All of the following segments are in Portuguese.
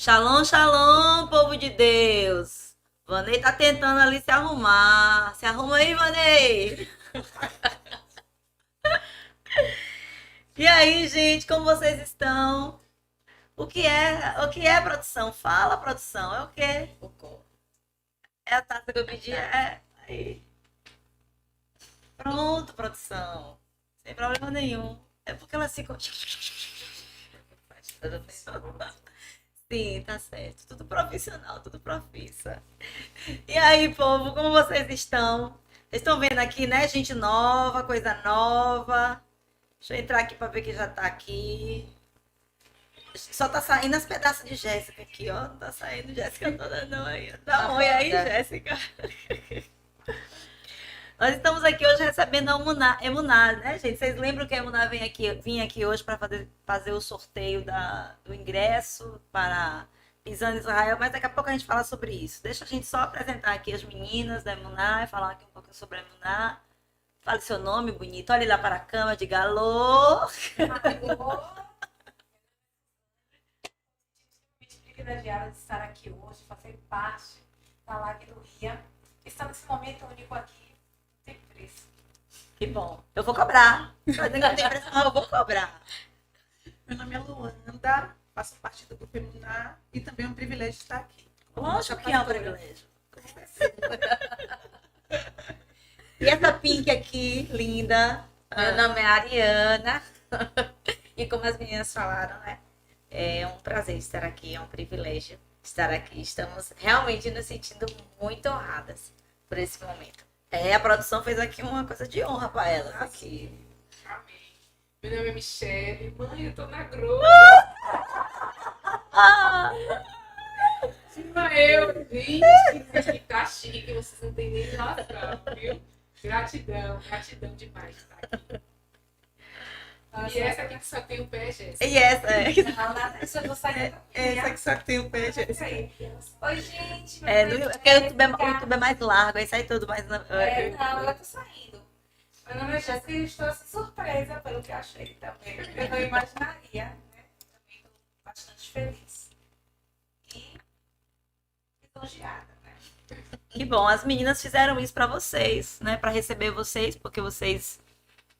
Shalom, shalom, povo de Deus. Vanei tá tentando ali se arrumar. Se arruma aí, Vanei. E aí, gente, como vocês estão? O que é produção? Fala, produção. É o quê? É a taça que eu pedi? É. Aí. Pronto, produção. Sem problema nenhum. É porque ela ficou. Sim, tá certo. Tudo profissional, tudo profissa. E aí, povo, como vocês estão? Vocês estão vendo aqui, né? Gente nova, coisa nova. Deixa eu entrar aqui para ver quem já tá aqui. Só tá saindo as pedaços de Jéssica aqui, ó. Não tá saindo Jéssica toda, não. Aí. Dá um oi aí, Jéssica. Nós estamos aqui hoje recebendo a Emuná, né, gente? Vocês lembram que a Emuná vinha aqui hoje para fazer o sorteio do ingresso para Pisando em Israel, mas daqui a pouco a gente fala sobre isso. Deixa a gente só apresentar aqui as meninas da Emuná e falar aqui um pouquinho sobre a Emuná. Fale seu nome bonito, olhe lá para a câmera, diga alô. Alô. Muito privilegiada de estar aqui hoje, fazer parte da live do RIA. Estar nesse momento único aqui. Tem preço. Que bom. Eu vou cobrar. Não tem preço, não, eu vou cobrar. Meu nome é Luanda, faço parte do grupo Emuná e também é um privilégio estar aqui. Lógico que é um privilégio. E essa Pink aqui, linda. Meu nome é Ariana. E como as meninas falaram, né? É um prazer estar aqui, é um privilégio estar aqui. Estamos realmente nos sentindo muito honradas por esse momento. A produção fez aqui uma coisa de honra para ela. Aqui. Amém. Meu nome é Michele. Mãe, eu tô na Globo. Gente, que tá chique, vocês não têm nem noção, viu? Gratidão demais estar aqui. E essa aqui que só tem o pé, Jéssica. E essa é. Essa eu vou sair. Essa que só tem o pé, Isso aí. Oi, gente. Porque o YouTube é mais largo, aí sai tudo mais. Não, ela tá saindo. Meu nome é Jéssica e estou assim, surpresa pelo que achei também. Eu não imaginaria, né? Também estou bastante feliz. E elogiada, né? Que bom, as meninas fizeram isso para vocês, né? Para receber vocês, porque vocês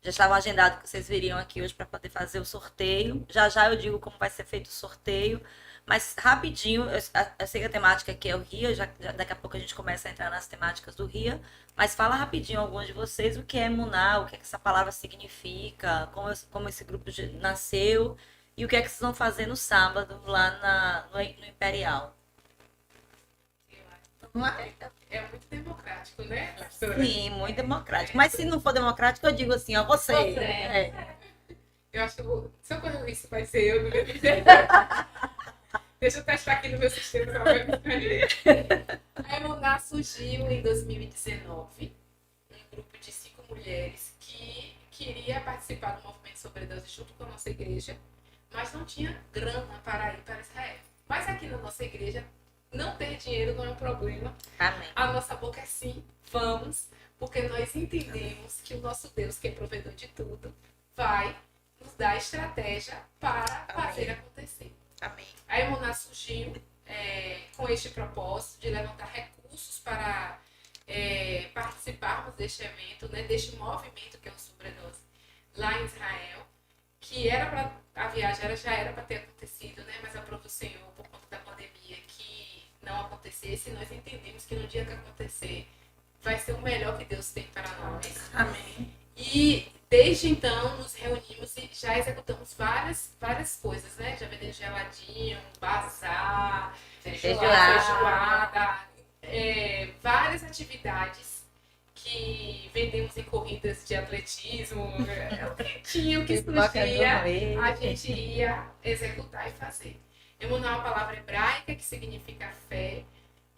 já estavam agendados que vocês viriam aqui hoje para poder fazer o sorteio. Já já eu digo como vai ser feito o sorteio. Mas rapidinho, eu sei que a temática aqui é o RIA, daqui a pouco a gente começa a entrar nas temáticas do RIA, mas fala rapidinho alguns de vocês o que é Emuná, o que é que essa palavra significa, como esse grupo nasceu e o que é que vocês vão fazer no sábado lá no Imperial. É muito democrático, né? Sim, muito democrático. Mas se não for democrático, eu digo assim, ó, você. Eu acho que se eu correr isso, vai ser eu no mesmo jeito. Deixa eu testar aqui no meu sistema. A Emuná surgiu em 2019, um grupo de 5 mulheres que queria participar do movimento sobre Deus junto com a nossa igreja, mas não tinha grana para ir para Israel. Mas aqui na nossa igreja, não ter dinheiro não é um problema. Amém. A nossa boca é sim, vamos, porque nós entendemos que o nosso Deus, que é provedor de tudo, vai nos dar estratégia para fazer acontecer. Amém. A Emuná surgiu com este propósito de levantar recursos para participarmos deste evento, né, deste movimento que é o Sobre Nós, lá em Israel, que era para a viagem já era para ter acontecido, né, mas aprove o Senhor por conta da pandemia que não acontecesse. Nós entendemos que no dia que acontecer vai ser o melhor que Deus tem para nós. Amém. E desde então nos reunimos e já executamos várias coisas, né? Já vendemos geladinho, bazar, feijoada, várias atividades que vendemos em corridas de atletismo, o que tinha, o que surgia, a gente ia executar e fazer. Emuná é uma palavra hebraica que significa fé,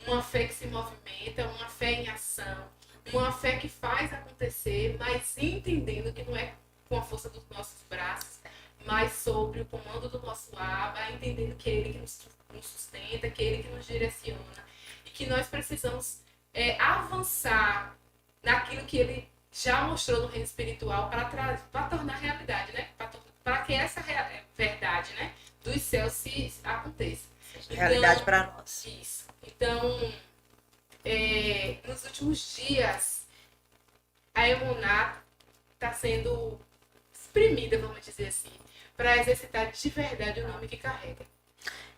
uma fé que se movimenta, uma fé em ação, uma fé que faz acontecer, mas entendendo que não é com a força dos nossos braços, mas sobre o comando do nosso Abba, entendendo que é Ele que nos sustenta, que é Ele que nos direciona e que nós precisamos avançar naquilo que Ele já mostrou no reino espiritual para tornar realidade, né? Para que essa verdade, né, dos céus se aconteça. Então, novidade para nós. Isso. Então, nos últimos dias, a Emuná está sendo exprimida, vamos dizer assim, para exercitar de verdade o nome que carrega.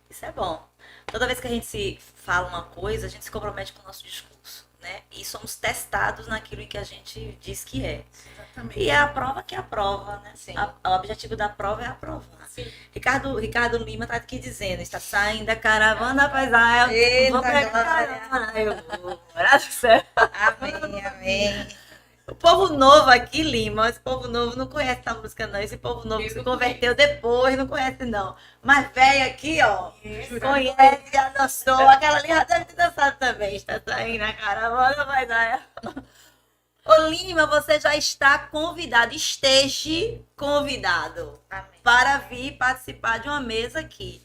Isso é bom. Toda vez que a gente se fala uma coisa, a gente se compromete com o nosso discurso, né? E somos testados naquilo que a gente diz que é. Exatamente. E é a prova que é a prova, né? Sim. O objetivo da prova é a prova. Sim. Ricardo Lima tá aqui dizendo, está saindo a caravana, pois eu Eita, vou pegar a glória. caravana, eu vou. Graças ao céu. Amém, amém. O povo novo aqui, Lima, esse povo novo não conhece essa música, não. Esse povo novo Eu se não converteu depois, não conhece, não. Mas velho aqui, ó, Isso. conhece, já dançou. Aquela ali já deve ter dançado também. Está saindo a caravana, vai dar. Ô, Lima, você já está convidado, esteja convidado Amém. para vir participar de uma mesa aqui.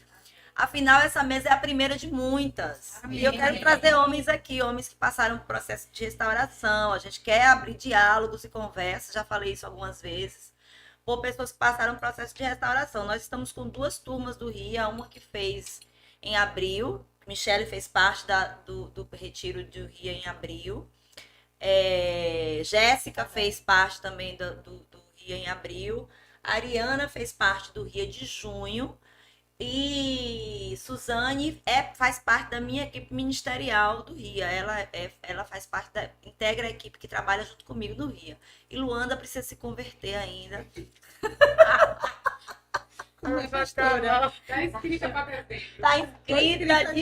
Afinal, essa mesa é a primeira de muitas. Amém. E eu quero trazer homens aqui, homens que passaram por processo de restauração. A gente quer abrir diálogos e conversas, já falei isso algumas vezes, por pessoas que passaram por processo de restauração. Nós estamos com 2 turmas do RIA, uma que fez em abril, Michele fez parte do retiro do RIA em abril. Jéssica fez parte também do RIA em abril. A Ariana fez parte do RIA de junho. E Suzane faz parte da minha equipe ministerial do RIA. Ela faz parte integra a equipe que trabalha junto comigo no RIA. E Luanda precisa se converter ainda. Como é, pastora? Está inscrita para dezembro. Tá inscrita, já.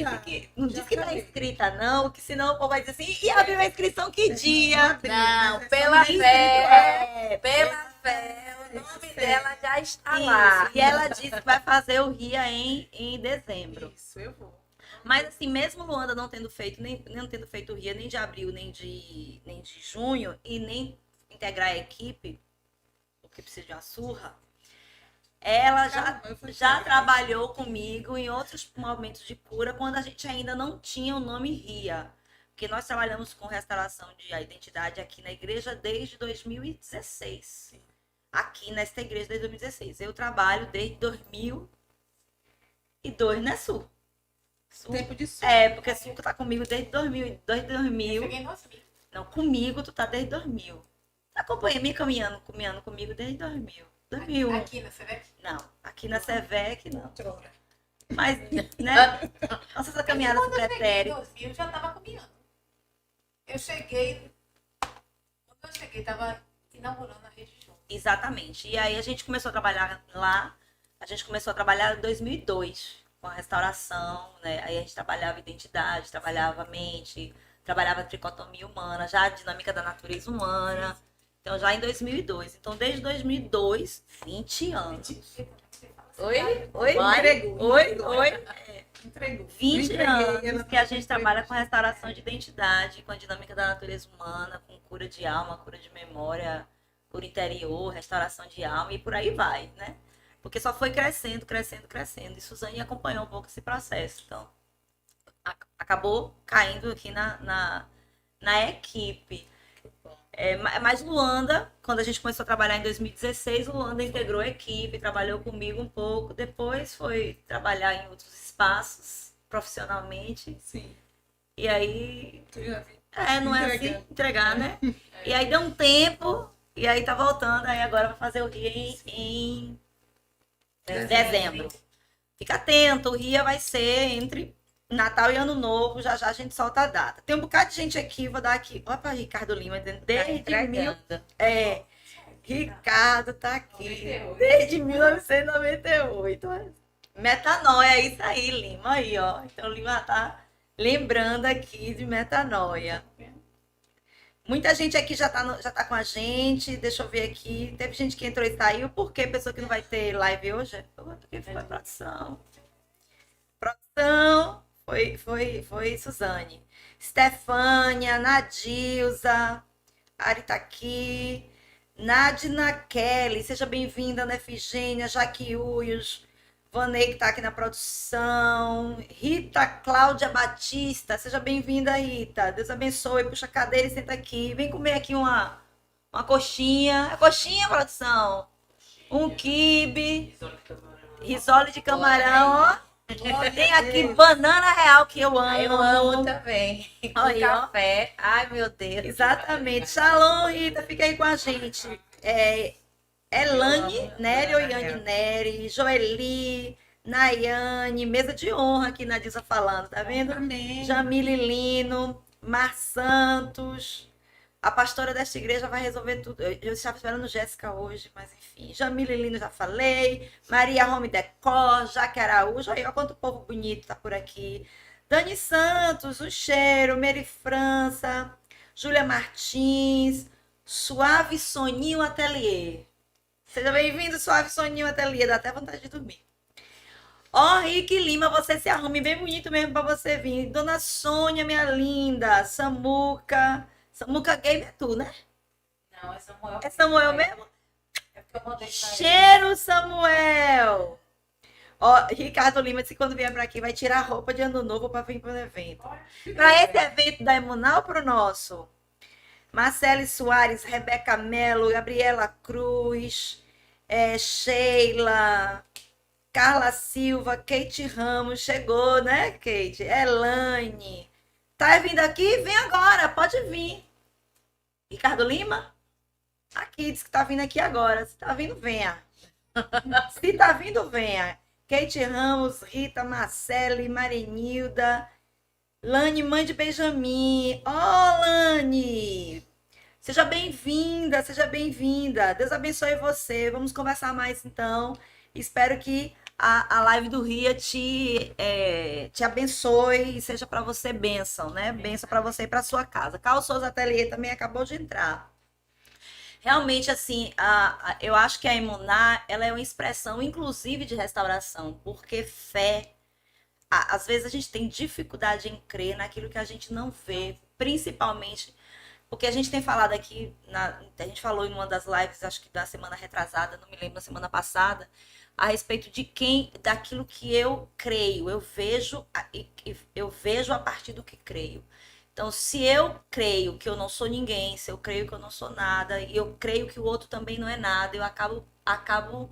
não Já disse que tá falei. inscrita, não, que senão o povo vai dizer assim, e abriu a inscrição que dia? Não, Mas é pela só fé. É, Pela fé, o nome dela já está isso. lá. E ela disse que vai fazer o RIA em dezembro. Isso, eu vou. Mas assim, mesmo Luanda não tendo feito, não tendo feito o RIA nem de abril, nem de junho, e nem integrar a equipe, porque precisa de uma surra, ela Calma, eu vou já chegar. trabalhou comigo em outros momentos de cura, quando a gente ainda não tinha o nome RIA. Porque nós trabalhamos com restauração de identidade aqui na igreja desde 2016. Aqui nesta igreja desde 2016. Eu trabalho desde 2002, né, Su? Tempo de sol. Porque Su tá comigo desde 2000. Desde 2000. Cheguei em 2000. Não, comigo tu tá desde 2000. Tá acompanhando, me caminhando comigo desde 2000. 2001. Aqui na Sevec. Não, aqui na Sevec não. Outrora. Mas, né? Nossa, essa caminhada Quando eu cheguei em pretérita. 2000, eu já estava caminhando. Eu cheguei, quando eu cheguei, estava inaugurando a rede junto. Exatamente. E aí a gente começou a trabalhar lá. A gente começou a trabalhar em 2002 com a restauração, né? Aí a gente trabalhava identidade, trabalhava mente, trabalhava tricotomia humana, já a dinâmica da natureza humana. Então já em 2002. Então desde 2002, 20 anos. Oi? Oi? Entregou. Oi? Entregou. 20 Eu entreguei, anos ela que a não gente entregou. trabalha com restauração de identidade, com a dinâmica da natureza humana, com cura de alma, cura de memória, cura interior, restauração de alma e por aí vai, né? Porque só foi crescendo. E Suzane acompanhou um pouco esse processo. Então, acabou caindo aqui na equipe. Mas Luanda, quando a gente começou a trabalhar em 2016, Luanda integrou a equipe, trabalhou comigo um pouco. Depois foi trabalhar em outros espaços, profissionalmente. Sim. E aí, Tu já vi. não é assim, entregar, né? E aí deu um tempo, e aí tá voltando. Aí agora vai fazer o RIA em dezembro. Fica atento, o RIA vai ser entre Natal e Ano Novo, já já a gente solta a data. Tem um bocado de gente aqui, vou dar aqui. Olha para Ricardo Lima, Tá desde entregando. Ricardo tá aqui 98. desde 1998. Metanoia, é isso aí, Lima. Aí, ó. Então, Lima tá lembrando aqui de metanoia. Muita gente aqui já tá com a gente. Deixa eu ver aqui. Teve gente que entrou e saiu. Por que pessoa que não vai ter live hoje? Porque foi produção. Produção foi Suzane. Stefânia, Nadilza, Ari tá aqui. Nadina Kelly, seja bem-vinda, Ana Efigênia, Jaque Uios, Vanei que tá aqui na produção, Rita Cláudia Batista, seja bem-vinda, Rita. Deus abençoe, puxa a cadeira e senta aqui. Vem comer aqui uma coxinha. É coxinha, produção? Um quibe, risole de camarão, ó. Tem aqui banana real que eu amo. Eu amo também. Com Aí, ó. café. Ai, meu Deus. Exatamente. Shalom, Rita, fica aí com a gente. Elane, Eu amo Nery, banana Oiane real. Nery, Joeli, Nayane, mesa de honra aqui na Disa falando, tá vendo? Amém. Jamile Lino, Mar Santos. A pastora desta igreja vai resolver tudo. Eu estava esperando Jéssica hoje, mas enfim. Jamile Lino já falei. Maria Home Decor, Jaque Araújo. Aí, olha quanto povo bonito tá por aqui. Dani Santos, o Cheiro, Mary França, Júlia Martins, Suave Soninho Atelier. Seja bem-vindo, Suave Soninho Atelier. Dá até vontade de dormir. Ó, Rick Lima, você se arrume bem bonito mesmo pra você vir. Dona Sônia, minha linda. Samuca. Samuca Game é tu, né? Não, é Samuel. É Samuel mesmo? É porque eu mandei pra ele. Cheiro, Samuel. Ó, Ricardo Lima disse que quando vier pra aqui vai tirar a roupa de ano novo pra vir pro evento. Pra esse evento da Emunal ou pro nosso? Marcele Soares, Rebeca Mello, Gabriela Cruz, Sheila, Carla Silva, Kate Ramos, chegou, né, Kate? Elaine. Tá vindo aqui? Vem agora, pode vir. Ricardo Lima? Aqui, diz que tá vindo aqui agora. Se tá vindo, venha. Se tá vindo, venha. Kate Ramos, Rita, Marcele, Marinilda, Lani, mãe de Benjamin. Ó, Lani! Seja bem-vinda, seja bem-vinda. Deus abençoe você. Vamos conversar mais, então. Espero que a live do Ria te abençoe e seja para você bênção, né? Bênção para você e para sua casa. Carlos Souza Atelier também acabou de entrar. Realmente, assim, eu acho que a Emuná, ela é uma expressão, inclusive, de restauração, porque fé, às vezes a gente tem dificuldade em crer naquilo que a gente não vê, principalmente porque a gente tem falado aqui, a gente falou em uma das lives, acho que da semana retrasada, não me lembro, da semana passada, a respeito daquilo que eu creio, eu vejo a partir do que creio. Então, se eu creio que eu não sou ninguém, se eu creio que eu não sou nada, e eu creio que o outro também não é nada, eu acabo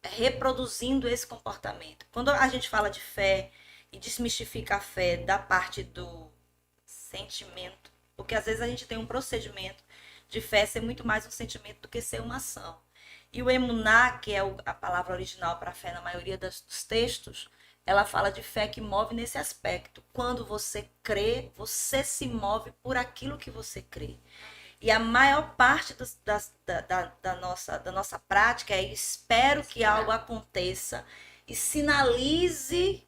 reproduzindo esse comportamento. Quando a gente fala de fé e desmistifica a fé da parte do sentimento, porque às vezes a gente tem um procedimento de fé ser muito mais um sentimento do que ser uma ação. E o emuná, que é a palavra original para fé na maioria dos textos, ela fala de fé que move nesse aspecto. Quando você crê, você se move por aquilo que você crê. E a maior parte da nossa prática é espero que algo aconteça e sinalize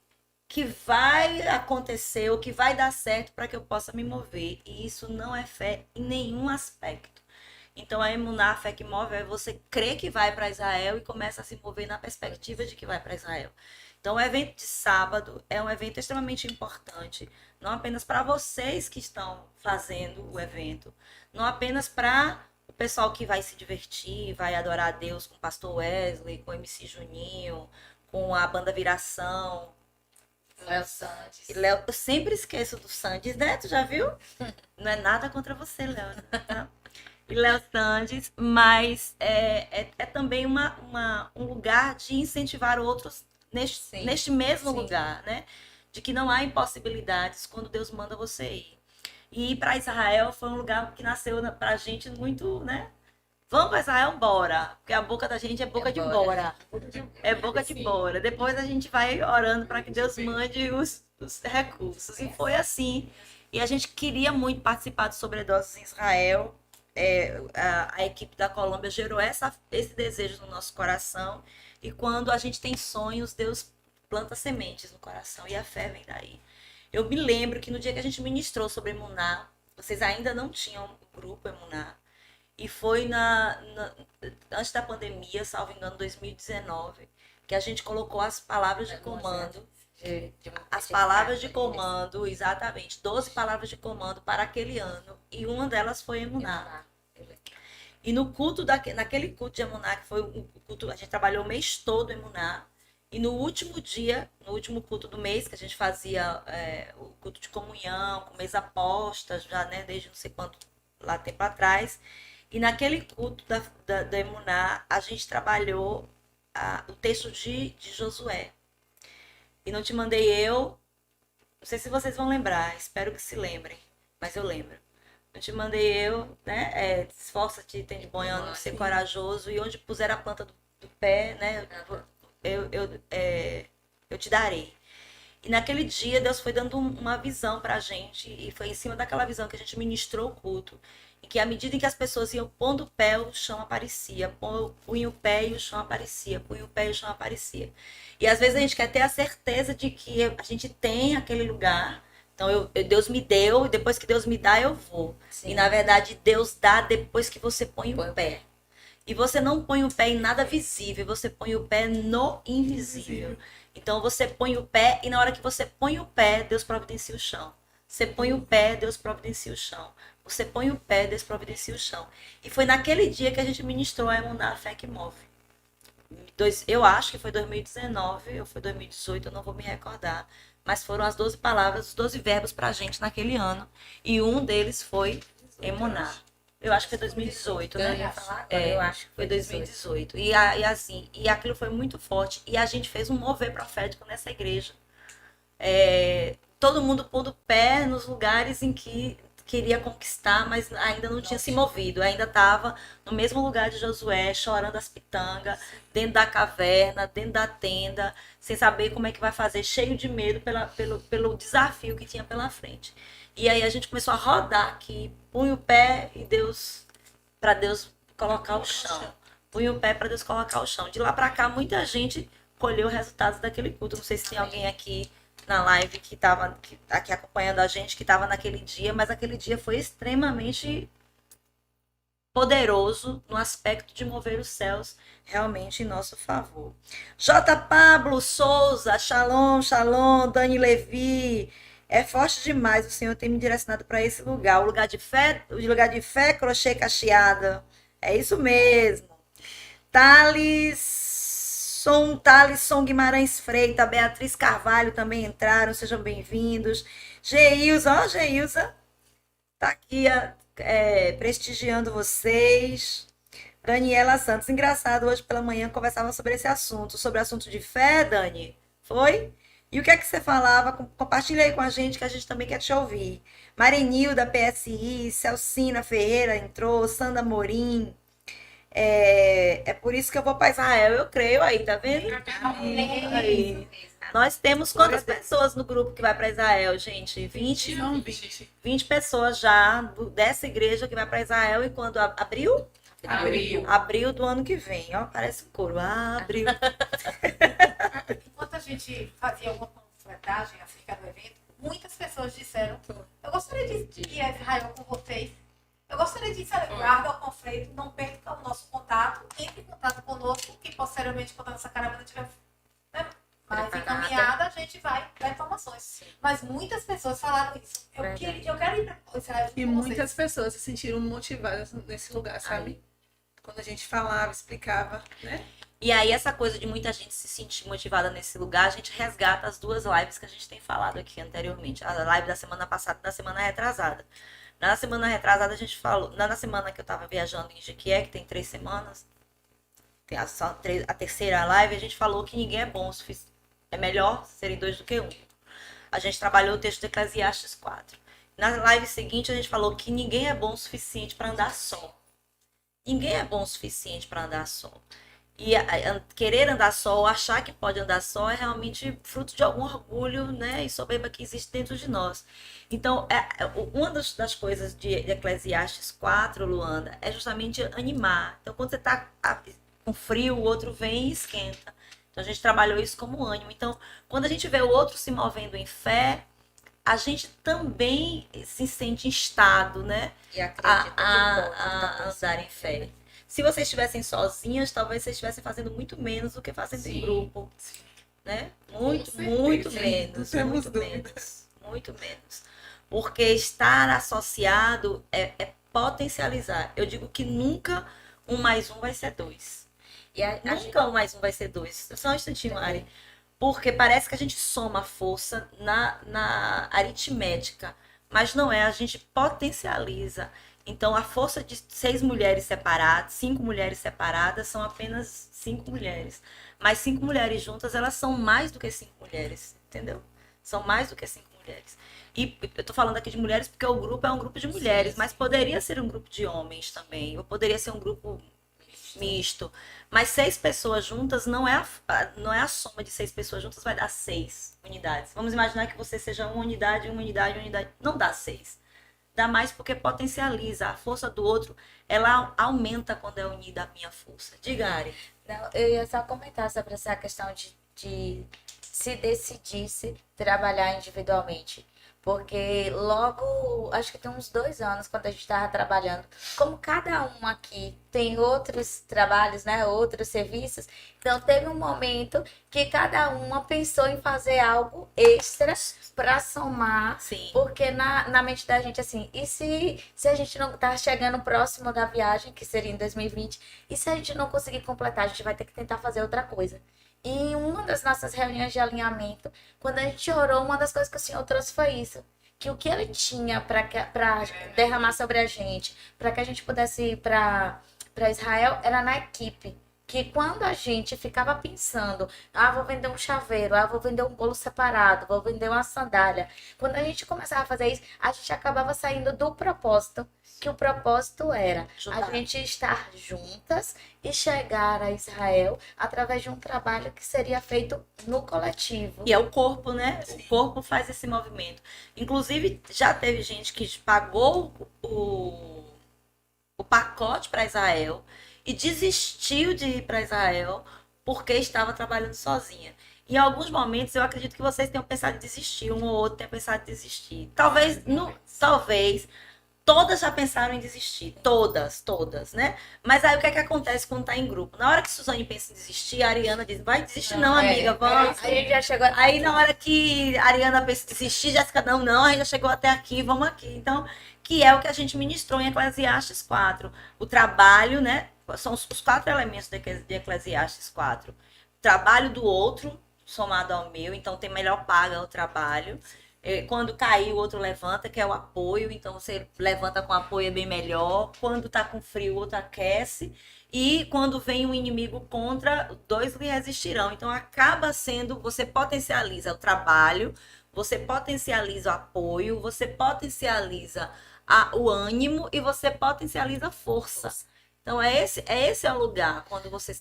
que vai acontecer ou que vai dar certo para que eu possa me mover. E isso não é fé em nenhum aspecto. Então, a emuná, a fé que move, é você crer que vai para Israel e começa a se mover na perspectiva de que vai para Israel. Então, o evento de sábado é um evento extremamente importante, não apenas para vocês que estão fazendo o evento, não apenas para o pessoal que vai se divertir, vai adorar a Deus com o pastor Wesley, com o MC Juninho, com a banda Viração. Léo Santos. Eu sempre esqueço do Sandes, né? Tu já viu? Não é nada contra você, Léo. Tá? E Léo Sandes, mas é também um lugar de incentivar outros neste mesmo lugar, né? De que não há impossibilidades quando Deus manda você ir. E ir para Israel foi um lugar que nasceu pra gente muito, né? Vamos para Israel, bora. Porque a boca da gente é boca de bora. É boca de bora. Depois a gente vai orando para que Deus mande os recursos. E foi assim. E a gente queria muito participar do Sobredoses em Israel. A equipe da Colômbia gerou esse desejo no nosso coração. E quando a gente tem sonhos, Deus planta sementes no coração. E a fé vem daí. Eu me lembro que no dia que a gente ministrou sobre Emuná, vocês ainda não tinham um grupo Emuná. E foi antes da pandemia, salvo engano, 2019, que a gente colocou as palavras de comando. As palavras de comando, exatamente. 12 palavras de comando para aquele ano. E uma delas foi Emuná. E no culto, naquele culto de Emuná, que foi o culto, a gente trabalhou o mês todo Emuná. E no último dia, no último culto do mês, que a gente fazia o culto de comunhão, com mesa posta, já desde não sei quanto lá tempo atrás. E naquele culto da Emuná, a gente trabalhou o texto de Josué. E não te mandei eu. Não sei se vocês vão lembrar, espero que se lembrem, mas eu lembro. Não te mandei eu, né? Esforça-te, tem de bom ânimo, ser corajoso. E onde puser a planta do pé, né? Eu te darei. E naquele dia Deus foi dando uma visão pra gente. E foi em cima daquela visão que a gente ministrou o culto. E que à medida em que as pessoas iam pondo o pé, o chão aparecia. Punha o pé e o chão aparecia. Punha o pé e o chão aparecia. E às vezes a gente quer ter a certeza de que a gente tem aquele lugar. Então Deus me deu, e depois que Deus me dá, eu vou. Sim. E na verdade Deus dá depois que você põe o pé. E você não põe o pé em nada visível, você põe o pé no invisível. Então você põe o pé e na hora que você põe o pé, Deus providencia o chão. Você põe o pé, Deus providencia o chão. Você põe o pé, Deus providencia o chão. E foi naquele dia que a gente ministrou a Emuná, a fé que move. Eu acho que foi 2019 ou foi 2018, eu não vou me recordar. Mas foram as 12 palavras, os 12 verbos pra gente naquele ano. E um deles foi Emuná. Eu acho que foi 2018, Eu né? ia falar agora, eu acho que Foi 2018. E aquilo foi muito forte. E a gente fez um mover profético nessa igreja. Todo mundo pondo o pé nos lugares em que queria conquistar, mas ainda não tinha se movido. Ainda estava no mesmo lugar de Josué, chorando as pitangas, dentro da caverna, dentro da tenda, sem saber como é que vai fazer, cheio de medo pelo desafio que tinha pela frente. E aí a gente começou a rodar aqui, punha o pé e para Deus colocar o chão. Punha o pé para Deus colocar o chão. De lá para cá, muita gente colheu resultados daquele culto. Não sei se tem alguém aqui na live que estava aqui acompanhando a gente, que estava naquele dia, mas aquele dia foi extremamente poderoso no aspecto de mover os céus realmente em nosso favor. J. Pablo Souza, Shalom, Shalom, Dani Levi. É forte demais, o Senhor tem me direcionado para esse lugar, o lugar de fé, crochê cacheada. É isso mesmo. Thalisson Guimarães Freitas, Beatriz Carvalho também entraram, sejam bem-vindos. Geilza, tá aqui prestigiando vocês. Daniela Santos, engraçado, hoje pela manhã conversava sobre esse assunto, sobre o assunto de fé, Dani, foi? E o que é que você falava? Compartilha aí com a gente, que a gente também quer te ouvir. Marinil, da PSI, Celcina Ferreira entrou, Sandra Morim. É por isso que eu vou para Israel, eu creio aí, tá vendo? Aí. Nós temos quantas pessoas no grupo que vai para Israel, gente? 20? Não, 20. 20 pessoas já dessa igreja que vai para Israel. E quando abriu? Abril do ano que vem. Ó, parece um coro. Abril. Enquanto a gente fazia alguma panfletagem acerca do evento, muitas pessoas disseram: eu gostaria de ir a Israel com vocês. Eu gostaria de celebrar o conflito, não perca o nosso contato, entre em contato conosco, que posteriormente, quando a nossa caravana estiver mais encaminhada, a gente vai dar informações. Sim. Mas muitas pessoas falaram isso. Eu quero ir para Israel. E muitas pessoas se sentiram motivadas nesse lugar, sabe? Quando a gente falava, explicava, né? E aí, essa coisa de muita gente se sentir motivada nesse lugar, a gente resgata as duas lives que a gente tem falado aqui anteriormente. A live da semana passada e da semana retrasada. Na semana retrasada, a gente falou... Na semana que eu tava viajando em Jequié, que tem 3 semanas, tem a terceira live, a gente falou que ninguém é bom o suficiente. É melhor serem 2 do que 1. A gente trabalhou o texto de Eclesiastes 4. Na live seguinte, a gente falou que ninguém é bom o suficiente para andar só. Ninguém é bom o suficiente para andar só. E querer andar só ou achar que pode andar só é realmente fruto de algum orgulho, né, e soberba que existe dentro de nós. Então, uma das coisas de Eclesiastes 4, Luanda, é justamente animar. Então, quando você está com frio, o outro vem e esquenta. Então, a gente trabalhou isso como ânimo. Então, quando a gente vê o outro se movendo em fé, a gente também se sente instado, né, E acredita a andar em fé. Se vocês estivessem sozinhas, talvez vocês estivessem fazendo muito menos do que fazendo em grupo, né? Muito menos, muito menos. Porque estar associado é potencializar. Eu digo que nunca 1 mais 1 vai ser 2. Nunca 1 mais 1 vai ser 2. Só um instantinho, Ari. Porque parece que a gente soma força na aritmética, mas não é, a gente potencializa. Então, a força de 6 mulheres separadas, 5 mulheres separadas, são apenas 5 mulheres. Mas 5 mulheres juntas, elas são mais do que 5 mulheres, entendeu? São mais do que 5 mulheres. E eu tô falando aqui de mulheres porque o grupo é um grupo de mulheres, mas poderia ser um grupo de homens também, ou poderia ser um grupo misto. Mas 6 pessoas juntas não é a soma de 6 pessoas juntas vai dar 6 unidades. Vamos imaginar que você seja uma unidade, uma unidade, uma unidade. Não dá 6. Dá mais porque potencializa. A força do outro, ela aumenta quando é unida à minha força. Diga, Ari. Não, eu ia só comentar sobre essa questão de se decidisse trabalhar individualmente. Porque logo, acho que tem uns 2 anos, quando a gente estava trabalhando, como cada um aqui tem outros trabalhos, né, outros serviços, então teve um momento que cada uma pensou em fazer algo extra para somar. Sim. Porque na mente da gente, assim, e se a gente não tá chegando próximo da viagem, que seria em 2020, e se a gente não conseguir completar, a gente vai ter que tentar fazer outra coisa. E em uma das nossas reuniões de alinhamento, quando a gente orou, uma das coisas que o Senhor trouxe foi isso. Que o que ele tinha para derramar sobre a gente, para que a gente pudesse ir para Israel, era na equipe. Que quando a gente ficava pensando, vou vender um chaveiro, vou vender um bolo separado, vou vender uma sandália. Quando a gente começava a fazer isso, a gente acabava saindo do propósito, que o propósito era a gente estar juntas e chegar a Israel através de um trabalho que seria feito no coletivo. E é o corpo, né? O corpo faz esse movimento. Inclusive, já teve gente que pagou o pacote para Israel e desistiu de ir para Israel porque estava trabalhando sozinha. Em alguns momentos, eu acredito que vocês tenham pensado em desistir, um ou outro tenha pensado em desistir. Talvez, todas já pensaram em desistir. Todas, né? Mas aí o que é que acontece quando tá em grupo? Na hora que Suzane pensa em desistir, a Ariana diz, vai desistir não, amiga, vamos. Aí já chegou. Aí na hora que a Ariana pensa em desistir, Jéssica, não, a gente já chegou até aqui, vamos aqui. Então, que é o que a gente ministrou em Eclesiastes 4. O trabalho, né? São os 4 elementos de Eclesiastes 4. O trabalho do outro, somado ao meu, então tem melhor paga o trabalho. Quando cair, o outro levanta, que é o apoio. Então, você levanta com apoio, é bem melhor. Quando tá com frio, o outro aquece. E quando vem um inimigo contra, 2 lhe resistirão. Então, acaba sendo, você potencializa o trabalho, você potencializa o apoio, você potencializa o ânimo e você potencializa a força. Então, esse é o lugar, quando você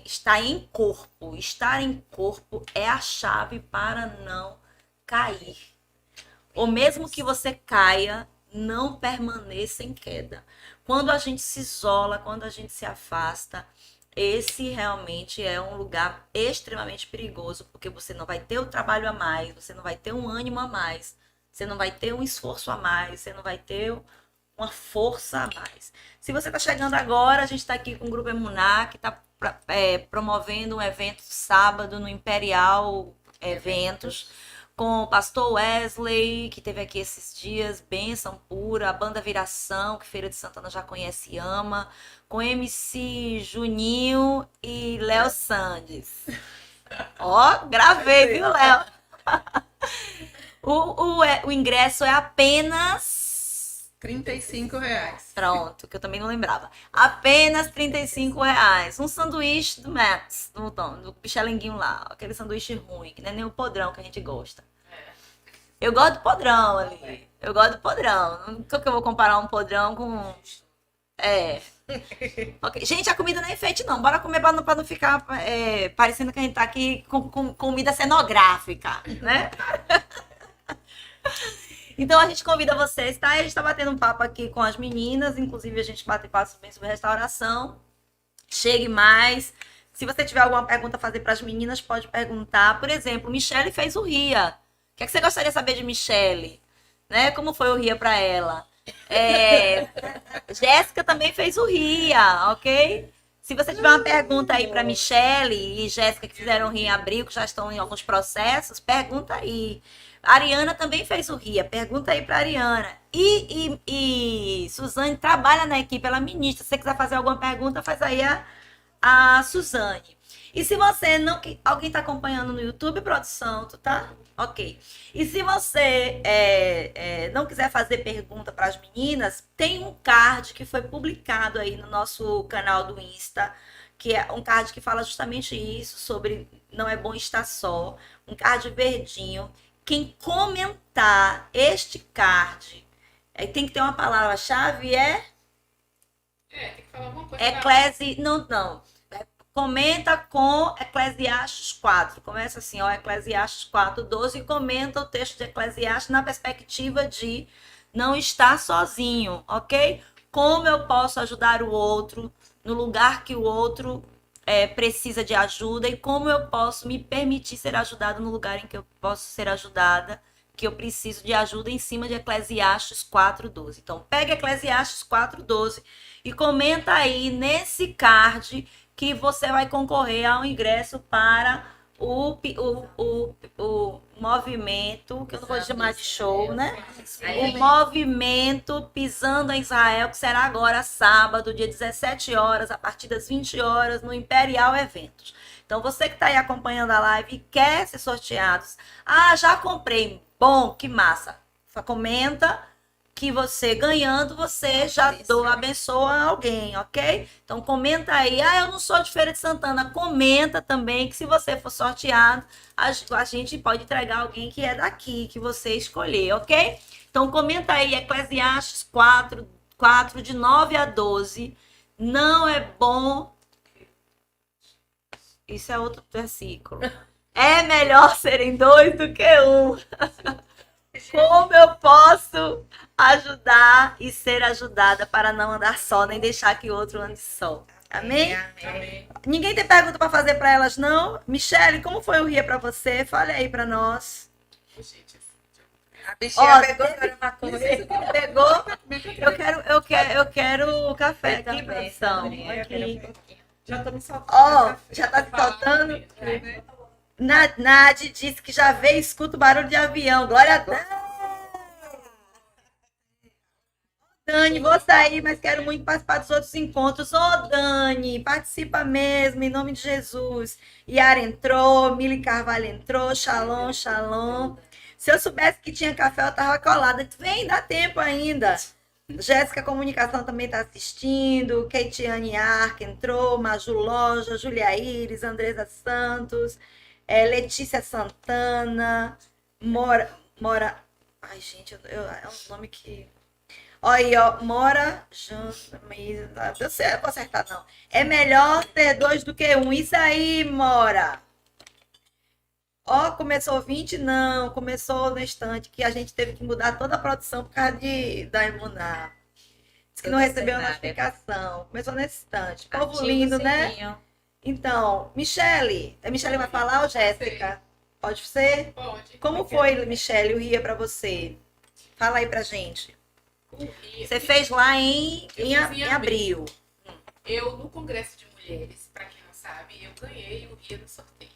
está em corpo. Estar em corpo é a chave para não cair. Ou mesmo que você caia, não permaneça em queda. Quando a gente se isola, quando a gente se afasta, esse realmente é um lugar extremamente perigoso, porque você não vai ter o trabalho a mais, você não vai ter um ânimo a mais, você não vai ter um esforço a mais, você não vai ter uma força a mais. Se você está chegando agora, a gente está aqui com o Grupo Emuná, que está promovendo um evento sábado no Imperial Eventos, com o pastor Wesley, que teve aqui esses dias, bênção pura, a banda Viração, que Feira de Santana já conhece e ama, com MC Juninho e Léo Sandes. Ó, gravei, viu, Léo? O ingresso é apenas R$35. Pronto, que eu também não lembrava. Apenas R$35. Um sanduíche do Max, do Pichelenguinho lá. Aquele sanduíche ruim, que não é nem o podrão que a gente gosta. Eu gosto do podrão ali. Eu gosto do podrão. Nunca que eu vou comparar um podrão com... Okay. Gente, a comida não é enfeite, não. Bora comer pra não ficar parecendo que a gente tá aqui com comida cenográfica, né? Então a gente convida vocês, tá? A gente tá batendo um papo aqui com as meninas, inclusive a gente bate papo bem sobre restauração. Chegue mais. Se você tiver alguma pergunta a fazer para as meninas, pode perguntar. Por exemplo, Michele fez o RIA. O que é que você gostaria de saber de Michele? Né? Como foi o RIA para ela? Jéssica também fez o RIA, ok? Se você tiver uma pergunta aí para Michele e Jéssica, que fizeram o RIA em abril, que já estão em alguns processos, pergunta aí. A Ariana também fez o RIA. Pergunta aí para Ariana. E Suzane trabalha na equipe, ela ministra. Se você quiser fazer alguma pergunta, faz aí a Suzane. E se você não... Alguém está acompanhando no YouTube, produção, tu tá? Ok. E se você não quiser fazer pergunta para as meninas, tem um card que foi publicado aí no nosso canal do Insta, que é um card que fala justamente isso, sobre não é bom estar só. Um card verdinho. Quem comentar este card, tem que ter uma palavra-chave, tem que falar alguma coisa. Não. Comenta com Eclesiastes 4. Começa assim, ó, Eclesiastes 4:12 e comenta o texto de Eclesiastes na perspectiva de não estar sozinho, ok? Como eu posso ajudar o outro no lugar que o outro precisa de ajuda e como eu posso me permitir ser ajudado no lugar em que eu posso ser ajudada, que eu preciso de ajuda em cima de Eclesiastes 4:12. Então, pega Eclesiastes 4:12 e comenta aí nesse card que você vai concorrer a um ingresso para o movimento, que eu não vou chamar de show, né? O movimento Pisando em Israel, que será agora sábado, dia 17 horas, a partir das 20 horas, no Imperial Eventos. Então, você que está aí acompanhando a live e quer ser sorteado, já comprei, bom, que massa. Comenta que você ganhando, você já abençoa alguém, ok? Então comenta aí, eu não sou de Feira de Santana, comenta também que se você for sorteado, a gente pode entregar alguém que é daqui, que você escolher, ok? Então comenta aí, Eclesiastes 4, de 9 a 12, não é bom, isso é outro versículo, é melhor serem dois do que um. Como eu posso ajudar e ser ajudada para não andar só, nem deixar que o outro ande só. Amém? Amém. Ninguém tem pergunta para fazer para elas, não? Michele, como foi o Ria para você? Fale aí para nós. Gente, A bichinha pegou para comer. Pegou? Eu quero o café aqui, produção. Aqui. Já tô me soltando. Ó, já tá se soltando? Né? Nadi disse que já vê e escuta o barulho de avião. Glória a Deus. Dani, vou sair, mas quero muito participar dos outros encontros. Dani, participa mesmo, em nome de Jesus. Yara entrou, Mili Carvalho entrou, Shalom, Shalom. Se eu soubesse que tinha café, eu tava colada. Vem, dá tempo ainda. Jéssica Comunicação também está assistindo. Keitiane Arc entrou, Maju Loja, Julia Iris, Andresa Santos. Letícia Santana, Mora. Ai, gente, é um nome que. Olha aí, ó. Mora. Eu sei, eu vou acertar, não. É melhor ter dois do que um. Isso aí, Mora. Começou 20? Não, começou no instante que a gente teve que mudar toda a produção por causa da Emuná. Diz que não recebeu a notificação. Começou nesse instante. Povo lindo, né? Então, Michele. A Michele vai falar ou Jéssica? Pode ser? Pode. Como foi, Michele, o Ria para você? Fala aí pra gente. Você fez lá em abril. Eu, no Congresso de Mulheres, para quem não sabe, eu ganhei o Ria no sorteio.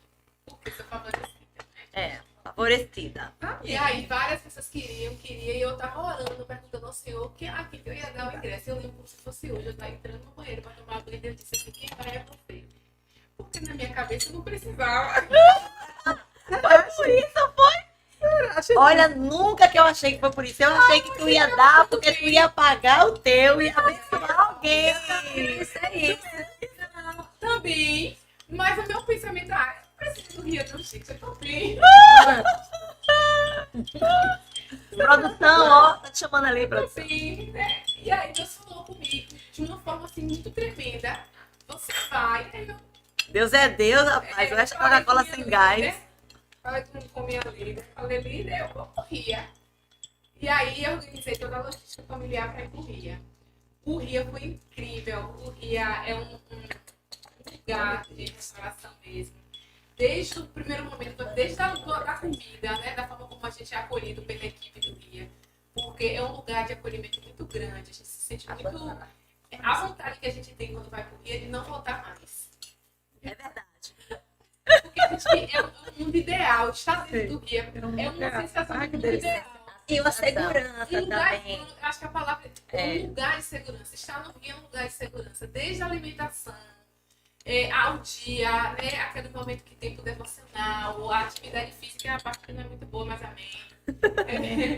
Porque sou favorecida, né? Favorecida. E aí, várias pessoas queriam, e eu tava orando, perguntando ao Senhor que eu ia dar o ingresso. Eu lembro como se fosse hoje, eu tava entrando no banheiro para tomar banho e eu disse assim, quem vai é você. Porque na minha cabeça eu não precisava. Foi por isso, foi? Olha, nunca que eu achei que foi por isso. Eu achei que tu ia dar, porque tu ia pagar o teu e abençoar alguém. Isso é isso. Também. Mas o meu pensamento, eu preciso do Ria, não, Chico, eu tô bem. Produção, ó, tá te chamando ali, produção. Sim, né? E aí Deus falou comigo de uma forma assim muito tremenda. Você vai, aí eu Deus é Deus, rapaz. Eu acho a Coca-Cola sem gás. Falei com minha líder. Falei, líder, eu vou pro Ria. E aí eu organizei toda a logística familiar para ir pro Ria. O Ria foi incrível. O Ria é um lugar de restauração mesmo. Desde o primeiro momento, desde a da comida, né? Da forma como a gente é acolhido pela equipe do Ria. Porque é um lugar de acolhimento muito grande. A gente se sente muito... A vontade que a gente tem quando vai pro Ria é de não voltar mais. É verdade. Porque a gente é um mundo ideal. Estar dentro do Ria é uma sensação de mundo ideal. E uma segurança também. Acho que a palavra é um lugar de segurança. Estar no Ria é um lugar de segurança. Desde a alimentação, ao dia, né? Aquele momento que tem pro devocional, a atividade física, a parte que não é muito boa, mas amém.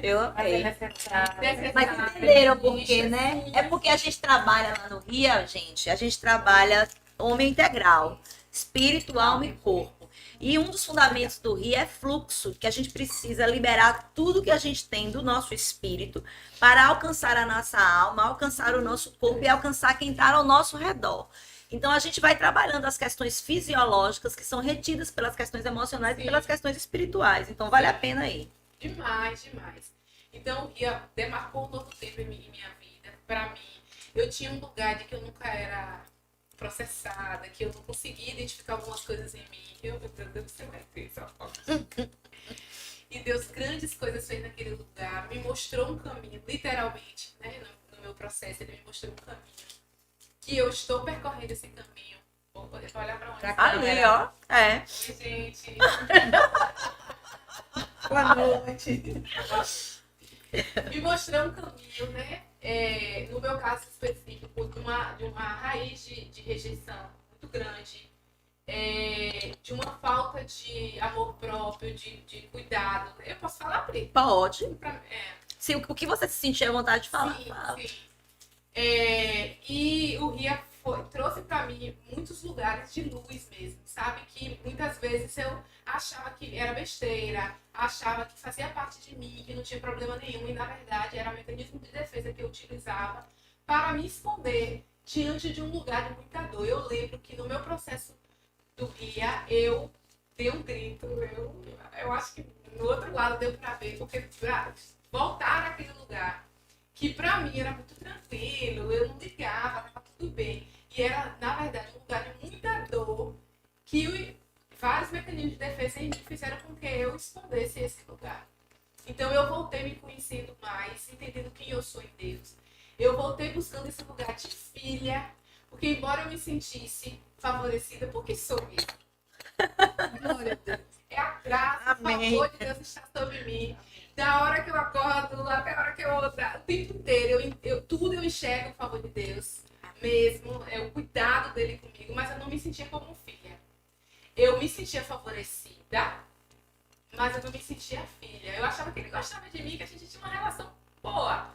Eu Mas é amei. necessário. Mas entenderam por quê, né? É porque a gente trabalha lá no RIA, gente, a gente trabalha homem integral, espírito, alma e corpo. E um dos fundamentos do RIA é fluxo, que a gente precisa liberar tudo que a gente tem do nosso espírito para alcançar a nossa alma, alcançar o nosso corpo e alcançar quem está ao nosso redor. Então a gente vai trabalhando as questões fisiológicas que são retidas pelas questões emocionais e pelas questões espirituais. Então vale a pena aí. Demais, demais. Então, o Ria demarcou um novo tempo em minha vida. Para mim, eu tinha um lugar de que eu nunca era processada, que eu não conseguia identificar algumas coisas em mim. Meu Deus do céu, e Deus, grandes coisas fez naquele lugar, me mostrou um caminho, literalmente, né? No meu processo, ele me mostrou um caminho. Que eu estou percorrendo esse caminho. Vou poder olhar para onde? Ali, ó. É. Oi, gente. Boa noite. Me mostrou um caminho, né? No meu caso específico, de uma raiz de rejeição muito grande, de uma falta de amor próprio, de cuidado. Eu posso falar, Pri? Pode. Pra- Se o que você se sentir à vontade de falar, sim, fala. sim. E o Ria trouxe para mim muitos lugares de luz mesmo, sabe? Que muitas vezes eu achava que era besteira, achava que fazia parte de mim, que não tinha problema nenhum, e na verdade era um mecanismo de defesa que eu utilizava para me esconder diante de um lugar de muita dor. Eu lembro que no meu processo do Ria, eu dei um grito, eu acho que no outro lado deu para ver, porque pra voltar naquele lugar que pra mim era muito tranquilo, eu não ligava, tava tudo bem. E era, na verdade, um lugar de muita dor que vários mecanismos de defesa em mim fizeram com que eu escondesse esse lugar. Então eu voltei me conhecendo mais, entendendo quem eu sou em Deus. Eu voltei buscando esse lugar de filha, porque embora eu me sentisse favorecida, porque sou mesmo. Glória a Deus. É a graça, o Amém. favor de Deus está sobre mim. Da hora que eu acordo até a hora que o tempo inteiro, tudo eu enxergo o favor de Deus mesmo, é o cuidado dele comigo, mas eu não me sentia como filha. Eu me sentia favorecida, mas eu não me sentia filha. Eu achava que ele gostava de mim, que a gente tinha uma relação boa.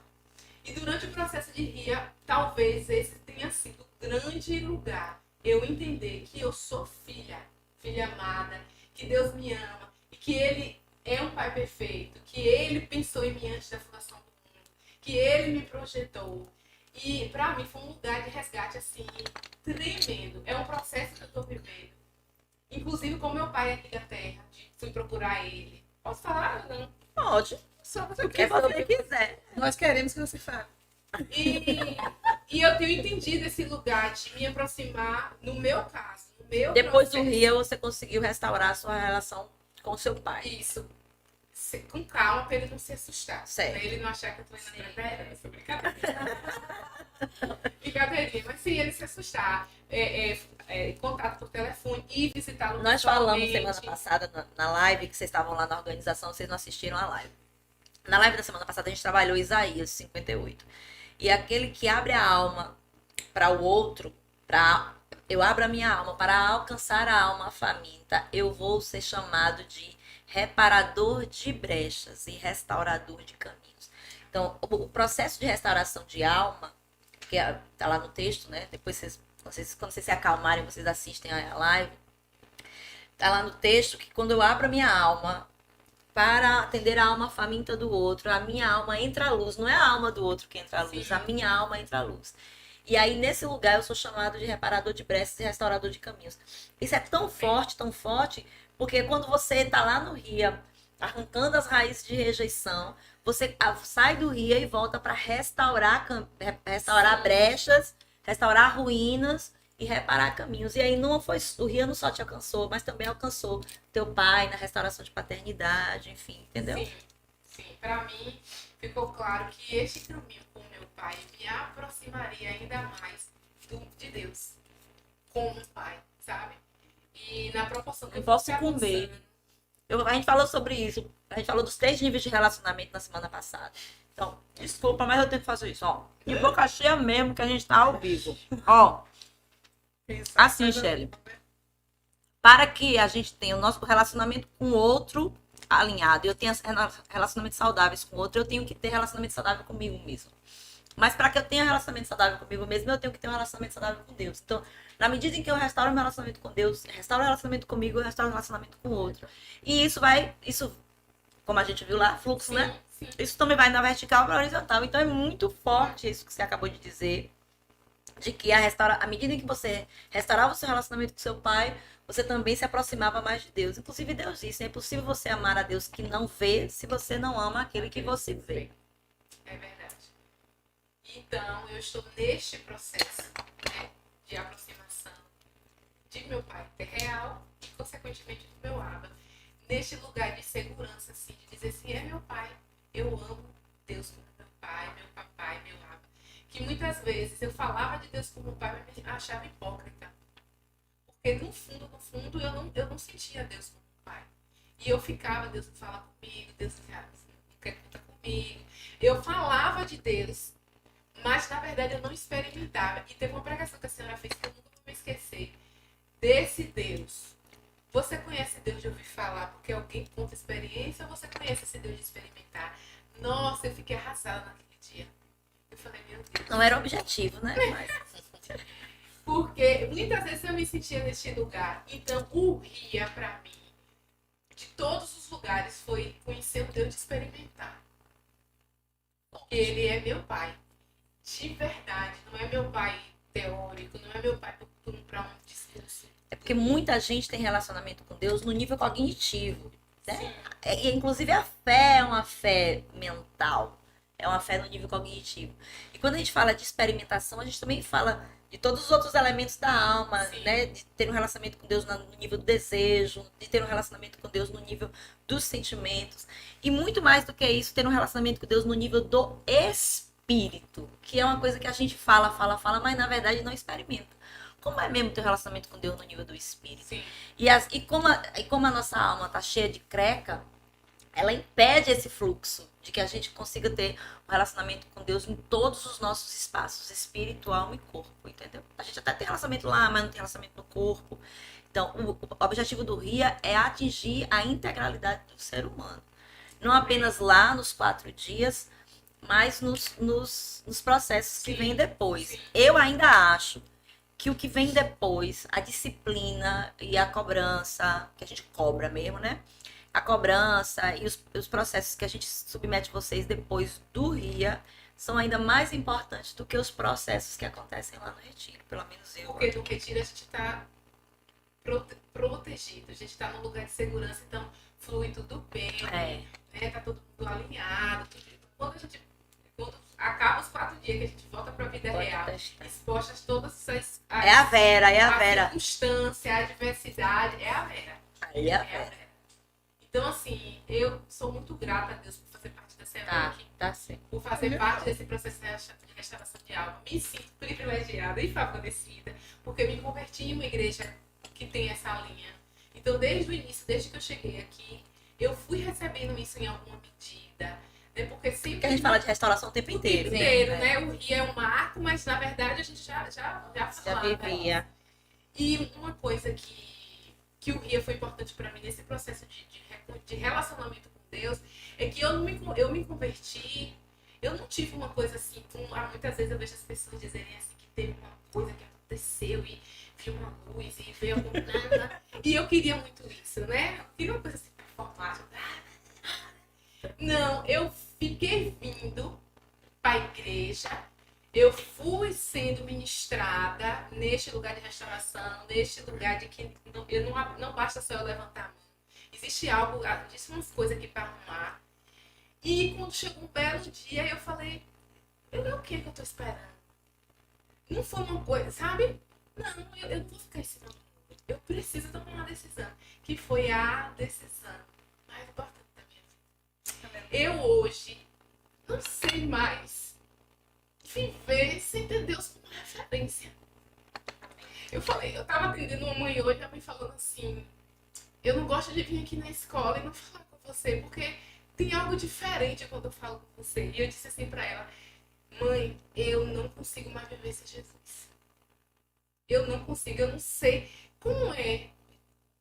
E durante o processo de Ria, talvez esse tenha sido o grande lugar. Eu entender que eu sou filha, filha amada, que Deus me ama e que Ele é um pai perfeito, que Ele pensou em mim antes da fundação do mundo, que Ele me projetou. E pra mim foi um lugar de resgate assim, tremendo. É um processo que eu tô vivendo. Inclusive com meu pai aqui da terra, fui procurar ele. Posso falar ou não? Pode. Só você O que você quiser. Nós queremos que você fale. E eu tenho entendido esse lugar de me aproximar, no meu caso, no meu Depois do processo. Ria, você conseguiu restaurar a sua relação com seu pai. Isso. Com calma, pra ele não se assustar. Certo. Pra ele não achar que eu tô indo atrás dela. Isso é brincadeira. Brincadeirinha. Mas sim, ele se assustar. Contato por telefone e visitá-lo Nós falamos pessoalmente. semana passada na live, que vocês estavam lá na organização, vocês não assistiram a live. Na live da semana passada, a gente trabalhou Isaías 58. E aquele que abre a alma para o outro, eu abro a minha alma para alcançar a alma faminta, eu vou ser chamado de reparador de brechas e restaurador de caminhos. Então, o processo de restauração de alma, que está lá no texto, né? Depois quando vocês se acalmarem, vocês assistem a live. Está lá no texto que quando eu abro a minha alma para atender a alma faminta do outro, a minha alma entra à luz. Não é a alma do outro que entra à luz, Sim. a minha alma entra à luz. E aí, nesse lugar, eu sou chamado de reparador de brechas e restaurador de caminhos. Isso é tão forte, porque quando você está lá no Ria, arrancando as raízes de rejeição, você sai do Ria e volta para restaurar brechas, restaurar ruínas e reparar caminhos. E aí o Ria não só te alcançou, mas também alcançou teu pai na restauração de paternidade, enfim, entendeu? Sim. Pra mim, ficou claro que este caminho com meu pai me aproximaria ainda mais de Deus, como um pai, sabe? E na proporção que Eu eu posso fui sucumbir. avançando, A gente falou sobre isso. A gente falou dos 3 níveis de relacionamento na semana passada. Então, desculpa, mas eu tenho que fazer isso, ó. De boca cheia mesmo, que a gente tá ao vivo. Ó. Pensar Assim, coisa Shelley. boa, né? Para que a gente tenha o nosso relacionamento com o outro alinhado, eu tenha relacionamentos saudáveis com o outro, eu tenho que ter relacionamento saudável comigo mesmo. Mas para que eu tenha relacionamento saudável comigo mesmo, eu tenho que ter um relacionamento saudável com Deus. Então, na medida em que eu restauro meu relacionamento com Deus, restauro o relacionamento comigo, eu restauro o relacionamento com o outro. E isso, como a gente viu lá, fluxo, né? Sim. Isso também vai na vertical para horizontal. Então é muito forte isso que você acabou de dizer. De que à medida em que você restaurava o seu relacionamento com seu pai, você também se aproximava mais de Deus. Inclusive, Deus disse: é impossível você amar a Deus que não vê se você não ama aquele que você vê. É verdade. Então, eu estou neste processo, né, de aproximação de meu pai real e, consequentemente, do meu Abba. Neste lugar de segurança, assim, de dizer assim, é meu pai, eu amo Deus como meu pai, meu papai, meu Abba. Que muitas vezes eu falava de Deus como pai, mas me achava hipócrita. Porque no fundo, eu não sentia Deus como pai. E eu ficava, Deus não fala comigo, Deus não quer contar comigo. Eu falava de Deus, mas na verdade eu não experimentava. E teve uma pregação que a senhora fez que eu nunca vou me esquecer. Desse Deus. Você conhece Deus de ouvir falar porque alguém conta experiência, ou você conhece esse Deus de experimentar? Nossa, eu fiquei arrasada naquele dia. Eu falei, meu Deus. Não era objetivo, né? Mas... Porque muitas vezes eu me sentia neste lugar. Então, o Ria, pra mim, de todos os lugares, foi conhecer o Deus de experimentar. Porque ele é meu pai. De verdade. Não é meu pai teórico, não é meu pai para um discurso. É porque muita gente tem relacionamento com Deus no nível cognitivo, né? E, inclusive, a fé é uma fé mental. É uma fé no nível cognitivo. E quando a gente fala de experimentação, a gente também fala de todos os outros elementos da alma, Sim. né? De ter um relacionamento com Deus no nível do desejo, de ter um relacionamento com Deus no nível dos sentimentos. E muito mais do que isso, ter um relacionamento com Deus no nível do espírito, que é uma coisa que a gente fala, mas na verdade não experimenta. Como é mesmo ter um relacionamento com Deus no nível do espírito? Sim. E como a nossa alma tá cheia de creca, ela impede esse fluxo de que a gente consiga ter um relacionamento com Deus em todos os nossos espaços, espírito, alma e corpo, entendeu? A gente até tem relacionamento lá, mas não tem relacionamento no corpo. Então, o objetivo do RIA é atingir a integralidade do ser humano. Não apenas lá nos 4 dias, mas nos processos que vêm depois. Sim. Eu ainda acho que o que vem depois, a disciplina e a cobrança, que a gente cobra mesmo, né? A cobrança e os processos que a gente submete vocês depois do RIA são ainda mais importantes do que os processos que acontecem lá no retiro, pelo menos eu. Porque no retiro a gente está protegido, a gente está num lugar de segurança, então flui tudo bem, né? Tá todo mundo alinhado. Quando acaba os 4 dias que a gente volta para a vida real, expostas todas as É a Vera, a circunstância, a adversidade, é a Vera. Aí é a Vera. Então, assim, eu sou muito grata a Deus por fazer parte dessa equipe, Tá sim. por fazer parte desse processo de restauração de alma. Me sinto privilegiada e favorecida, porque eu me converti em uma igreja que tem essa linha. Então, desde o início, desde que eu cheguei aqui, eu fui recebendo isso em alguma medida. Né? Porque sempre. Porque a gente fala de restauração o tempo inteiro. Né? O Rio é um marco, mas na verdade a gente já vivia. E uma coisa que o Ria foi importante para mim nesse processo de relacionamento com Deus é que eu me converti, eu não tive uma coisa assim, muitas vezes eu vejo as pessoas dizerem assim que teve uma coisa que aconteceu e viu uma luz e veio algum nada. E eu queria muito isso, né? Eu queria uma coisa assim performática. Não, eu fiquei vindo para a igreja, eu fui sendo ministrada neste lugar de restauração, neste lugar de que não basta só eu levantar a mão. Existe umas coisas aqui para arrumar. E quando chegou um belo dia, eu falei, o que eu tô esperando? Não foi uma coisa, sabe? Não, eu não vou ficar ensinando. Eu preciso tomar uma decisão, que foi a decisão mais importante da minha vida. Eu hoje não sei mais viver sem ter Deus como referência. Eu tava atendendo uma mãe hoje, a mãe falando assim, eu não gosto de vir aqui na escola e não falar com você, porque tem algo diferente quando eu falo com você. E eu disse assim pra ela, mãe, eu não consigo mais viver sem Jesus. Eu não consigo, eu não sei como é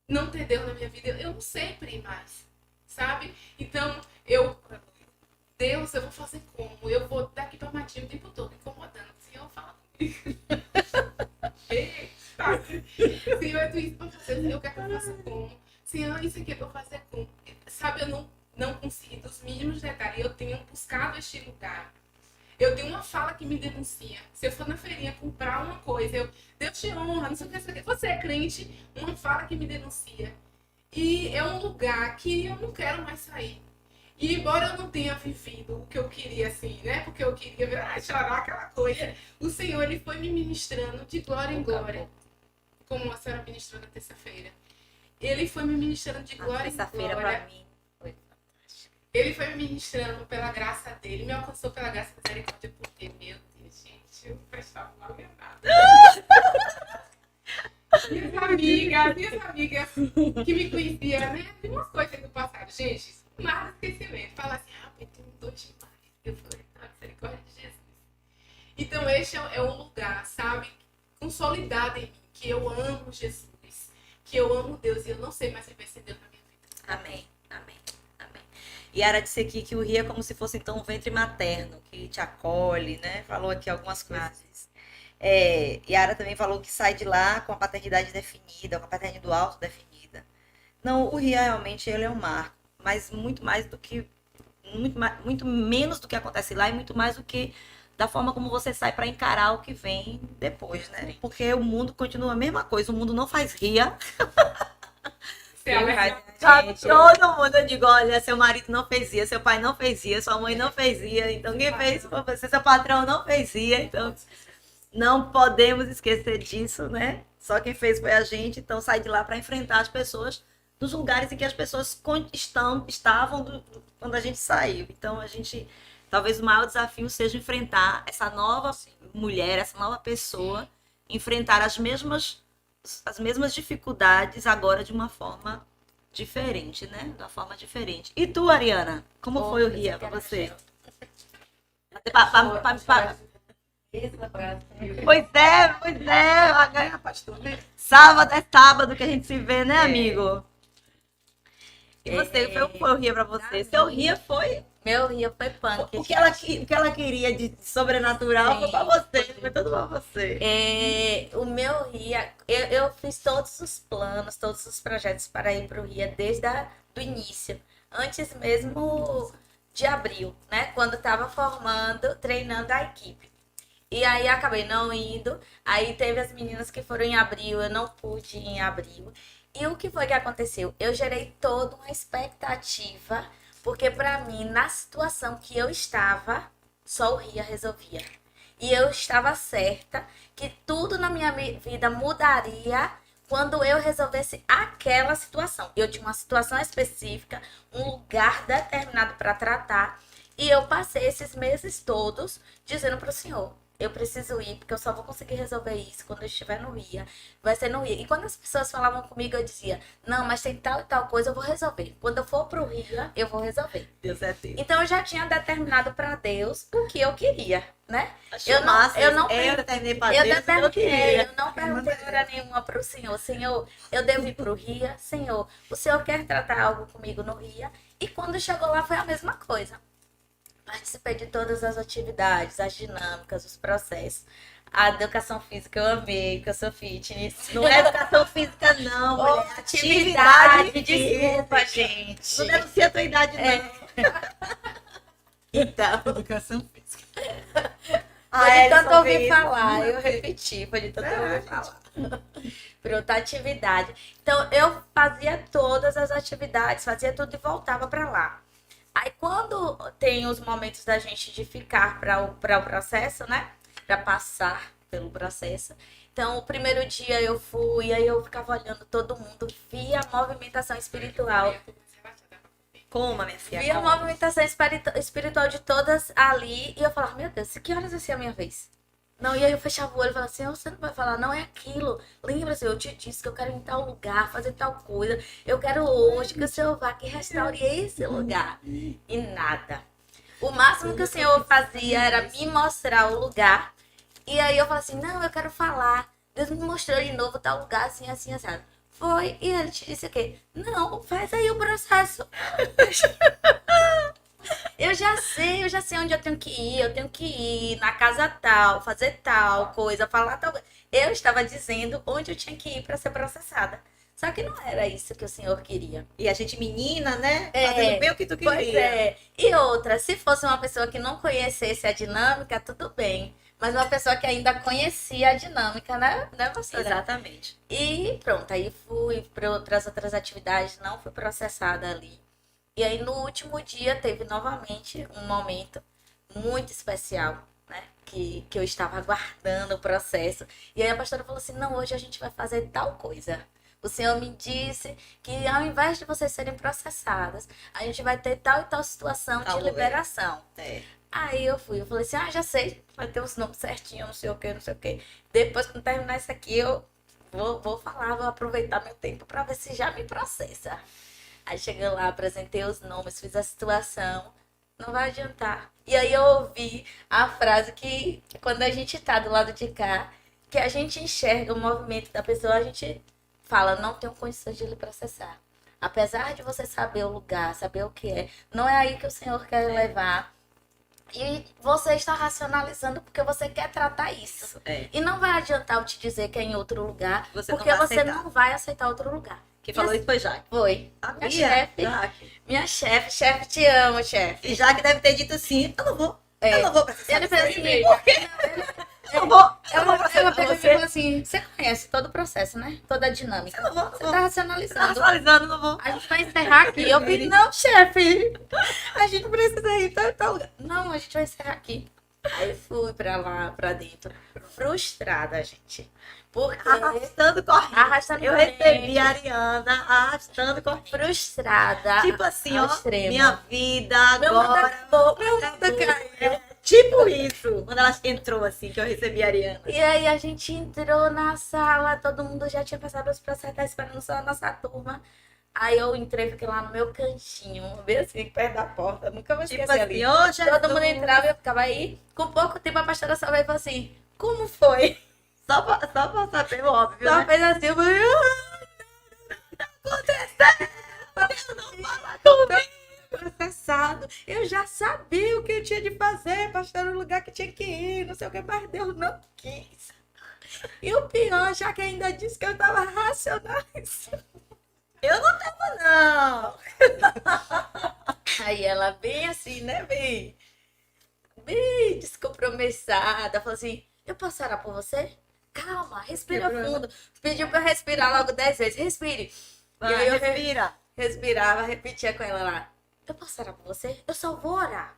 não ter Deus na minha vida. Eu não sei, Pri, mais, sabe? Então, Deus, eu vou fazer como? Eu vou daqui pra Matinho o tempo todo, incomodando. Senhor, fala comigo. Eita! Senhor, tu isso pra fazer, eu quero que eu faça como? Senhor, isso aqui é pra eu fazer como? Sabe, eu não consegui dos mínimos detalhes. Eu tenho buscado este lugar. Eu tenho uma fala que me denuncia. Se eu for na feirinha comprar uma coisa, Deus te honra, não sei o que. Você é crente, uma fala que me denuncia. E é um lugar que eu não quero mais sair. E embora eu não tenha vivido o que eu queria, assim, né? Porque eu queria chorar aquela coisa. O Senhor, Ele foi me ministrando de glória em glória. Como a senhora ministrou na terça-feira. Ele foi me ministrando de glória em Terça-feira glória. pra mim foi fantástico. Ele foi me ministrando pela graça dele, me alcançou pela graça e misericórdia, porque, meu Deus, gente, eu prestava mal nada. Minhas amigas que me conheciam, né? Tem umas coisas do passado, gente, nada esquecimento. Fala assim, mas tu mudou demais. Eu falei, misericórdia de Jesus. Então, este é um lugar, sabe, consolidado em mim, que eu amo Jesus, que eu amo Deus e eu não sei mais viver sem Deus na minha vida. Amém, amém, amém. Yara disse aqui que o rio é como se fosse então um ventre materno, que te acolhe, né? Falou aqui algumas coisas. Yara também falou que sai de lá com a paternidade definida, com a paternidade do alto definida. Não, o rio realmente ele é um marco, mas muito mais do que muito menos do que acontece lá e muito mais do que da forma como você sai para encarar o que vem depois, né? Porque o mundo continua a mesma coisa, o mundo não faz ria. Todo mundo, eu digo, olha, seu marido não fez ia, seu pai não fez ia, sua mãe não fez ia, então quem fez foi você, seu patrão não fez ia, então não podemos esquecer disso, né? Só quem fez foi a gente, então sai de lá para enfrentar as pessoas dos lugares em que as pessoas estavam quando a gente saiu. Então a gente, talvez o maior desafio seja enfrentar essa nova mulher, essa nova pessoa, enfrentar as mesmas dificuldades agora de uma forma diferente, né? De uma forma diferente. E tu, Ariana, como foi o Ria para você? Pois é, pastor. Sábado é sábado que a gente se vê, né, amigo? E você, como foi o Ria para você? Seu Ria foi... Meu rio foi punk. O que ela queria de sobrenatural foi pra você, foi tudo pra você. O meu RIA, eu fiz todos os planos, todos os projetos para ir para o RIA desde o início, antes mesmo de abril, né? Quando estava treinando a equipe. E aí acabei não indo, aí teve as meninas que foram em abril, eu não pude ir em abril. E o que foi que aconteceu? Eu gerei toda uma expectativa, porque para mim, na situação que eu estava, só o Ria resolvia. E eu estava certa que tudo na minha vida mudaria quando eu resolvesse aquela situação. Eu tinha uma situação específica, um lugar determinado para tratar. E eu passei esses meses todos dizendo para o Senhor, eu preciso ir, porque eu só vou conseguir resolver isso quando eu estiver no Ria. Vai ser no Ria. E quando as pessoas falavam comigo, eu dizia, não, mas tem tal e tal coisa, eu vou resolver. Quando eu for pro Ria, eu vou resolver. Deus é Deus. Então eu já tinha determinado para Deus o que eu queria, né? Eu determinei para Deus o que eu queria. Eu não perguntei hora nenhuma pro Senhor, Senhor, eu devo ir pro Ria? Senhor, o Senhor quer tratar algo comigo no Ria? E quando chegou lá foi a mesma coisa. Participei de todas as atividades, as dinâmicas, os processos. A educação física eu amei, porque eu sou fitness. Não é educação física, não, mulher. Atividade, desculpa, gente. Não denuncia a tua idade, não. Então. Educação física. Foi de tanto ouvir falar, eu repeti, foi de tanto ouvir falar. Pronto, atividade. Então, eu fazia todas as atividades, fazia tudo e voltava para lá. Aí, quando tem os momentos da gente de ficar para o processo, né? Para passar pelo processo. Então, o primeiro dia eu fui, aí eu ficava olhando todo mundo, via a movimentação espiritual. Como, minha filha? Via a movimentação espiritual de todas ali, e eu falava, meu Deus, que horas vai ser a minha vez? Não, e aí eu fechava o olho e falava assim, você não vai falar, não é aquilo. Lembra-se, eu te disse que eu quero ir em tal lugar, fazer tal coisa. Eu quero hoje que o Senhor vá que restaure esse lugar. E nada. O máximo que o Senhor fazia era me mostrar o lugar. E aí eu falava assim, não, eu quero falar. Deus me mostrou de novo tal lugar, assim, assim, assado. Foi, e ele te disse o quê? Não, faz aí o processo. Eu já sei onde eu tenho que ir na casa tal, fazer tal coisa, falar tal coisa. Eu estava dizendo onde eu tinha que ir para ser processada. Só que não era isso que o Senhor queria. E a gente menina, né? É, Fazendo bem o que tu queria. Pois é. E outra, se fosse uma pessoa que não conhecesse a dinâmica, tudo bem. Mas uma pessoa que ainda conhecia a dinâmica, né, você? Exatamente. E pronto, aí fui para outras atividades, não fui processada ali. E aí no último dia teve novamente um momento muito especial, né? Que eu estava aguardando o processo. E aí a pastora falou assim, não, hoje a gente vai fazer tal coisa. O Senhor me disse que ao invés de vocês serem processadas, a gente vai ter tal e tal situação Tal de liberação. É. Aí eu falei assim, já sei, vai ter os nomes certinhos, não sei o que, não sei o que. Depois, quando terminar isso aqui, eu vou falar, vou aproveitar meu tempo para ver se já me processa. Aí cheguei lá, apresentei os nomes, fiz a situação, não vai adiantar. E aí eu ouvi a frase que, quando a gente tá do lado de cá, que a gente enxerga o movimento da pessoa, a gente fala, não tenho condições de lhe processar. Apesar de você saber o lugar, saber o que é, não é aí que o Senhor quer levar. E você está racionalizando porque você quer tratar isso. É. E não vai adiantar eu te dizer que é em outro lugar, Você não porque vai você aceitar. não vai aceitar outro lugar. Quem falou isso foi Jaque. Foi. A Minha Bia, chefe. Jaque. Minha chefe, te amo, chefe. E Jaque deve ter dito sim, eu não vou. É. Eu não vou processar. Ele fez assim, Por quê? Eu não vou. Eu não vou ela processar pegou e você. falou assim, você conhece todo o processo, né? Toda a dinâmica. Eu não vou. Você Não tá vou. racionalizando. Racionalizando, não vou. A gente vai encerrar aqui. Eu vi, não, chefe. A gente precisa ir em tal lugar. Não, a gente vai encerrar aqui. Aí fui pra lá, pra dentro. Frustrada, gente. Porque Arrastando corrente. Arrastando Eu corrente. recebi a Ariana arrastando corrente. frustrada. Tipo assim, ao ó, extremo. minha vida Meu mundo agora. acabou, meu mundo caiu. Tipo isso. Quando ela entrou assim, que eu recebi a Ariana. E aí a gente entrou na sala, todo mundo já tinha passado os processos, tá esperando só a nossa turma. Aí eu entrei, fiquei lá no meu cantinho, bem assim, perto da porta, nunca vou Tipo esquecer assim, ali. ô Jesus. Todo mundo entrava e eu ficava aí. Com pouco tempo a pastora só veio e falou assim, como foi? Só pra saber o óbvio, Só né? fez assim, eu falei, processado. Eu já sabia o que eu tinha de fazer, pastor, no lugar que tinha que ir, não sei o que, mas Deus não quis. E o pior, já que ainda disse que eu tava racionalizando. Eu não tava, não. Aí ela bem assim, né, bem descompromissada, falou assim, eu posso orar por você? Calma, respira fundo. Pediu pra eu respirar logo 10 vezes, respire. Vai, E aí eu respira. respirava, repetia com ela lá. Eu posso orar por você? Eu só vou orar.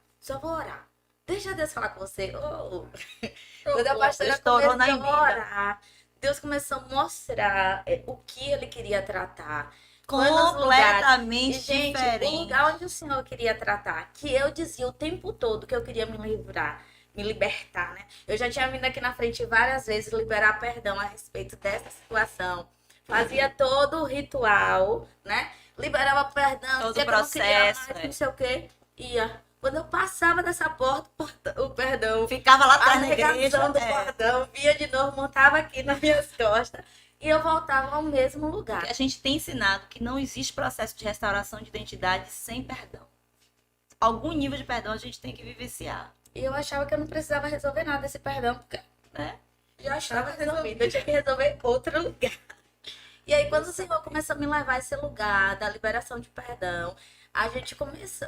Deixa Deus falar com você. Oh. Quando a pastora estourou na começou a emenda. orar, Deus começou a mostrar o que ele queria tratar. Foi nos lugares. Completamente E, gente, o diferente. lugar onde o Senhor queria tratar, que eu dizia o tempo todo que eu queria me livrar, me libertar, né? Eu já tinha vindo aqui na frente várias vezes liberar perdão a respeito dessa situação. Fazia todo o ritual, né? Liberava perdão, Todo dizia o que eu não queria processo, mais, é. não sei o quê. Ia. Quando eu passava dessa porta, o perdão, Ficava lá a atrás na igreja. negação do perdão, via de novo, montava aqui nas minhas costas e eu voltava ao mesmo lugar. Porque a gente tem ensinado que não existe processo de restauração de identidade sem perdão. Algum nível de perdão a gente tem que vivenciar. E eu achava que eu não precisava resolver nada desse perdão, porque Né? já estava resolvido. Eu tinha que resolver outro lugar. E aí, quando o Senhor começou a me levar a esse lugar da liberação de perdão,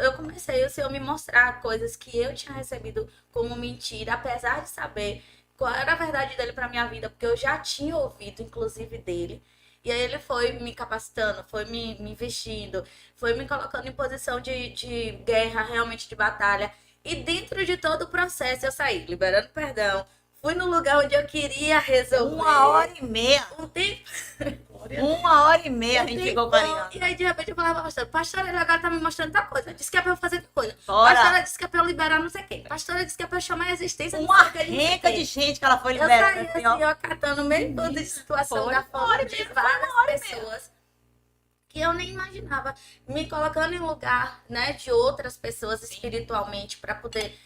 eu comecei o Senhor me mostrar coisas que eu tinha recebido como mentira, apesar de saber qual era a verdade dele para minha vida, porque eu já tinha ouvido, inclusive, dele. E aí ele foi me capacitando, foi me investindo, foi me colocando em posição de guerra, realmente de batalha. E dentro de todo o processo eu saí liberando perdão. Fui no lugar onde eu queria resolver. 1h30. Um tempo. 1h30 a gente ficou com a Ariana. E aí de repente eu falava, pastora, ele agora tá me mostrando tal coisa. Disse que é pra eu fazer tal coisa. Bora. Pastora disse que é pra eu liberar não sei o quê. Pastora disse que é pra eu chamar a existência. Uma não sei o quê, não sei o renca quê. de gente que ela foi Eu liberando. saí Assim, assim, ó. ó, catando meio toda de situação Foi da uma forma hora de mesmo, várias foi uma hora pessoas que eu nem imaginava, me colocando em lugar, né, de outras pessoas espiritualmente para poder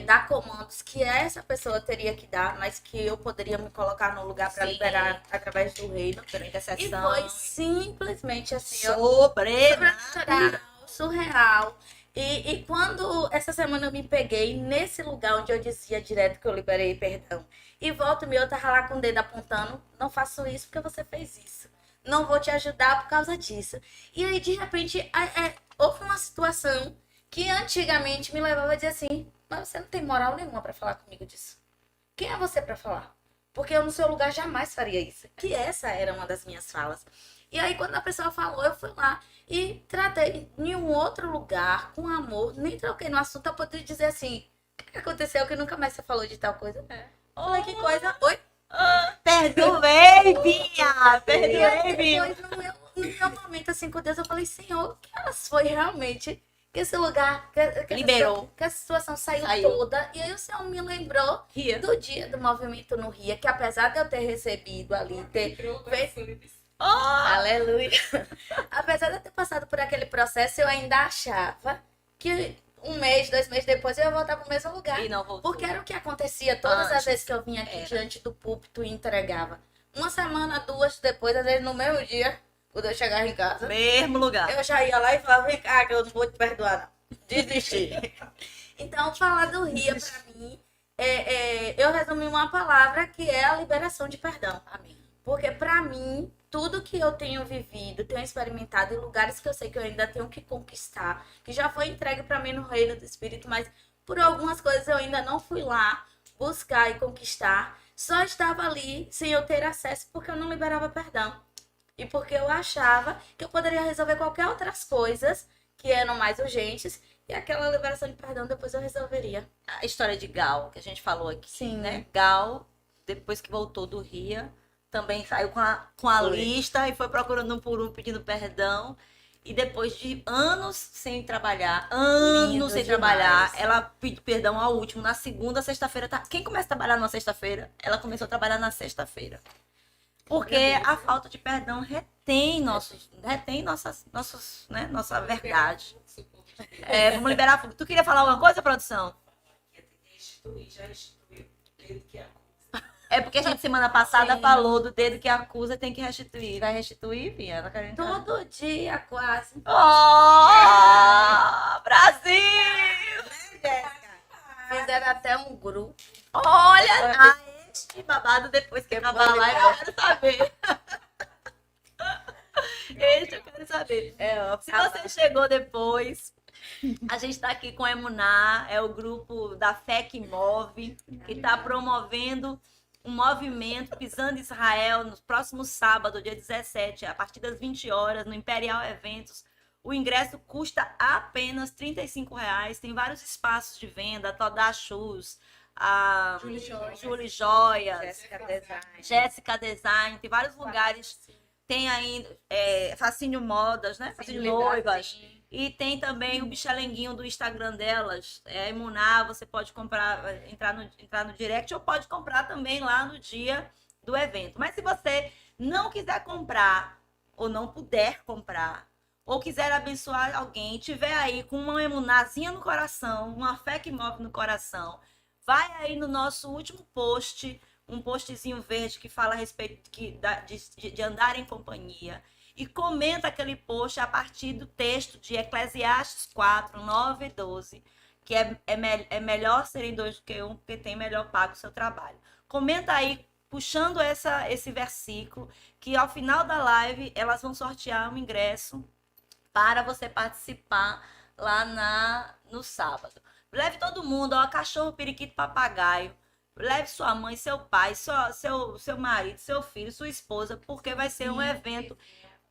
dar comandos que essa pessoa teria que dar, mas que eu poderia me colocar no lugar para Sim. liberar através do reino. Pela E intercessão. foi simplesmente assim, Sobrenatural. surreal. E quando essa semana eu me peguei nesse lugar onde eu dizia direto que eu liberei perdão, e volta e meia eu tava lá com o dedo apontando, não faço isso porque você fez isso. Não vou te ajudar por causa disso. E aí, de repente, houve uma situação que antigamente me levava a dizer assim, mas você não tem moral nenhuma para falar comigo disso. Quem é você para falar? Porque eu no seu lugar jamais faria isso. Que essa era uma das minhas falas. E aí, quando a pessoa falou, eu fui lá e tratei em um outro lugar, com amor, nem troquei no assunto a poder dizer assim, o que aconteceu que nunca mais você falou de tal coisa? Olha que coisa. Oi? Perdoei, Bia! E Perdoei, aí, Bia! depois, no meu momento assim com Deus, eu falei, Senhor, que elas foi realmente que esse lugar, que Liberou. que essa situação saiu toda. E aí o Senhor me lembrou Ria. do dia do movimento no Ria, que apesar de eu ter recebido ali, ter feito. Aleluia! Apesar de eu ter passado por aquele processo, eu ainda achava que 1 mês, 2 meses depois eu ia voltar para o mesmo lugar. E não voltou. Porque era o que acontecia todas as Antes. vezes que eu vinha aqui Era. diante do púlpito e entregava. 1 semana, 2 depois, às vezes no mesmo dia, quando eu chegava em casa, Mesmo lugar. eu já ia lá e falava, vem cá, que eu não vou te perdoar, não. Desisti. Então, falar do Ria, pra mim, eu resumi uma palavra que é a liberação de perdão. Amém. Porque pra mim, tudo que eu tenho vivido, tenho experimentado em lugares que eu sei que eu ainda tenho que conquistar, que já foi entregue pra mim no reino do Espírito, mas por algumas coisas eu ainda não fui lá buscar e conquistar, só estava ali sem eu ter acesso porque eu não liberava perdão. E porque eu achava que eu poderia resolver qualquer outras coisas que eram mais urgentes e aquela liberação de perdão depois eu resolveria. A história de Gal, que a gente falou aqui, Sim. né? Gal, depois que voltou do Ria, também saiu com a Foi. lista e foi procurando um por um, pedindo perdão. E depois de anos sem trabalhar, Lindo sem demais. trabalhar, ela pediu perdão ao último, na segunda, sexta-feira. Quem começa a trabalhar numa sexta-feira? Ela começou a trabalhar na sexta-feira. Porque a falta de perdão retém nossa verdade. Vamos liberar fogo. Tu queria falar alguma coisa, produção? Já restituiu desde que É porque a gente semana passada Sim. falou do dedo que acusa tem que restituir. Vai restituir, Bia? Ela quer entrar. Todo dia, quase. Oh, Brasil! Fizeram até um grupo. Olha, este babado depois que acabar a live, eu quero saber. Este eu quero saber. Se você chegou depois, a gente está aqui com a Emuná, é o grupo da Fé que Move, que está promovendo um movimento Pisando em Israel no próximo sábado, dia 17, a partir das 20 horas, no Imperial Eventos. O ingresso custa apenas R$ 35,00. Tem vários espaços de venda, Todá Shoes, a Julie Joias, Jéssica Design, tem vários lugares. Tem ainda Fascínio Modas, né? Fascínio Noivas. E tem também o bichalenguinho do Instagram delas, Emuná. Você pode comprar, entrar no direct, ou pode comprar também lá no dia do evento. Mas se você não quiser comprar, ou não puder comprar, ou quiser abençoar alguém, tiver aí com uma emunazinha no coração, uma fé que move no coração, vai aí no nosso último post, um postzinho verde que fala a respeito de andar em companhia. E comenta aquele post a partir do texto de Eclesiastes 4, 9 e 12, que é melhor serem 2 do que 1, porque tem melhor pago o seu trabalho. Comenta aí, puxando esse versículo, que ao final da live elas vão sortear um ingresso para você participar lá no sábado. Leve todo mundo, cachorro, periquito, papagaio. Leve sua mãe, seu pai, seu marido, seu filho, sua esposa, porque vai ser um evento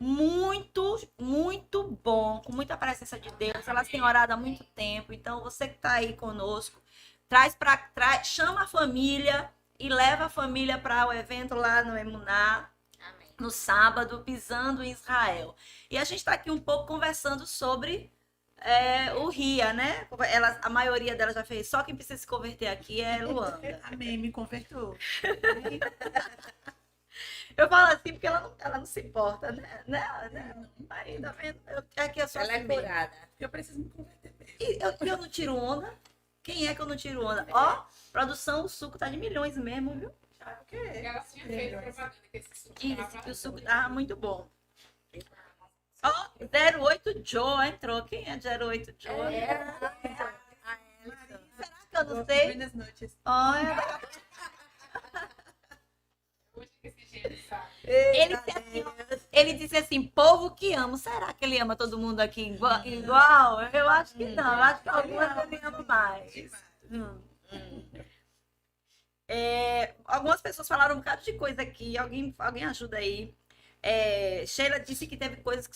muito, muito bom, com muita presença de Deus. Elas têm orado há muito tempo, então você que está aí conosco, chama a família e leva a família para o evento lá no Emuná, no sábado, Pisando em Israel. E a gente está aqui um pouco conversando sobre o Ria, né? A maioria delas já fez, só quem precisa se converter aqui é Luanda. Amém, me convertou. Eu falo assim porque ela não se importa, né? Não. Aí, tá vendo? Aqui eu sou Ela assim é mesmo. curada. Eu preciso me converter mesmo. E eu não tiro onda. Quem é que eu não tiro onda? Ó, produção, o suco tá de milhões mesmo, viu? Sabe o quê? Ela tinha feito propaganda que esse suco Disse tava que o suco bom. tava muito bom. Ó, 08 Joe entrou. Quem é 08 Joe? Será que eu não sei? Buenas noites. Olha, Hoje que esse gênio sabe. ele disse assim, povo que amo. Será que ele ama todo mundo aqui igual? Eu acho que não. Eu acho que algumas ele ama mais. Algumas pessoas falaram um bocado de coisa aqui. Alguém ajuda aí. Sheila disse que teve coisas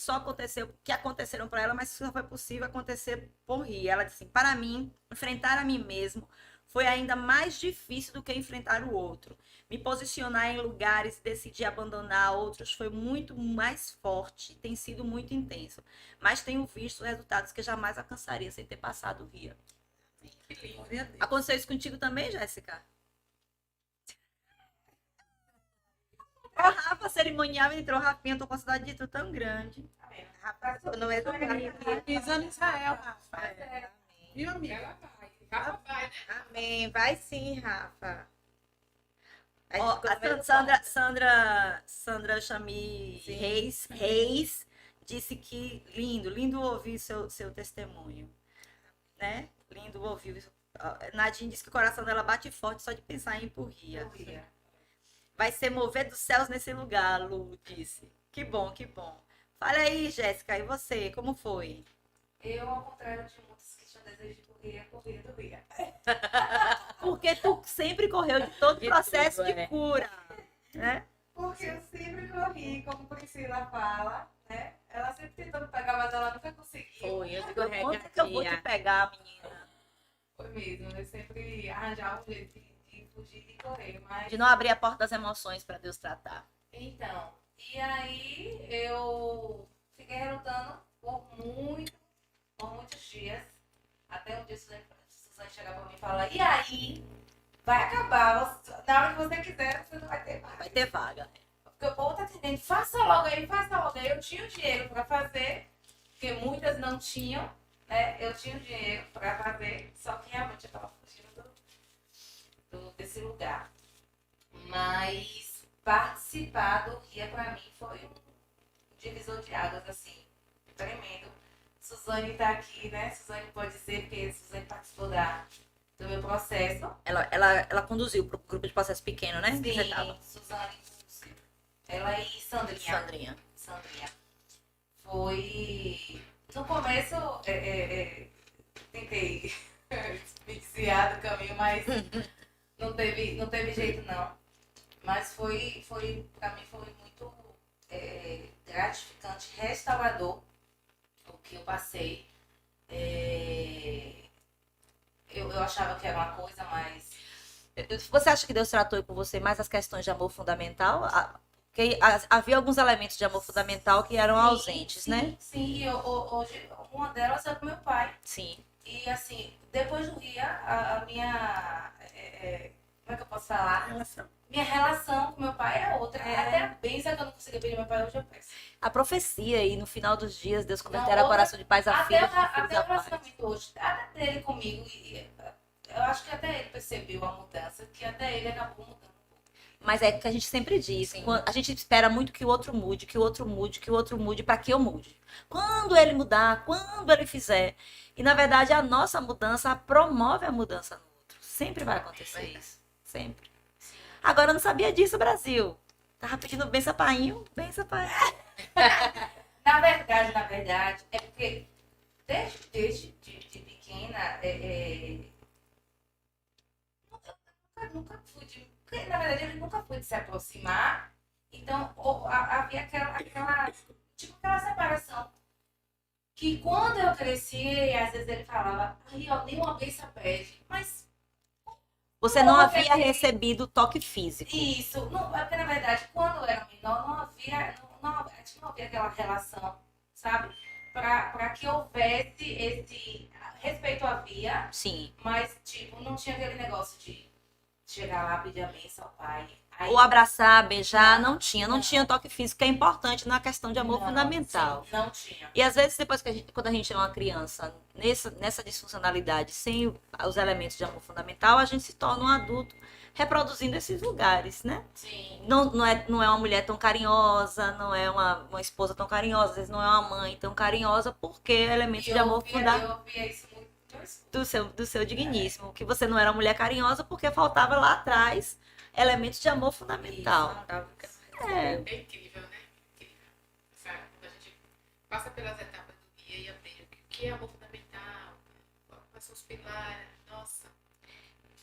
que aconteceram para ela, mas só foi possível acontecer por rir. Ela disse assim, para mim, enfrentar a mim mesmo foi ainda mais difícil do que enfrentar o outro. Me posicionar em lugares e decidir abandonar outros foi muito mais forte, tem sido muito intenso. Mas tenho visto resultados que jamais alcançaria sem ter passado o Ria. Glória a Deus. Aconteceu isso contigo também, Jéssica? Ó, Rafa, cerimonial entrou, Rafinha, tô com a cidade de tu tão grande. Rafa, no mesmo caminho. Pisando em Israel, Rafa. Viu, amiga? Ela vai. Rafa vai, né? Amém. Vai sim, Rafa. A gente Ó, ficou no mesmo Sandra Chami Sim. Reis disse que lindo ouvir seu testemunho, né? Lindo ouvir. Nadine disse que o coração dela bate forte só de pensar em ir pro Ria. Vai ser mover dos céus nesse lugar, Lu disse. Que bom, que bom. Fala aí, Jéssica, e você, como foi? Eu, ao contrário de muitos que tinham desejo de correr, corria do Ria. Porque tu sempre correu de todo De processo tudo, de cura, né? Porque eu sempre corri, como Priscila fala, né? Ela sempre tentou me pegar, mas ela nunca conseguiu. Foi, eu Quanto é que eu vou te pegar, menina? Foi mesmo, eu sempre arranjava um jeito de fugir de correr, mas... De não abrir a porta das emoções para Deus tratar. Então, e aí eu fiquei relutando por muitos dias, até um dia Suzane chegar pra mim e falar, e aí, vai acabar, na hora que você quiser, você não vai ter mais. Vai ter vaga. Porque o povo tá dizendo, faça logo aí. Eu tinha o dinheiro pra fazer, porque muitas não tinham, né? Eu tinha o dinheiro pra fazer, só que realmente eu tava fugindo desse lugar. Mas participar do Ria pra mim foi um divisor de águas, assim, tremendo. Suzane tá aqui, né? Suzane pode ser, porque Suzane participou do meu processo. Ela conduziu para o grupo de processo pequeno, né? Que você Sim, tava. Suzane, ela e Sandrinha. Sandrinha. Foi. No começo, tentei me desviar do caminho, mas não teve jeito não. Mas pra mim foi muito gratificante, restaurador o que eu passei. Eu achava que era uma coisa, mas Você acha que Deus tratou com você mais as questões de amor fundamental? Porque havia alguns elementos de amor fundamental que eram ausentes, né? Sim, e hoje uma delas é com meu pai. Sim. E assim, depois do Ria, a minha. Como é que eu posso falar? Relação. Minha relação com meu pai é outra. Até a bênção que eu não conseguia pedir meu pai hoje eu peço. A profecia e no final dos dias Deus Não, converterá o outra- coração de pais a filhos. de filhos Até a o pais. relacionamento hoje, até dele comigo, eu acho que até ele percebeu a mudança, que até ele acabou mudando. Mas é que a gente sempre diz, Sim. a gente espera muito que o outro mude, que o outro mude, que o outro mude para que eu mude. Quando ele mudar, quando ele fizer. E na verdade a nossa mudança promove a mudança no outro. Sempre vai acontecer isso. Sempre. Agora eu não sabia disso, Brasil. Tava pedindo benção painho, benção painho. Na verdade, é porque desde de pequena, nunca fui de. Porque, na verdade, ele nunca foi de se aproximar. Então, havia aquela separação. Que quando eu cresci, às vezes ele falava, ai, ó, nem uma benção pede. Mas Você não havia recebido toque físico. isso, não, é porque na verdade, quando eu era menor, a gente não havia aquela relação, sabe? Para que houvesse esse respeito havia, Sim. mas tipo, não tinha aquele negócio de chegar lá, pedir a bênção ao pai. o abraçar, beijar, não tinha. Não tinha toque físico, que é importante na questão de amor Não, fundamental. sim, não tinha. E às vezes, depois quando a gente é uma criança nessa disfuncionalidade, sem os elementos de amor fundamental, a gente se torna um adulto reproduzindo esses lugares, né? Sim. Não é uma mulher tão carinhosa, não é uma esposa tão carinhosa, às vezes não é uma mãe tão carinhosa, porque é elementos de amor fundamental Eu ouvia isso muito. do seu digníssimo. Que você não era uma mulher carinhosa porque faltava lá atrás elementos de amor fundamental. Não dava porque É. É incrível, né? Incrível. Sabe? Quando a gente passa pelas etapas do guia e aprende o que é amor fundamental, quais são os pilares, nossa.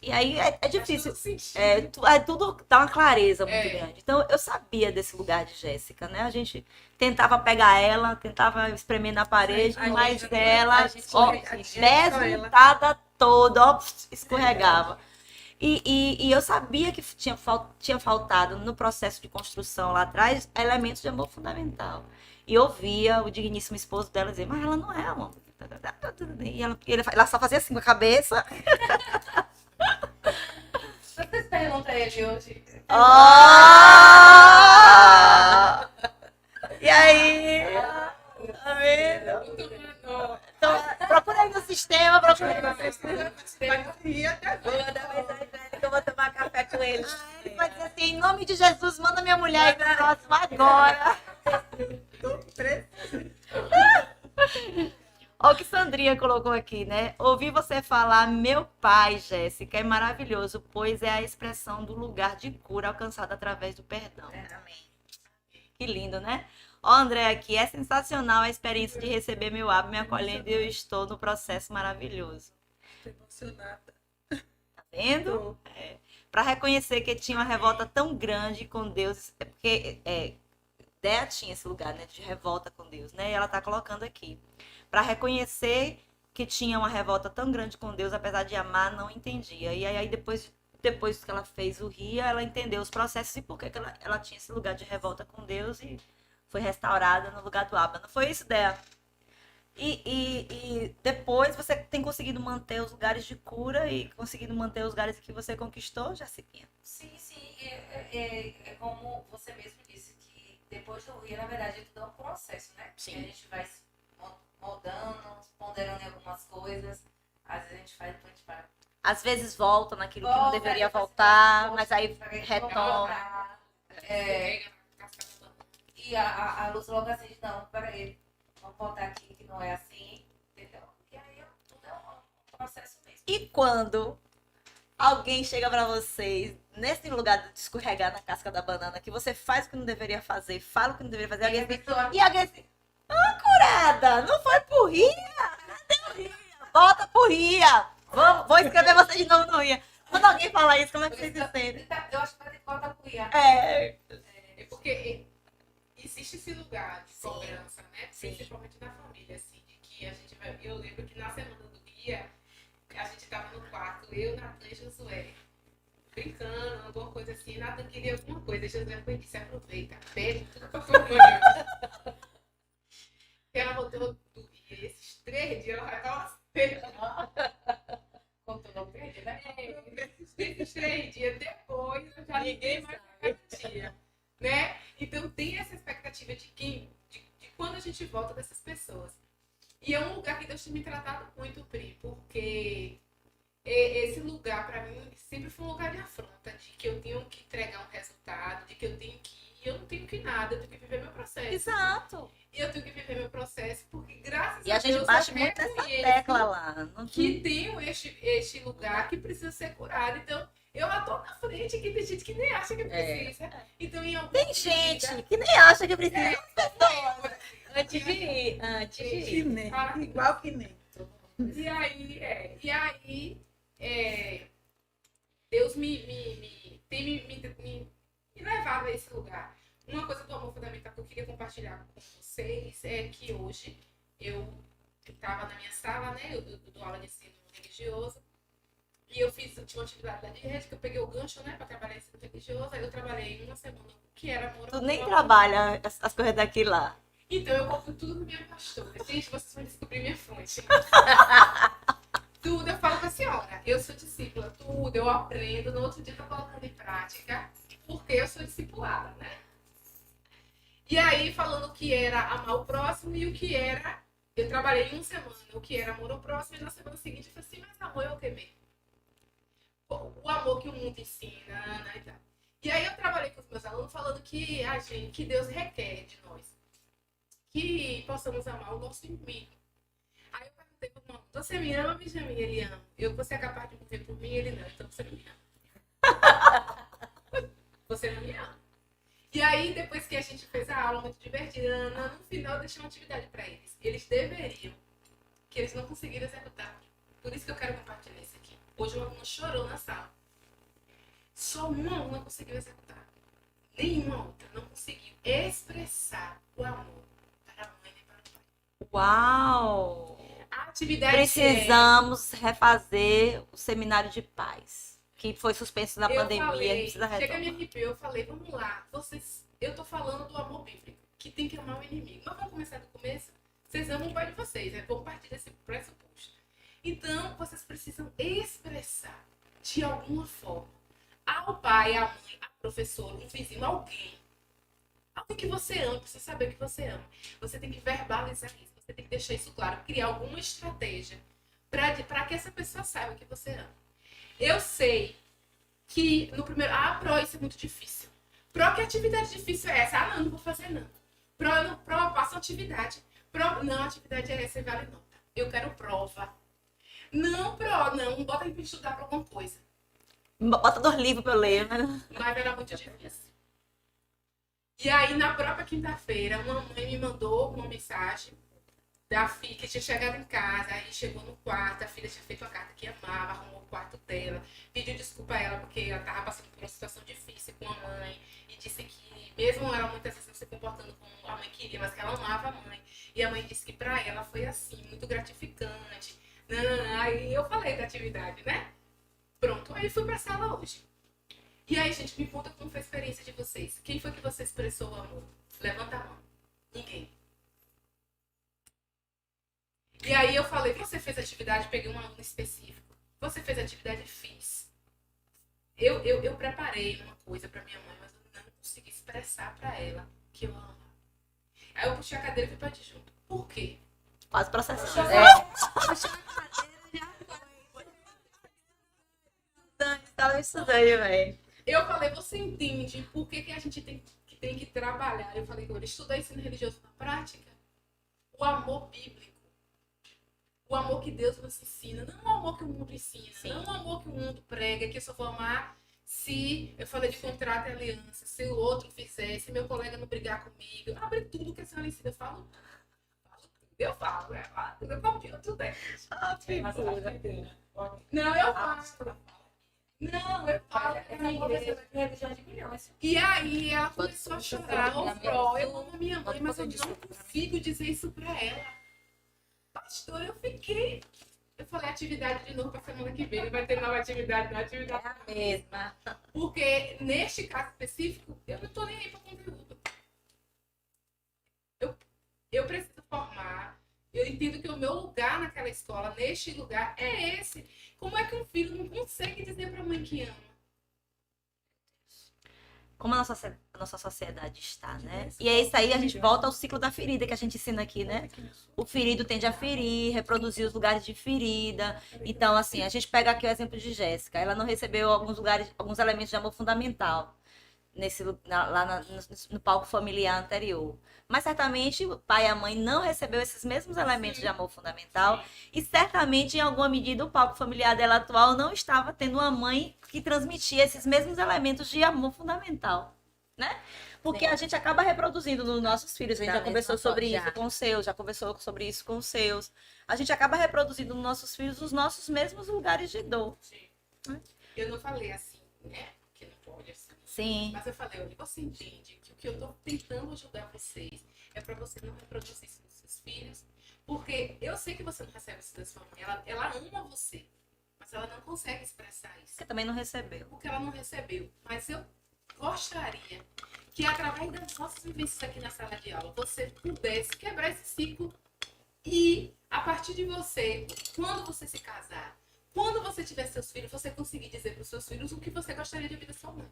E aí é difícil. Faz todo sentido. Tudo dá uma clareza muito É. grande. Então, eu sabia desse lugar de Jéssica, né? A gente tentava pegar ela, tentava espremer na parede, A mas gente- ela, a gente- ó, a gente- desmontada toda, ó, escorregava. E eu sabia que tinha faltado no processo de construção lá atrás elementos de amor fundamental. E eu via o digníssimo esposo dela dizer, mas ela não é amor. E ela só fazia assim com a cabeça. Vocês perguntam a ele hoje. Ah! E aí? Tá vendo? Então, procura aí no sistema, procura aí no sistema. Parecia até agora. Toda vez aí, que eu vou tomar café com ele. Ele vai dizer assim, em nome de Jesus, manda minha mulher aí pro próximo agora. Tô preso. Olha o que Sandrinha colocou aqui, né? Ouvi você falar, meu pai, Jéssica, é maravilhoso, pois é a expressão do lugar de cura alcançado através do perdão. Amém. Que lindo, né? Ó, André, aqui é sensacional a experiência de receber meu abo me acolhendo e eu estou no processo maravilhoso. Tô emocionada. Tá vendo? Para reconhecer que tinha uma revolta tão grande com Deus, porque Dea tinha esse lugar, né, de revolta com Deus, né? E ela tá colocando aqui. Para reconhecer que tinha uma revolta tão grande com Deus, apesar de amar, não entendia. E aí depois que ela fez o RIA, ela entendeu os processos e por que ela tinha esse lugar de revolta com Deus e foi restaurada no lugar do Abba. Não foi isso, Dea? E depois você tem conseguido manter os lugares de cura e conseguido manter os lugares que você conquistou, Jessiquinha? Sim, sim. É como você mesmo disse, que depois do Rio, na verdade, tudo é um processo, né? Sim. Que a gente vai se moldando, ponderando em algumas coisas. Às vezes a gente faz, depois a gente vai. Às vezes volta naquilo que não Volta, deveria aí você voltar, volta, mas aí vai retoma. voltar. E a luz logo assim, não, peraí, vamos voltar aqui que não é assim, entendeu? E aí tudo é um processo mesmo. E quando alguém chega pra vocês, nesse lugar de escorregar na casca da banana, que você faz o que não deveria fazer, fala o que não deveria fazer, alguém diz, e alguém diz, curada, não foi pro Ria? Cadê o Ria? Volta pro Ria. Vou escrever você de novo no Ria. Quando alguém fala isso, como é que vocês se sentem? Eu acho que vai ter que voltar pro IA. É porque existe esse lugar de cobrança, né? Sim. Principalmente na família, assim, de que a gente vai. Eu lembro que na semana do guia, a gente tava no quarto, eu, Natan e Josué, brincando, alguma coisa assim. Natan queria alguma coisa, e Josué foi e disse: aproveita, pede tudo pra sua mãe. E ela voltou do guia, e esses 3 dias ela já tava Quando não perde, né? esses 3 dias depois, eu já liguei mais pra tia, né? Então tem essa expectativa de quando a gente volta dessas pessoas. E é um lugar que Deus tem me tratado muito, Pri, porque esse lugar pra mim sempre foi um lugar de afronta, de que eu tenho que entregar um resultado, de que eu tenho que ir, e eu não tenho que nada, eu tenho que viver meu processo. Exato. E eu tenho que viver meu processo, porque graças E a a gente Deus bate eu muito nessa reconheço tecla lá. Não que tenho este lugar que precisa ser curado. Então, eu lá tô na frente, que tem gente que nem acha que precisa. Então, em algum Tem gente que nem acha que precisa. Antes de ir. Que nem. Igual que nem. E aí, Deus tem me levado a esse lugar. Uma coisa do amor fundamental que eu queria compartilhar com vocês é que hoje eu estava na minha sala, né? Eu dou aula de ensino religioso. E eu tinha uma atividade lá de rede, que eu peguei o gancho, né, para trabalhar em ensino religioso. Aí eu trabalhei uma semana, que era amor. Tu nem trabalha as coisas daqui lá. Então eu confio tudo com minha pastora. Gente, vocês vão descobrir minha fonte. Tudo eu falo com a senhora. Eu sou discípula, tudo eu aprendo. No outro dia eu tô colocando em prática. porque eu sou discipulada, né? E aí, falando o que era amar o próximo e o que era... Eu trabalhei uma semana, o que era amor ao próximo, e na semana seguinte eu falei assim, mas amor é o que mesmo? O amor que o mundo ensina, né, e tal. E aí eu trabalhei com os meus alunos falando que a gente, que Deus requer de nós que possamos amar o nosso inimigo. Aí eu perguntei pro irmão, você me ama, Benjamin? Ele ama. Você é capaz de morrer por mim? Ele não. Então você não me ama. Você não me ama. E aí, depois que a gente fez a aula muito divertida, no final eu deixei uma atividade para eles. Eles deveriam, que eles não conseguiram executar. Por isso que eu quero compartilhar isso aqui. Hoje uma aluna chorou na sala. Só uma aluna conseguiu executar. Nenhuma outra não conseguiu expressar o amor para a mãe e para o pai. Uau! A atividade Precisamos refazer o seminário de paz, que foi suspenso na eu pandemia. falei, A gente precisa chega retomar. me arrepiou, eu falei, vamos lá, eu tô falando do amor bíblico, que tem que amar o inimigo. Mas vamos começar do começo? Vocês amam o pai de vocês, né? Vamos partir desse pressuposto. Então, vocês precisam expressar, de alguma forma, ao pai, à mãe, ao professor, um vizinho, alguém que você ama, precisa saber que você ama. Você tem que verbalizar isso, você tem que deixar isso claro, criar alguma estratégia para que essa pessoa saiba que você ama. Eu sei que no primeiro... Pro, isso é muito difícil. Pro, que atividade difícil é essa? Não vou fazer não. Pro, passa atividade. Pro, não, a atividade é essa e vale nota. Eu quero prova. Não, não, bota aí pra estudar pra alguma coisa. Bota 2 livros pra eu ler, né? Mas era muito difícil. E aí, na própria quinta-feira, uma mãe me mandou uma mensagem da filha que tinha chegado em casa, aí chegou no quarto, a filha tinha feito uma carta que amava, arrumou o quarto dela, pediu desculpa a ela porque ela estava passando por uma situação difícil com a mãe e disse que, mesmo ela muitas vezes não se comportando como a mãe queria, mas que ela amava a mãe. E a mãe disse que pra ela foi assim, muito gratificante. Aí eu falei da atividade, né? Pronto, aí fui pra sala hoje. E aí, gente, me conta como foi a experiência de vocês. Quem foi que você expressou o amor? Levanta a mão. Ninguém. E aí eu falei, você fez atividade, peguei um aluno específico. Você fez atividade? Fiz. Eu preparei uma coisa pra minha mãe, mas eu não consegui expressar pra ela que eu amo. Aí eu puxei a cadeira e fui pra junto. Por quê? Quase processo. Puxou a cadeira, já foi. Tava estudando, velho. Eu falei, você entende por que a gente tem que trabalhar? Eu falei, eu estudei ensino religioso na prática. O amor bíblico. O amor que Deus nos ensina. Não o amor que o mundo ensina. Sim. Não o amor que o mundo prega. Que eu só vou amar se eu falei de contrato e aliança. Se o outro fizer. Se meu colega não brigar comigo. Abre tudo que a senhora ensina. Eu falo tudo. Eu falo. Eu confio tudo aí. Não, eu falo. Não, eu falo. Religião de milhões. E aí ela começou a chorar. Eu amo minha mãe, mas eu não consigo dizer isso pra ela. Pastor, eu fiquei. Eu falei atividade de novo pra semana que vem. Vai ter nova atividade, na atividade. É a mesma. Porque neste caso específico, eu não tô nem aí pra conteúdo. Eu preciso formar. Eu entendo que o meu lugar naquela escola, neste lugar, é esse. Como é que um filho não consegue dizer pra mãe que ama? Como a nossa sociedade está, né? E é isso aí, a gente volta ao ciclo da ferida que a gente ensina aqui, né? O ferido tende a ferir, reproduzir os lugares de ferida. Então, assim, a gente pega aqui o exemplo de Jéssica. Ela não recebeu alguns elementos de amor fundamental no palco familiar anterior. Mas certamente o pai e a mãe não recebeu esses mesmos elementos de amor fundamental. E certamente, em alguma medida, o palco familiar dela atual não estava tendo uma mãe que transmitia esses mesmos elementos de amor fundamental, né? Porque a gente acaba reproduzindo nos nossos filhos. A gente já conversou sobre isso com os seus, já conversou sobre isso com os seus. A gente acaba reproduzindo nos nossos filhos os nossos mesmos lugares de dor. Sim. Eu não falei assim, né? Que não pode assim. Sim. Mas eu falei, olha, você entende que o que eu tô tentando ajudar vocês é pra você não reproduzir isso nos seus filhos? Porque eu sei que você não recebe isso da sua mãe. Ela ama você. Mas ela não consegue expressar isso. Você também não recebeu. Porque ela não recebeu. Mas eu gostaria que, através das nossas vivências aqui na sala de aula, você pudesse quebrar esse ciclo e, a partir de você, quando você se casar, quando você tiver seus filhos, você conseguir dizer para os seus filhos o que você gostaria de ouvir da sua mãe.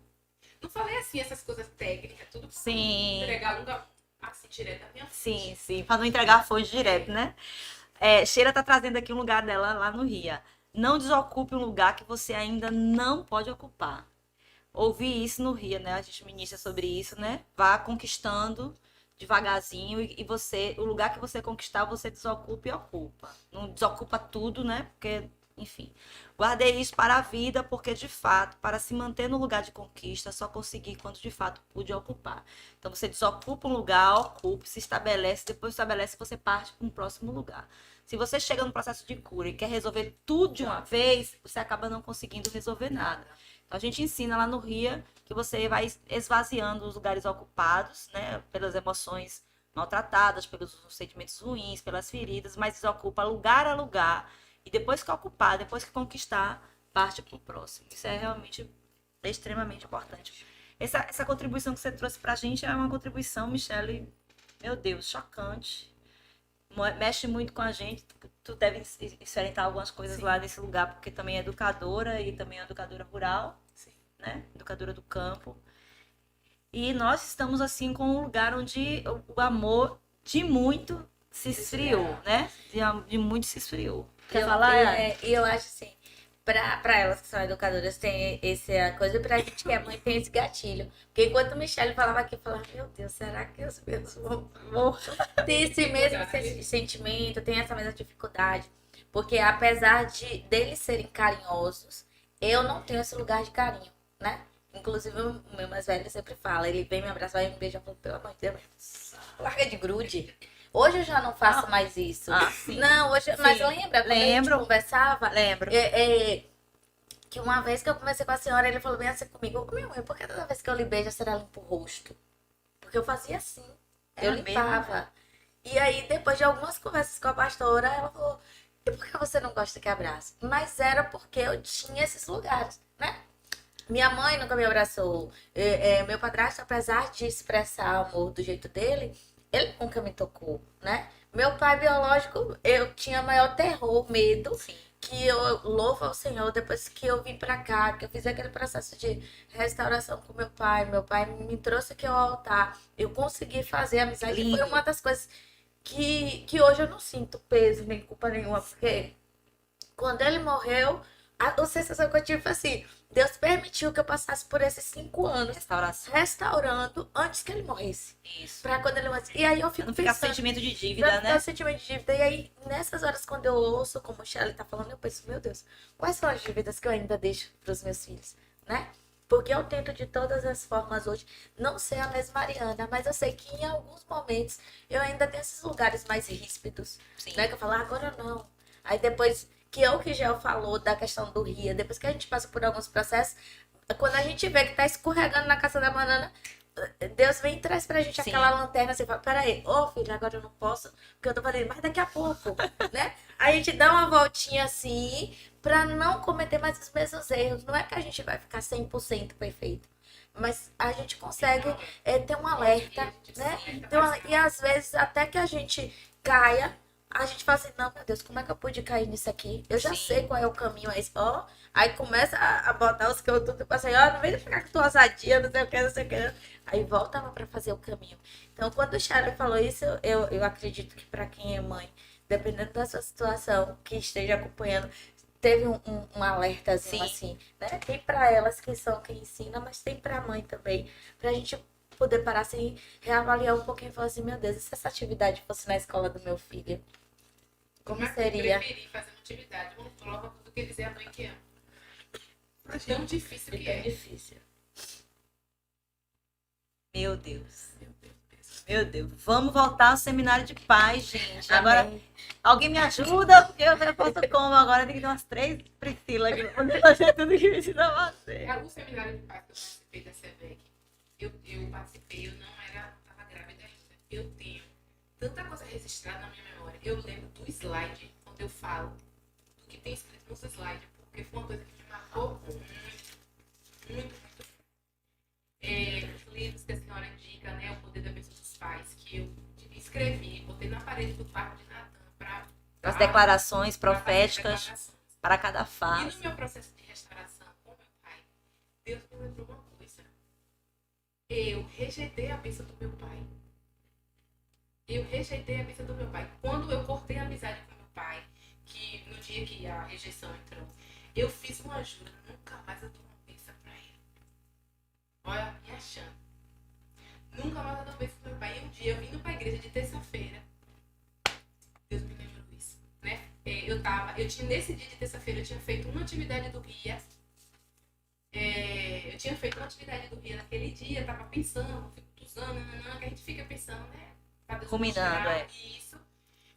Não falei assim, essas coisas técnicas, tudo pra Sim. entregar lugar assim, direto da minha frente. Sim, pra não entregar fogo direto, né? Sheila tá trazendo aqui um lugar dela lá no Ria. Não desocupe um lugar que você ainda não pode ocupar. Ouvi isso no Ria, né? A gente ministra sobre isso, né? Vá conquistando devagarzinho e você, o lugar que você conquistar, você desocupa e ocupa. Não desocupa tudo, né? Porque, enfim. Guardei isso para a vida, porque de fato, para se manter no lugar de conquista, só consegui quando de fato pude ocupar. Então você desocupa um lugar, ocupa, se estabelece, depois estabelece, você parte para um próximo lugar. Se você chega no processo de cura e quer resolver tudo de uma vez, você acaba não conseguindo resolver nada. Então, a gente ensina lá no RIA que você vai esvaziando os lugares ocupados, né, pelas emoções maltratadas, pelos sentimentos ruins, pelas feridas, mas desocupa lugar a lugar. E depois que ocupar, depois que conquistar, parte para o próximo. Isso é realmente extremamente importante. Essa contribuição que você trouxe para a gente é uma contribuição, Michele, meu Deus, chocante. Mexe muito com a gente. Tu deve experimentar algumas coisas lá nesse lugar, porque também é educadora e também é educadora rural, né? Educadora do campo. E nós estamos assim com um lugar onde o amor de muito se esfriou, né? De muito se esfriou. Quer falar? E eu acho assim, pra elas que são educadoras, tem essa coisa, e pra gente que é mãe tem esse gatilho. Porque enquanto o Michele falava aqui, eu falava, meu Deus, será que os meus vão ter esse mesmo sentimento, tem essa mesma dificuldade? Porque apesar deles serem carinhosos, eu não tenho esse lugar de carinho, né? Inclusive o meu mais velho sempre fala, ele vem me abraçar e me beija, eu falo, pelo amor de Deus, larga de grude. Hoje eu já não faço mais isso. Sim. Não, hoje, Sim. mas lembra quando a gente conversava? Lembro. Que uma vez que eu comecei com a senhora, ele falou bem assim comigo, minha mãe, por que toda vez que eu lhe beijo, a senhora limpa o rosto? Porque eu fazia assim, eu limpava. E aí, depois de algumas conversas com a pastora, ela falou, e por que você não gosta que abrace? Mas era porque eu tinha esses lugares, né? Minha mãe nunca me abraçou. Meu padrasto, apesar de expressar amor do jeito dele, ele nunca me tocou, né? Meu pai biológico, eu tinha maior terror, medo. Sim. Que eu louvo ao Senhor depois que eu vim pra cá, que eu fiz aquele processo de restauração com meu pai. Meu pai me trouxe aqui ao altar. Eu consegui fazer amizade. Lindo. Foi uma das coisas que hoje eu não sinto peso nem culpa nenhuma, porque quando ele morreu, a sensação que eu tive foi assim, Deus permitiu que eu passasse por esses 5 anos restaurando antes que ele morresse. Isso. Pra quando ele morresse. E aí eu fico não pensando... ficar sentimento de dívida, né? Sentimento de dívida. E aí, nessas horas, quando eu ouço, como o Shelley tá falando, eu penso, meu Deus, quais são as dívidas que eu ainda deixo pros meus filhos, né? Porque eu tento de todas as formas hoje não ser a mesma Mariana, mas eu sei que em alguns momentos eu ainda tenho esses lugares mais ríspidos, né? Que eu falo, agora não. Aí depois... que é o que Gel falou da questão do Ria, depois que a gente passa por alguns processos, quando a gente vê que tá escorregando na casa da banana, Deus vem e traz pra gente aquela lanterna, você fala, peraí, filho, agora eu não posso, porque eu tô fazendo, mas daqui a pouco, né? A gente dá uma voltinha assim, pra não cometer mais os mesmos erros. Não é que a gente vai ficar 100% perfeito, mas a gente consegue ter um alerta, né? E às vezes, até que a gente caia, a gente fala assim, não, meu Deus, como é que eu pude cair nisso aqui? Eu já sei qual é o caminho, aí começa a botar os que eu tudo, assim, não vem ficar com tua ousadia, não sei o que, não sei o que. Aí volta pra fazer o caminho. Então, quando o Charlie falou isso, eu acredito que pra quem é mãe, dependendo da sua situação, que esteja acompanhando, teve um alertazinho assim, né? Tem pra elas que são quem ensina, mas tem pra mãe também, pra gente poder parar assim, reavaliar um pouquinho e falar assim, meu Deus, e se essa atividade fosse na escola do meu filho? Como seria? Eu preferi fazer uma atividade, uma prova do que dizer a mãe que ama. É tão difícil que é. Difícil. Meu Deus. Meu Deus. Vamos voltar ao seminário de paz, gente. Agora, alguém me ajuda, porque eu posso como agora. Tem que ter umas 3 Priscila aqui pra poder fazer tudo que precisa fazer. O seminário de paz que eu participei da SEVEC, eu participei, eu não estava grávida ainda. Eu tenho tanta coisa registrada na minha memória. Eu lembro do slide, onde eu falo do que tem escrito nos slides, porque foi uma coisa que me marcou muito. Os livros que a senhora indica, né, O Poder da Bênção dos Pais, que eu escrevi, botei na parede do quarto de Natan as declarações proféticas para cada fase. E no meu processo de restauração com meu pai, Deus me lembrou uma coisa. eu rejeitei a bênção do meu pai. Eu rejeitei a bênção do meu pai. Quando eu cortei a amizade com meu pai, que no dia que a rejeição entrou, eu fiz uma jura, nunca mais eu dou uma bênção pra ele. Olha, me achando. Nunca mais eu dou uma bênção pro meu pai. E um dia, eu vindo pra igreja de terça-feira, Deus me lembrou isso, né? Nesse dia de terça-feira, eu tinha feito uma atividade do guia. Eu tinha feito uma atividade do guia naquele dia, tava pensando, usando, que a gente fica pensando, né? Ruminando, Isso.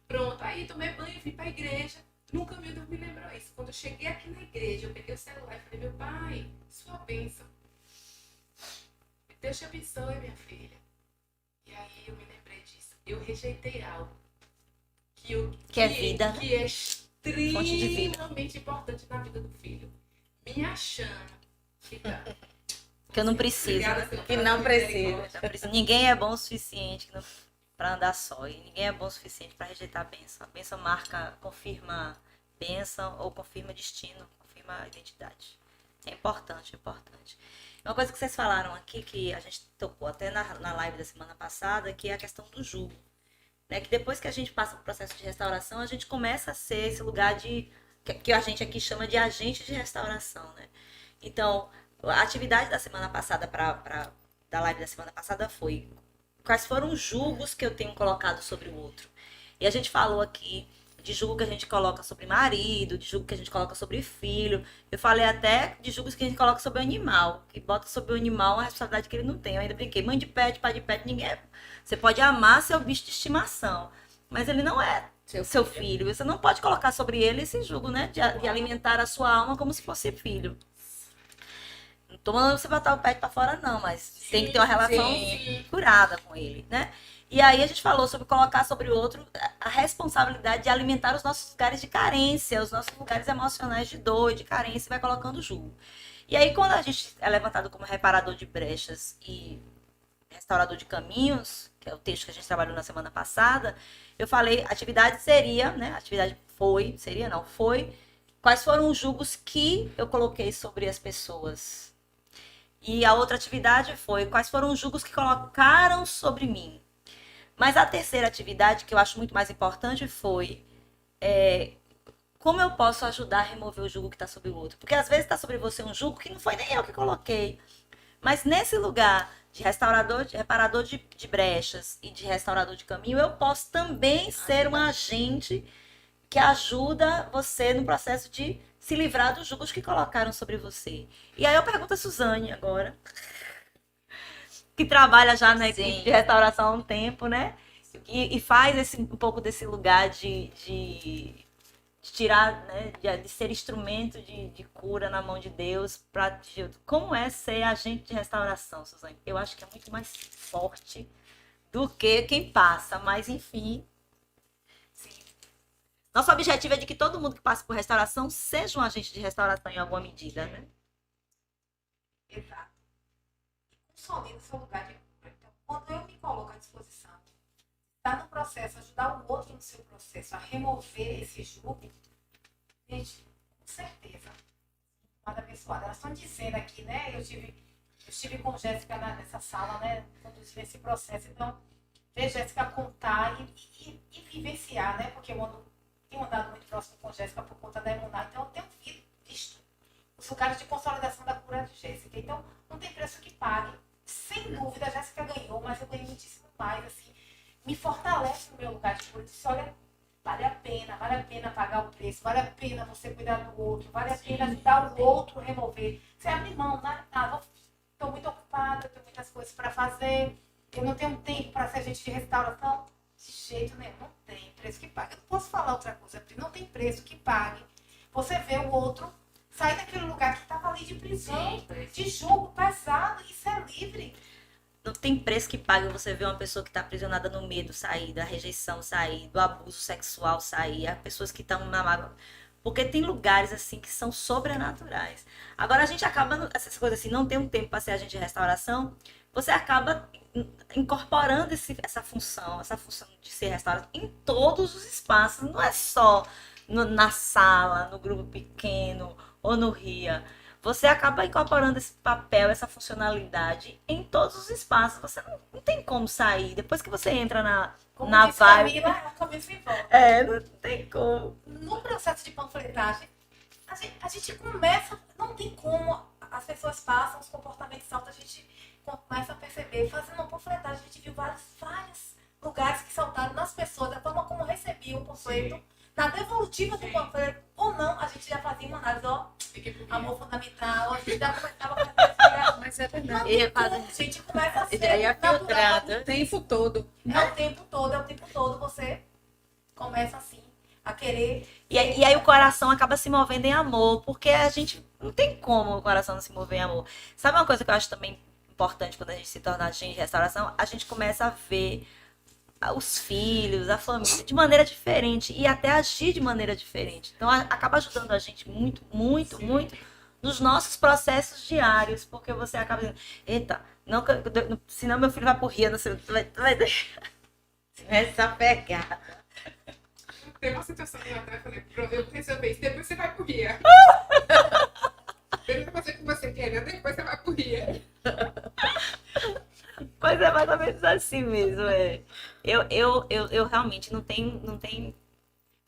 Pronto, aí tomei banho, fui pra igreja. Nunca Deus me lembrou isso. Quando eu cheguei aqui na igreja, eu peguei o celular e falei, meu pai, sua bênção. Deus te abençoe, minha filha. E aí eu me lembrei disso. Eu rejeitei algo Que é vida, que é Fonte de vida. extremamente importante na vida do filho. Me achando que eu não preciso. Obrigada, Senhor, Que pela não sua precisa. misericórdia. Ninguém é bom o suficiente para andar só. E ninguém é bom o suficiente para rejeitar a bênção. A bênção confirma bênção ou confirma destino, confirma identidade. É importante, é importante. Uma coisa que vocês falaram aqui, que a gente tocou até na live da semana passada, que é a questão do jugo. Né? Que depois que a gente passa pro processo de restauração, a gente começa a ser esse lugar que a gente aqui chama de agente de restauração. Né? Então, a atividade da semana passada, da live da semana passada foi quais foram os julgos que eu tenho colocado sobre o outro. E a gente falou aqui de julgo que a gente coloca sobre marido, de julgo que a gente coloca sobre filho. Eu falei até de julgos que a gente coloca sobre o animal, que bota sobre o animal uma responsabilidade que ele não tem. Eu ainda brinquei, mãe de pet, pai de pet, ninguém é. Você pode amar seu bicho de estimação, mas ele não é seu filho. Você não pode colocar sobre ele esse julgo, né? De alimentar a sua alma como se fosse filho. Não tô mandando você botar o pet pra fora, não, mas tem que ter uma relação curada com ele, né? E aí a gente falou sobre colocar sobre o outro a responsabilidade de alimentar os nossos lugares de carência, os nossos lugares emocionais de dor, de carência, e vai colocando julgo. E aí quando a gente é levantado como reparador de brechas e restaurador de caminhos, que é o texto que a gente trabalhou na semana passada, eu falei, atividade seria, né? Atividade foi, seria não, foi. Quais foram os julgos que eu coloquei sobre as pessoas? E a outra atividade foi, quais foram os julgos que colocaram sobre mim? Mas a terceira atividade, que eu acho muito mais importante, foi como eu posso ajudar a remover o jugo que está sobre o outro? Porque às vezes está sobre você um jugo que não foi nem eu que coloquei. Mas nesse lugar de restaurador, de reparador de brechas e de restaurador de caminho, eu posso também ser um agente que ajuda você no processo de se livrar dos jugos que colocaram sobre você. E aí eu pergunto a Suzane agora, que trabalha já na equipe de restauração há um tempo, né? E faz um pouco desse lugar de tirar, né? De ser instrumento de cura na mão de Deus. Como é ser agente de restauração, Suzane? Eu acho que é muito mais forte do que quem passa, mas enfim. Sim. Nosso objetivo é de que todo mundo que passa por restauração seja um agente de restauração em alguma medida, né? Exato. Consolida o seu lugar de cura. Então, quando eu me coloco à disposição, está no processo, ajudar o outro no seu processo a remover esse jugo, gente, com certeza. Uma abençoada. Elas estão dizendo aqui, né? Eu estive com Jéssica nessa sala, né? Conduzindo esse processo. Então, ver Jéssica contar e vivenciar, né? Porque eu tenho andado muito próximo com Jéssica por conta da Emuná, então eu tenho visto os lugares de consolidação da cura de Jéssica. Então, não tem preço que pague. Sem dúvida, a Jéssica ganhou, mas eu ganhei muitíssimo mais, assim. Me fortalece no meu lugar de cura. Eu disse, olha, vale a pena pagar o preço, vale a pena você cuidar do outro, vale a pena ajudar o outro a remover. Você abre mão, estou muito ocupada, tenho muitas coisas para fazer, eu não tenho tempo para ser agente de restauração. De jeito nenhum, não tem preço que pague. Eu não posso falar outra coisa, não tem preço que pague. Você vê o outro sair daquele lugar que estava ali de prisão, de julgo pesado, e ser livre. Não tem preço que pague você ver uma pessoa que está aprisionada no medo sair, da rejeição sair, do abuso sexual sair, as pessoas que estão na mágoa. Porque tem lugares assim que são sobrenaturais. Agora a gente acaba, essas coisas assim, não tem um tempo para ser agente de restauração, você acaba incorporando essa função de ser restaurado em todos os espaços. Não é só na sala, no grupo pequeno ou no RIA. você acaba incorporando esse papel, essa funcionalidade em todos os espaços. Você não tem como sair. Depois que você entra Como na disse vibe. Camila, é um caminho sem volta. Não tem como. No processo de panfletagem, a gente começa, não tem como, as pessoas passam, os comportamentos altos, a gente começa a perceber. Fazendo uma panfletagem, a gente viu vários lugares que saltaram nas pessoas, a forma como recebiam o panfleto, na devolutiva do panfleto, ou não, a gente já fazia uma análise, amor fundamental, a gente já começava a fazer. Mas é verdade. Não tem como, a gente começa a ser Já ia natural. filtrando. O tempo todo. É o tempo todo, você começa assim, a querer. E aí o coração acaba se movendo em amor, porque a gente não tem como o coração não se mover em amor. Sabe uma coisa que eu acho também importante quando a gente se torna agente de restauração? A gente começa a ver os filhos, a família de maneira diferente e até agir de maneira diferente. Então acaba ajudando a gente muito, muito, muito nos nossos processos diários, porque você acaba dizendo, eita, não, senão meu filho vai pro rio, não sei, tu vai deixar Essa pegada. Tem uma situação que eu até falei, eu vou resolver isso, depois você vai pro Ria. Primeiro fazer o que você quer, né? Depois você vai pro Ria. Mas é mais ou menos assim mesmo, é. Eu realmente não tenho.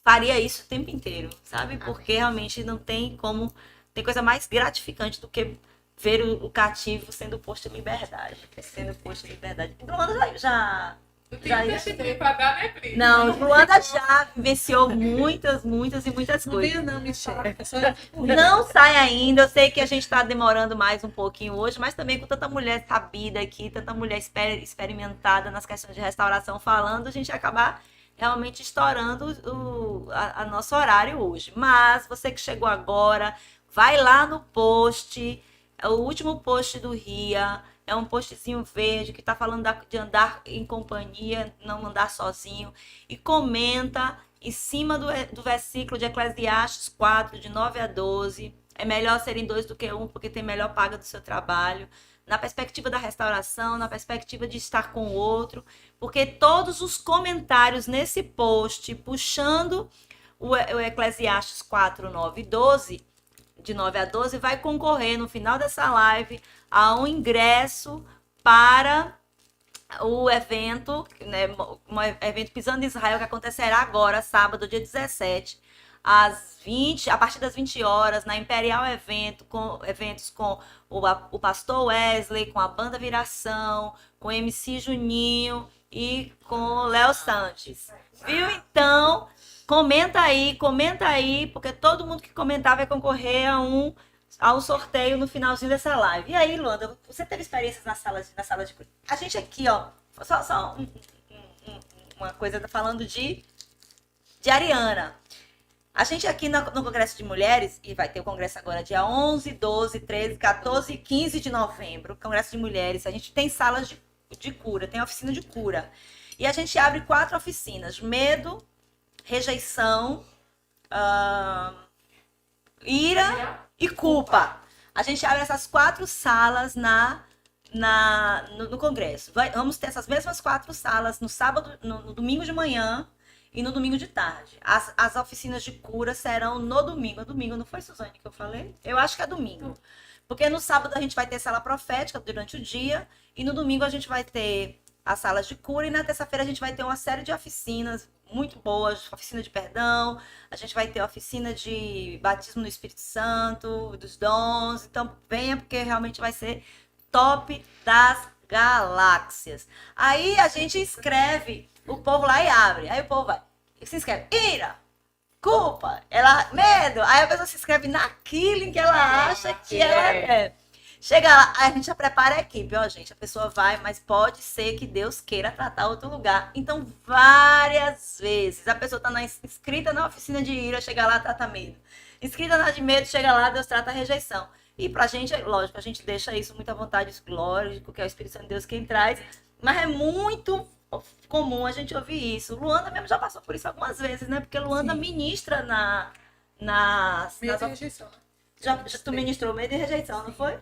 Faria isso o tempo inteiro, sabe? Porque realmente não tem como. Tem coisa mais gratificante do que ver o cativo sendo posto em liberdade. Sendo posto em liberdade. Luanda já. Não tem Já testemunho pra dar, né, Pri? Não, Luanda já vivenciou muitas e muitas Não coisas. venha não, Michelle. É só Não sai ainda. Eu sei que a gente está demorando mais um pouquinho hoje, mas também com tanta mulher sabida aqui, tanta mulher experimentada nas questões de restauração falando, a gente acabar realmente estourando a nosso horário hoje. Mas você que chegou agora, vai lá no post, é o último post do RIA. É um postzinho verde que está falando de andar em companhia, não andar sozinho. E comenta em cima do versículo de Eclesiastes 4, de 9 a 12. É melhor serem dois do que um, porque tem melhor paga do seu trabalho. Na perspectiva da restauração, na perspectiva de estar com o outro. Porque todos os comentários nesse post, puxando o Eclesiastes 4, 9 e 12, de 9 a 12, vai concorrer no final dessa live a um ingresso para o evento, né, um evento Pisando em Israel, que acontecerá agora, sábado, dia 17, a partir das 20 horas, na Imperial eventos com o pastor Wesley, com a banda Viração, com o MC Juninho e com o Léo Santos. Viu? Então, comenta aí, porque todo mundo que comentar vai concorrer ao sorteio no finalzinho dessa live. E aí, Luanda, você teve experiências na sala de... A gente aqui, ó, só uma coisa falando de Ariana. A gente aqui no Congresso de Mulheres, e vai ter o congresso agora dia 11, 12, 13, 14 e 15 de novembro, Congresso de Mulheres, a gente tem salas de cura, tem oficina de cura. E a gente abre 4 oficinas: medo, rejeição, ira e culpa. A gente abre essas 4 salas no Congresso. Vamos ter essas mesmas 4 salas no sábado, no domingo de manhã e no domingo de tarde. As oficinas de cura serão no domingo. É domingo, não foi, Suzane, que eu falei? Eu acho que é domingo. Porque no sábado a gente vai ter sala profética durante o dia e no domingo a gente vai ter as salas de cura e na terça-feira a gente vai ter uma série de oficinas muito boas, oficina de perdão, a gente vai ter oficina de batismo no Espírito Santo, dos dons. Então venha, porque realmente vai ser top das galáxias. Aí a gente escreve, o povo lá e abre. Aí o povo vai, se inscreve, ira, culpa, medo. Aí a pessoa se inscreve naquilo em que ela acha que ela é. Chega lá, a gente já prepara a equipe, ó, gente, a pessoa vai, mas pode ser que Deus queira tratar outro lugar. Então, várias vezes, a pessoa está inscrita na oficina de ira, chega lá, trata medo. Inscrita na de medo, chega lá, Deus trata a rejeição. E pra gente, lógico, a gente deixa isso muito à vontade, glórico, que é o Espírito Santo de Deus quem traz, mas é muito comum a gente ouvir isso. Luanda mesmo já passou por isso algumas vezes, né? Porque Luanda ministra nas medo e rejeição. Já tu ministrou medo e rejeição, não foi?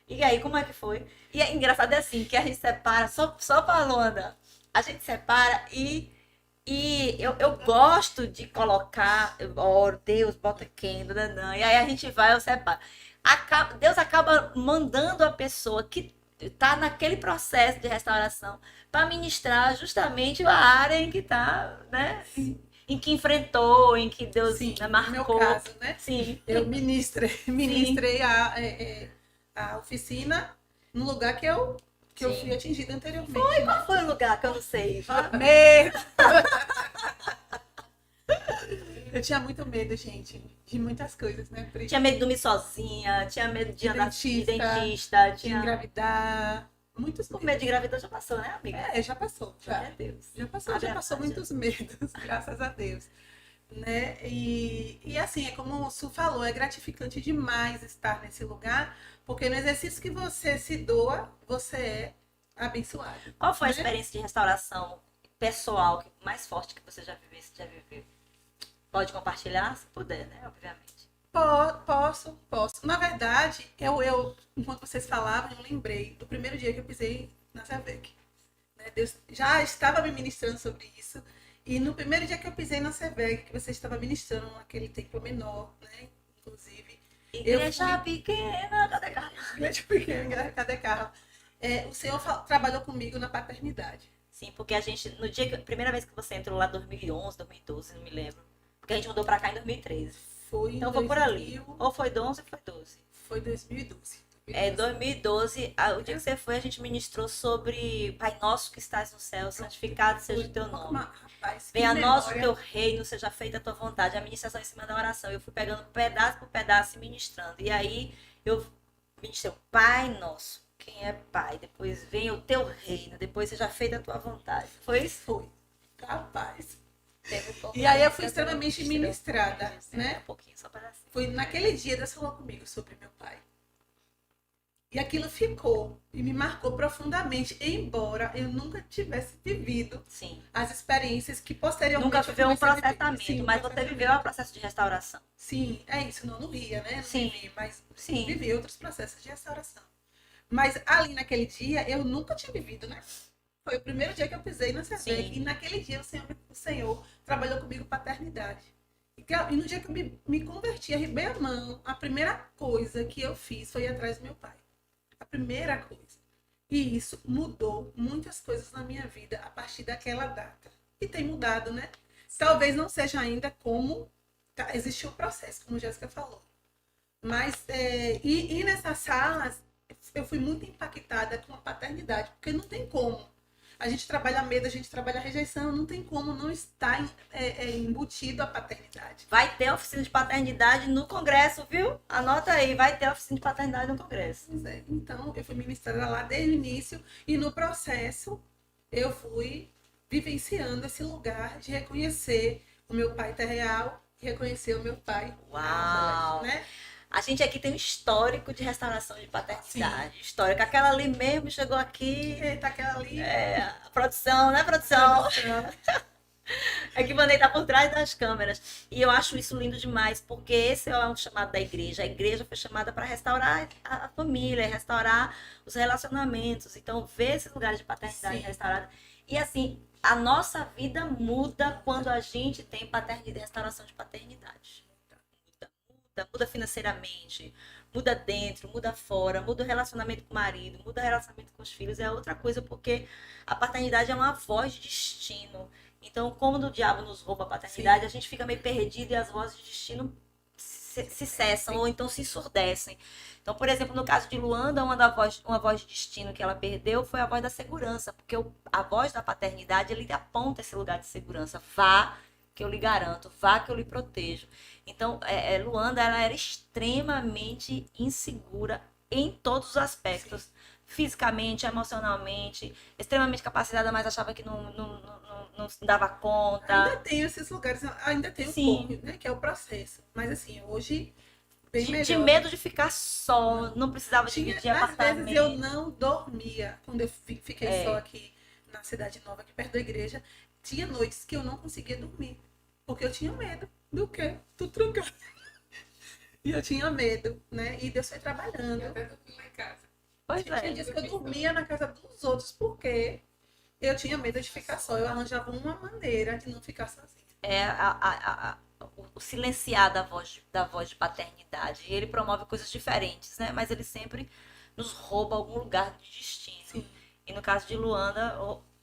E aí, como é que foi? E é engraçado assim, que a gente separa, só pra Luanda, a gente separa e eu gosto de colocar, eu oro, Deus, bota quem, e aí a gente vai, eu separo. Deus acaba mandando a pessoa que está naquele processo de restauração para ministrar justamente a área em que está, né? Em que enfrentou, em que Deus, Sim, né, no marcou. meu caso, né? Sim. Eu ministrei a oficina no lugar que eu Sim. fui atingida anteriormente. Qual foi o lugar que eu não sei? Medo! Eu tinha muito medo, gente, de muitas coisas, né? Pri? Tinha medo de dormir sozinha, tinha medo de andar de dentista, dentista, de tinha engravidar. Muitos o medo de engravidar já passou, né, amiga? Já passou. Glória a Deus. Já passou Verdade. muitos medos, graças a Deus. Né? E assim, é como o Su falou, é gratificante demais estar nesse lugar, porque no exercício que você se doa, você é abençoado. Qual foi a né? experiência de restauração pessoal mais forte que você já viveu? Pode compartilhar, se puder, né? Obviamente. Posso. Na verdade, enquanto vocês falavam, eu lembrei do primeiro dia que eu pisei na Sevec. Né? Deus já estava me ministrando sobre isso. E no primeiro dia que eu pisei na Sevec, que você estava ministrando naquele templo menor, né? Inclusive. Igreja pequena, cadê carro? Igreja pequena, cadê carro? O Senhor trabalhou comigo na paternidade. Sim, porque a gente, no dia que, primeira vez que você entrou lá, 2011, 2012, não me lembro. Porque a gente mudou pra cá em 2013. Foi Então foi por ali. Ou foi 11 ou foi 12. Foi 2012. 2012, o dia que você foi, a gente ministrou sobre Pai Nosso que estás no céu, santificado seja o teu nome. Rapaz, Venha a nós o teu reino, seja feita a tua vontade. A ministração em cima da oração. Eu fui pegando pedaço por pedaço e ministrando. E aí eu ministrei o Pai Nosso. Quem é Pai? Depois venha o teu reino. Depois seja feita a tua vontade. Foi isso? Foi. Capaz. E aí eu fui extremamente ministrada, né? Um pouquinho, só para assim. Foi naquele dia Deus falou comigo sobre meu pai. E aquilo ficou e me marcou profundamente, embora eu nunca tivesse vivido Sim. as experiências que posteriormente... Nunca viveu um processamento, Sim, mas você viveu o processo de restauração. Sim, é isso, não no Ria, né? Não Sim. vivi, mas Sim. vivi outros processos de restauração. Mas ali naquele dia, eu nunca tinha vivido, né? Foi o primeiro dia que eu pisei na Sevec. E naquele dia o Senhor trabalhou comigo paternidade. E no dia que eu me converti, arrebei a mão, a primeira coisa que eu fiz foi ir atrás do meu pai. A primeira coisa. E isso mudou muitas coisas na minha vida a partir daquela data. E tem mudado, né? Talvez não seja ainda como existiu o processo, como a Jéssica falou. Mas, e nessas salas, eu fui muito impactada com a paternidade, porque não tem como. A gente trabalha medo, a gente trabalha rejeição, não tem como não estar embutido a paternidade. Vai ter oficina de paternidade no congresso, viu? Anota aí, vai ter oficina de paternidade no congresso. Pois é. Então, eu fui ministrada lá desde o início e no processo eu fui vivenciando esse lugar de reconhecer o meu pai terreal e reconhecer o meu pai. Uau! Né? A gente aqui tem um histórico de restauração de paternidade. Sim. Histórico. Aquela ali mesmo chegou aqui. Eita, aquela ali. A produção, né, produção? É que o Vanei tá por trás das câmeras. E eu acho isso lindo demais, porque esse é um chamado da igreja. A igreja foi chamada para restaurar a família, restaurar os relacionamentos. Então, ver esses lugares de paternidade restaurada. E assim, a nossa vida muda quando a gente tem paternidade, restauração de paternidade. Muda financeiramente, muda dentro, muda fora, muda o relacionamento com o marido, muda o relacionamento com os filhos, é outra coisa, porque a paternidade é uma voz de destino. Então, como o diabo nos rouba a paternidade, a gente fica meio perdido e as vozes de destino se cessam ou então se ensurdecem. Então, por exemplo, no caso de Luanda, uma voz de destino que ela perdeu foi a voz da segurança, porque a voz da paternidade, ele aponta esse lugar de segurança. Vá, que eu lhe garanto, vá que eu lhe protejo. Então, Luanda, ela era extremamente insegura em todos os aspectos. Sim. Fisicamente, emocionalmente, extremamente capacitada, mas achava que não dava conta. Ainda tem esses lugares, ainda tem um pouco, né, que é o processo. Mas assim, hoje, bem melhor. De medo de ficar só, não precisava dividir apartamento. Às vezes eu não dormia, quando eu fiquei só aqui na Cidade Nova, aqui perto da igreja. Tinha noites que eu não conseguia dormir, porque eu tinha medo do quê? Tudo trancado. E eu tinha medo, né? E Deus foi trabalhando. Eu até dormi lá em casa. Pois tinha dias que eu dormia na casa dos outros, porque eu tinha medo de ficar só. Eu arranjava uma maneira de não ficar sozinha. o silenciar da voz de paternidade. E ele promove coisas diferentes, né? Mas ele sempre nos rouba algum lugar de destino. Sim. E no caso de Luanda,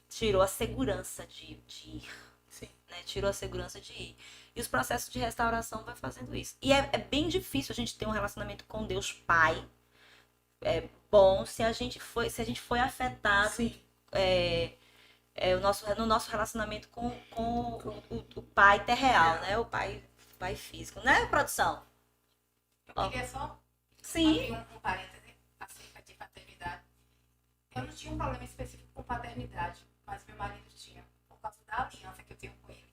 tirou a segurança de ir. Sim. Né? Tirou a segurança de ir. E os processos de restauração vai fazendo isso. E é bem difícil a gente ter um relacionamento com Deus Pai bom se a gente foi afetado no nosso relacionamento com o pai terreal, né? O pai físico, né, produção? Eu queria só Sim. abrir um parêntese acerca de paternidade. Eu não tinha um problema específico com paternidade, mas meu marido tinha, por causa da aliança que eu tenho com ele.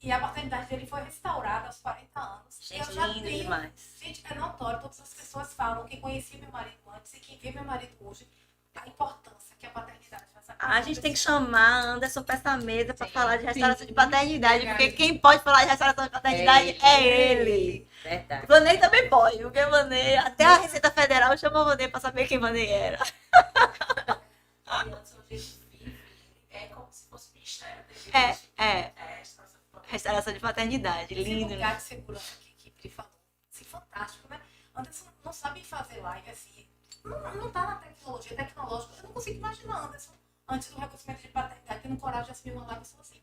E a paternidade dele foi restaurada aos 40 anos. Gente, eu já lindo tenho, demais. gente, é notório, todas as pessoas falam, quem conhecia meu marido antes e quem vê meu marido hoje, a importância que a paternidade faz. A gente tem que chamar Anderson para essa mesa para falar de restauração Sim. de paternidade, Verdade. porque quem pode falar de restauração de paternidade é ele. Verdade. Vanei também pode, porque Vanei, até a Receita Federal chamou Vanei para saber quem Vanei era. É como se fosse o ministério dele. Restauração de paternidade, Esse lindo, lugar né? de segurança que Pri falou. Assim, fantástico, né? Anderson não sabe fazer live assim. Não tá na tecnologia, tecnológica. Eu não consigo imaginar Anderson antes do reconhecimento de paternidade, tendo coragem de assumir uma live só assim.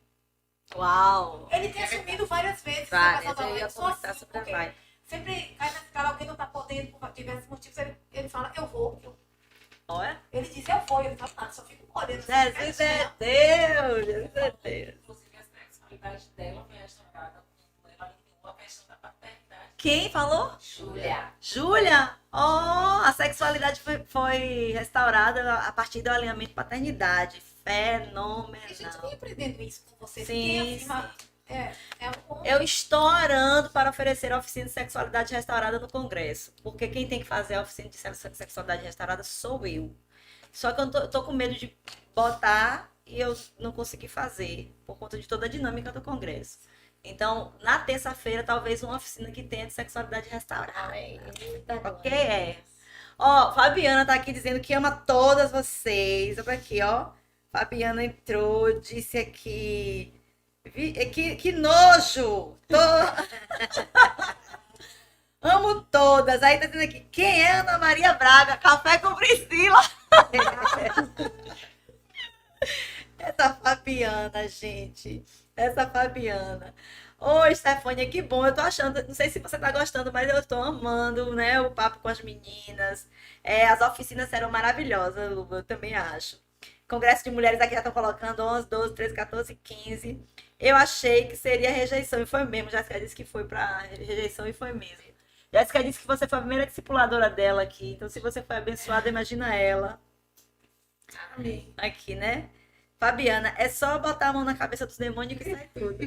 Uau! Ele tem assumido várias vezes. Várias, só eu ia só comentar assim, sobre a porque live. sempre cai na escala, alguém não tá podendo por diversos motivos. Ele fala, eu vou. Olha. Ele diz, eu vou. Eu não falo nada, só fico olhando. Jesus é Deus! Jesus é Deus! Inclusive, a sexualidade dela foi restaurada, não leva nenhuma questão da paternidade. Quem falou? Júlia. Júlia! Oh, a sexualidade foi restaurada a partir do alinhamento de paternidade. Fenomenal. A gente vem aprendendo isso com você. Sim, Quem afirma, é um Eu estou orando para oferecer a oficina de sexualidade restaurada no Congresso. Porque quem tem que fazer a oficina de sexualidade restaurada sou eu. Só que eu tô com medo de botar e eu não consegui fazer por conta de toda a dinâmica do Congresso. Então, na terça-feira, talvez uma oficina que tenha de sexualidade restaurada. Ok? Ó, Fabiana tá aqui dizendo que ama todas vocês. Olha aqui, ó. Fabiana entrou, disse aqui. Que nojo! Amo todas. Aí tá dizendo aqui, quem é Ana Maria Braga? Café com Priscila. Essa Fabiana, gente. Essa Fabiana. Oi, Stefânia, que bom. Eu tô achando, não sei se você tá gostando, mas eu tô amando, né, o papo com as meninas. As oficinas serão maravilhosas, Luba, eu também acho. Congresso de mulheres aqui já estão colocando 11, 12, 13, 14, 15. Eu achei que seria rejeição e foi mesmo. Jéssica disse que foi para rejeição e foi mesmo. Jéssica disse que você foi a primeira discipuladora dela aqui. Então, se você foi abençoada, imagina ela. Amém. Aqui, né? Fabiana, é só botar a mão na cabeça dos demônios que sai tudo.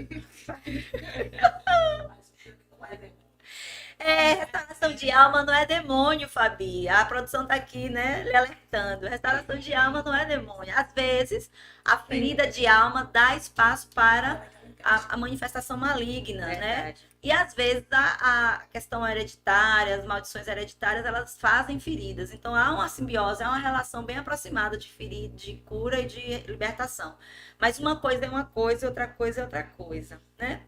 Restauração de alma não é demônio, Fabi. A produção tá aqui, né, lhe alertando. Restauração de alma não é demônio. Às vezes, a ferida de alma dá espaço para a manifestação maligna, né? Verdade. E às vezes a questão hereditária, as maldições hereditárias, elas fazem feridas. Então há uma simbiose, há uma relação bem aproximada de ferida, de cura e de libertação. Mas uma coisa é uma coisa, outra coisa é outra coisa, né?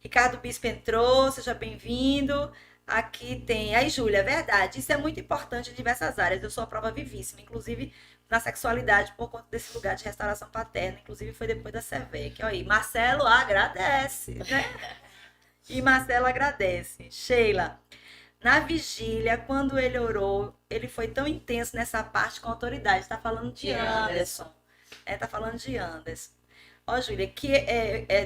Ricardo Bispo entrou, seja bem-vindo. Aqui tem. Aí, Júlia, é verdade. Isso é muito importante em diversas áreas. Eu sou a prova vivíssima, inclusive na sexualidade, por conta desse lugar de restauração paterna. Inclusive, foi depois da Cervec. Olha aí, Marcelo agradece, né? E Marcelo agradece. Sheila, na vigília, quando ele orou, ele foi tão intenso nessa parte com a autoridade. Está falando de Anderson. Tá falando de Anderson. Ó, Júlia, que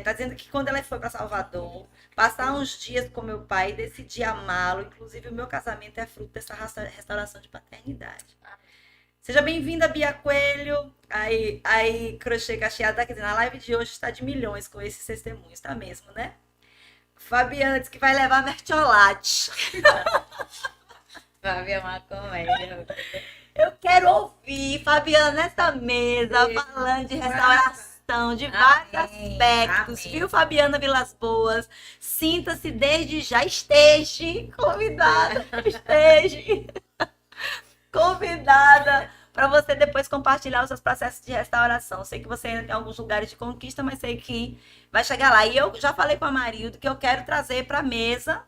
tá dizendo que quando ela foi para Salvador, passar uns dias com meu pai, decidi amá-lo. Inclusive, o meu casamento é fruto dessa restauração de paternidade. Seja bem-vinda, Bia Coelho. Aí, Crochê Cacheado tá dizendo, a live de hoje está de milhões com esses testemunhos. Tá mesmo, né? Fabiana disse que vai levar mertiolate. Vai uma comédia. Eu quero ouvir Fabiana nessa mesa falando de restauração, de vários aspectos. Amém. Viu, Fabiana Vilas Boas? Sinta-se desde já, esteja convidada, convidada para você depois compartilhar os seus processos de restauração. Sei que você ainda tem alguns lugares de conquista, mas sei que vai chegar lá. E eu já falei com a Marildo que eu quero trazer para a mesa,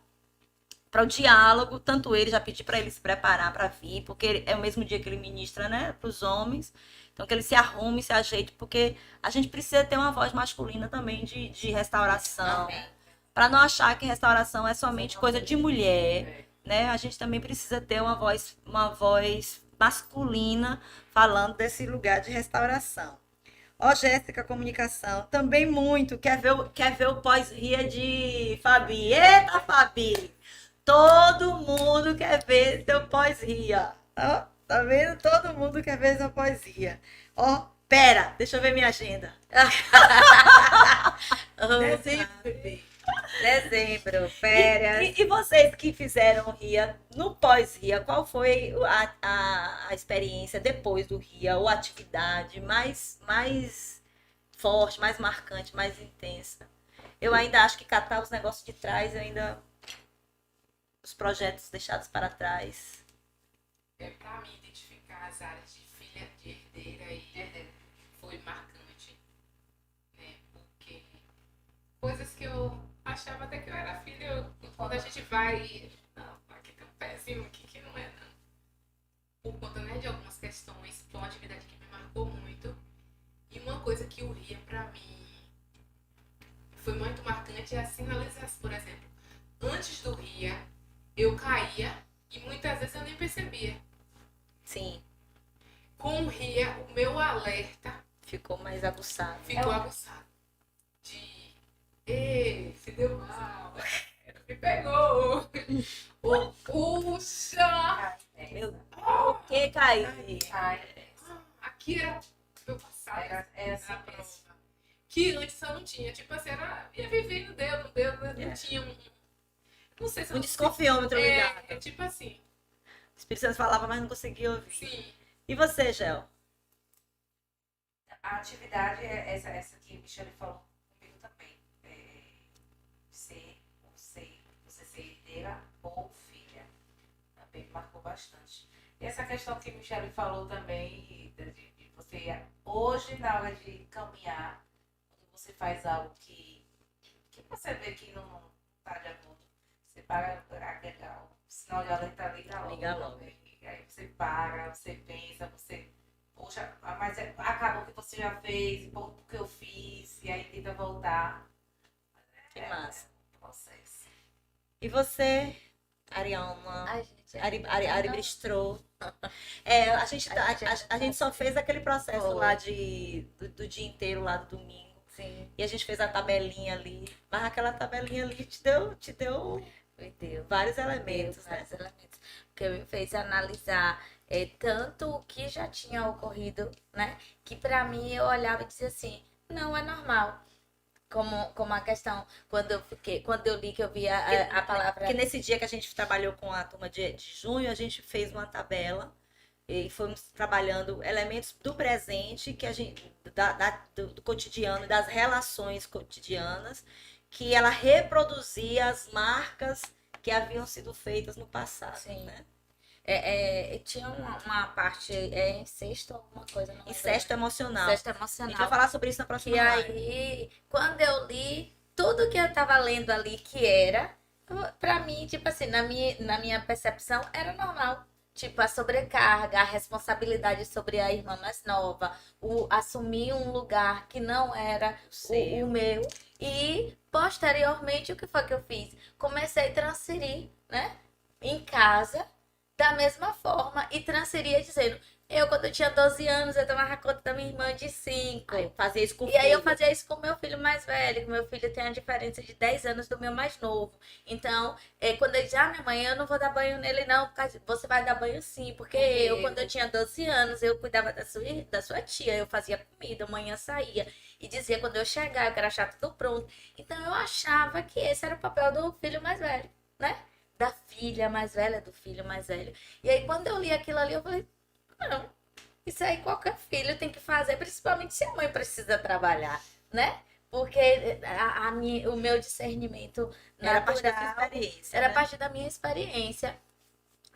para o diálogo, tanto ele, já pedi para ele se preparar para vir, porque é o mesmo dia que ele ministra, né, para os homens. Então, que ele se arrume, se ajeite, porque a gente precisa ter uma voz masculina também de restauração. Para não achar que restauração é somente coisa de mulher, né? A gente também precisa ter uma voz masculina falando desse lugar de restauração. Ó, Jéssica Comunicação, também muito. Quer ver o pós-ria de Fabi? Eita, Fabi! Todo mundo quer ver seu pós-ria. Ó, tá vendo? Todo mundo quer ver sua pós-ria. Ó, pera, deixa eu ver minha agenda. Dezembro, férias. E vocês que fizeram RIA, no pós-RIA, qual foi a experiência depois do RIA, ou a atividade mais forte, mais marcante, mais intensa? Eu ainda acho que catar os negócios de trás, ainda os projetos deixados para trás. Para mim, identificar as áreas de filha, de herdeira e herdeira foi marcante, né? Porque coisas que eu achava até que eu era filha, quando a gente vai, não, aqui tem um pezinho, aqui que não é, não. Por conta, né, de algumas questões, foi uma atividade que me marcou muito. E uma coisa que o RIA, pra mim, foi muito marcante é a sinalização. Por exemplo, antes do RIA, eu caía e muitas vezes eu nem percebia. Sim. Com o RIA, o meu alerta ficou mais aguçado. Ficou aguçado. Ei, se deu mal. Me pegou. Puxa. Meu Deus. O que caiu? Aqui era meu passado. Era assim na mesmo. prova. Que antes eu não tinha. Tipo assim, ia viver, não deu. Não tinha um. Não sei se eu Um desconfiômetro ligado. É tipo assim. O Espírito Santo falava, mas não conseguia ouvir. Sim. E você, Gel? A atividade é essa que a Michelle falou comigo também. Você ser herdeira ou filha. Também me marcou bastante. E essa questão que a Michelle falou também, de você, hoje, na hora de caminhar, quando você faz algo que você vê que não está de acordo, você para, o sinal de alerta liga logo. E aí você para, você pensa, você... Poxa, mas acabou o que você já fez, o que eu fiz, e aí tenta voltar. Que massa. É um processo. E você, Ariana? Ai, gente, Ari Bristrou. A gente só fez aquele processo Foi. lá do dia inteiro, lá do domingo. Sim, E a gente fez a tabelinha ali. Mas aquela tabelinha ali te deu me deu. vários elementos, né? Vários elementos. Porque me fez analisar tanto o que já tinha ocorrido, né? Que pra mim eu olhava e dizia assim, não é normal. Como a questão, quando eu li que eu vi a palavra. Porque nesse dia que a gente trabalhou com a turma de junho, a gente fez uma tabela e fomos trabalhando elementos do presente, que a gente, do cotidiano, das relações cotidianas, que ela reproduzia as marcas que haviam sido feitas no passado. Sim. Né? Tinha uma parte incesto, alguma coisa. Não lembro. Incesto emocional. Incesto A gente vai emocional. falar sobre isso na próxima E live. aí, quando eu li tudo que eu tava lendo ali que era, pra mim, tipo assim, na minha percepção, era normal. Tipo, a sobrecarga, a responsabilidade sobre a irmã mais nova, o assumir um lugar que não era o meu. E, posteriormente, o que foi que eu fiz? Comecei a transferir, né, em casa, da mesma forma, e transferia dizendo, quando eu tinha 12 anos, eu tomava conta da minha irmã de 5. Aí, fazer isso com o E aí eu filho. fazia isso com o meu filho mais velho, que meu filho tem a diferença de 10 anos do meu mais novo. Então, quando ele diz, minha mãe, eu não vou dar banho nele não, você vai dar banho sim, porque eu, quando eu tinha 12 anos, eu cuidava da sua tia, eu fazia comida, amanhã saía, e dizia quando eu chegar, eu quero achar tudo pronto. Então eu achava que esse era o papel do filho mais velho, né? Da filha mais velha, do filho mais velho. E aí quando eu li aquilo ali, eu falei, não, isso aí qualquer filho tem que fazer, principalmente se a mãe precisa trabalhar, né? Porque o meu discernimento Era parte da sua natural experiência. era né? parte da minha experiência.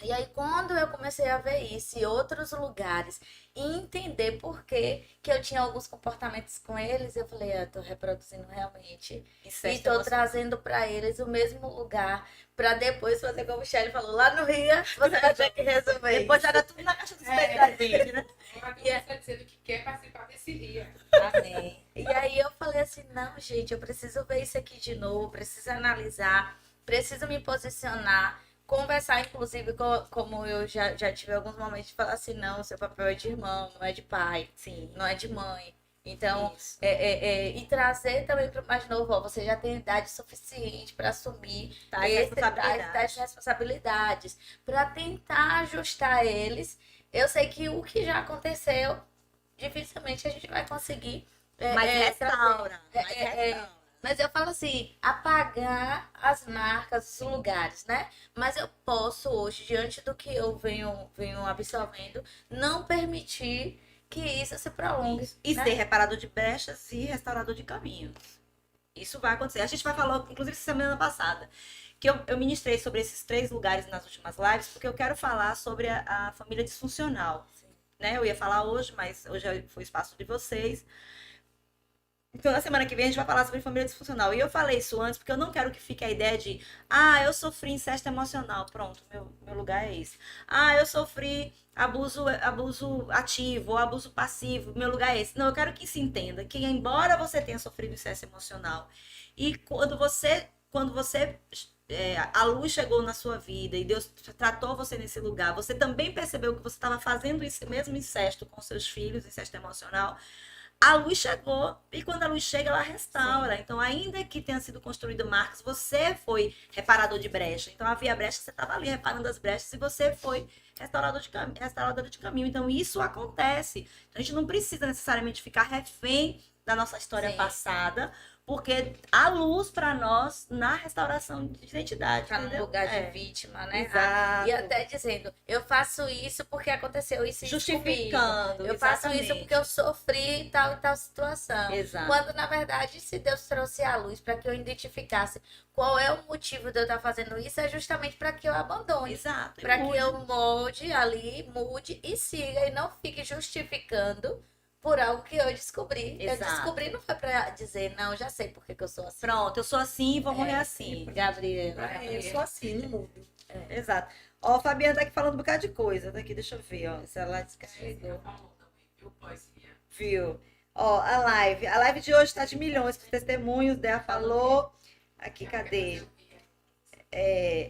E aí, quando eu comecei a ver isso em outros lugares e entender por que eu tinha alguns comportamentos com eles, eu falei, eu tô reproduzindo realmente. E tô trazendo para eles o mesmo lugar, para depois fazer como o Michelle falou, lá no Rio, você vai ter que resolver. Depois joga tudo na caixa dos expectativos, né? Agora está dizendo que quer participar desse dia. Amém. E aí eu falei assim, não, gente, eu preciso ver isso aqui de novo, preciso analisar, preciso me posicionar, conversar, inclusive, como eu já tive alguns momentos de falar assim, não, seu papel é de irmão, não é de pai, Sim. não é de mãe. Então, Isso. e trazer também para o mais novo, ó, você já tem idade suficiente para assumir tais responsabilidades, para tentar ajustar eles. Eu sei que o que já aconteceu, dificilmente a gente vai conseguir. Mas restaura. Mas eu falo assim, apagar as marcas, os lugares, né? Mas eu posso hoje, diante do que eu venho absorvendo, não permitir que isso se prolongue. E né? ser reparador de brechas e restaurador de caminhos. Isso vai acontecer. A gente vai falar, inclusive, semana passada, que eu ministrei sobre esses 3 lugares nas últimas lives, porque eu quero falar sobre a família disfuncional. Né? Eu ia falar hoje, mas hoje foi o espaço de vocês. Então, na semana que vem, a gente vai falar sobre família disfuncional. E eu falei isso antes, porque eu não quero que fique a ideia de eu sofri incesto emocional. Pronto, meu lugar é esse. Eu sofri abuso ativo ou abuso passivo. Meu lugar é esse. Não, eu quero que se entenda que, embora você tenha sofrido incesto emocional, e quando você a luz chegou na sua vida e Deus tratou você nesse lugar, você também percebeu que você estava fazendo esse mesmo incesto com seus filhos, incesto emocional. A luz chegou, e quando a luz chega, ela restaura. Sim. Então, ainda que tenha sido construído marcas, você foi reparador de brecha. Então, havia brecha, você estava ali reparando as brechas, e você foi restaurador de caminho. Então, isso acontece. Então, a gente não precisa necessariamente ficar refém da nossa história passada, porque há luz para nós na restauração de identidade. Tá no lugar de vítima, né? Exato. E até dizendo, eu faço isso porque aconteceu isso justificando. Comigo. Eu faço isso porque eu sofri tal e tal situação. Exato. Quando, na verdade, se Deus trouxe a luz para que eu identificasse qual é o motivo de eu estar fazendo isso, é justamente para que eu abandone. Exato. Para que eu mude e siga e não fique justificando por algo que eu descobri. Exato. Eu descobri não foi pra dizer, não, já sei porque que eu sou assim. Pronto, eu sou assim e vou morrer assim. Gabriela. Eu sou assim, não mudo. Exato. Ó, a Fabiana tá aqui falando um bocado de coisa. Tá aqui, deixa eu ver, ó. Se ela descarregou. Viu? Ó, a live de hoje tá de milhões de testemunhos. Dea falou. Aqui, cadê?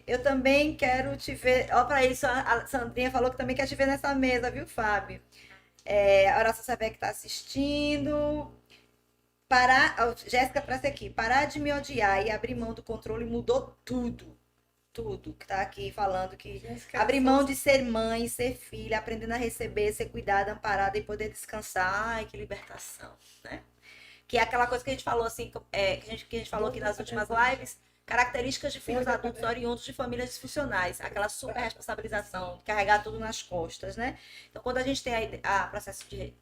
Eu também quero te ver. Ó, pra isso, a Sandrinha falou que também quer te ver nessa mesa, viu, Fábio? A Horácio Saber que tá assistindo. Jéssica trouxe aqui. Parar de me odiar e abrir mão do controle mudou tudo. Tudo. Que tá aqui falando que abrir mão de ser mãe, ser filha, aprendendo a receber, ser cuidada, amparada e poder descansar. Ai, que libertação, né? Que é aquela coisa que a gente falou assim, que a gente falou aqui nas últimas lives. Características de filhos adultos oriundos de famílias disfuncionais, aquela super responsabilização, carregar tudo nas costas, né? Então, quando a gente tem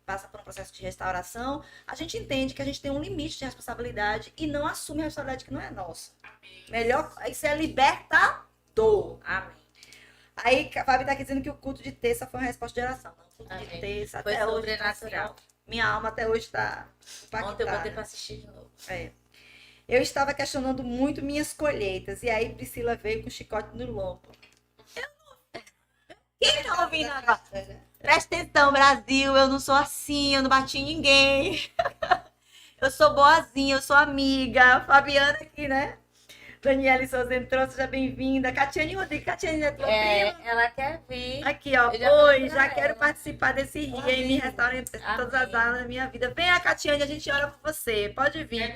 passa por um processo de restauração, a gente entende que a gente tem um limite de responsabilidade e não assume a responsabilidade que não é nossa. Melhor, isso é libertador. Amém. Aí, a Fábio tá aqui dizendo que o culto de terça foi uma resposta de oração. O culto de terça foi até hoje sobrenatural. Minha alma até hoje tá impactada. Ontem eu botei pra assistir de novo. Eu estava questionando muito minhas colheitas. E aí Priscila veio com chicote no lombo. Quem tá ouvindo agora? Presta atenção, Brasil. Eu não sou assim, eu não bati em ninguém. Eu sou boazinha, eu sou amiga. Fabiana aqui, né? Daniela Souza entrou, seja bem-vinda. Catiane Rodrigues, Catiane é tua prima? Ela quer vir. Aqui, ó. Oi, já quero participar desse ria e me restaurar em todas as áreas da minha vida. Venha, Catiane, a gente ora por você. Pode vir.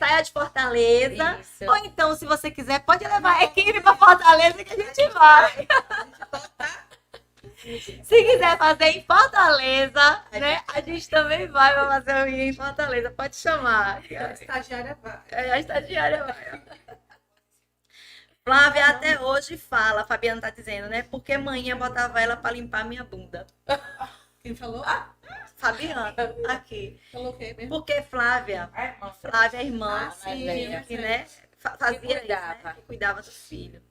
Saia de Fortaleza. Isso. Ou então, se você quiser, pode levar a equipe para Fortaleza que a gente vai. Se quiser fazer em Fortaleza, né? A gente também vai para fazer o ria em Fortaleza. Pode chamar. A estagiária vai. A estagiária vai. Flávia até hoje fala, a Fabiana tá dizendo, né? Porque manhã botava ela para limpar minha bunda. Quem falou? Fabiana, aqui. Falou o quê mesmo? Porque Flávia é irmã, sim, que, né? Fazia cuidava. isso, né? Que cuidava do filho.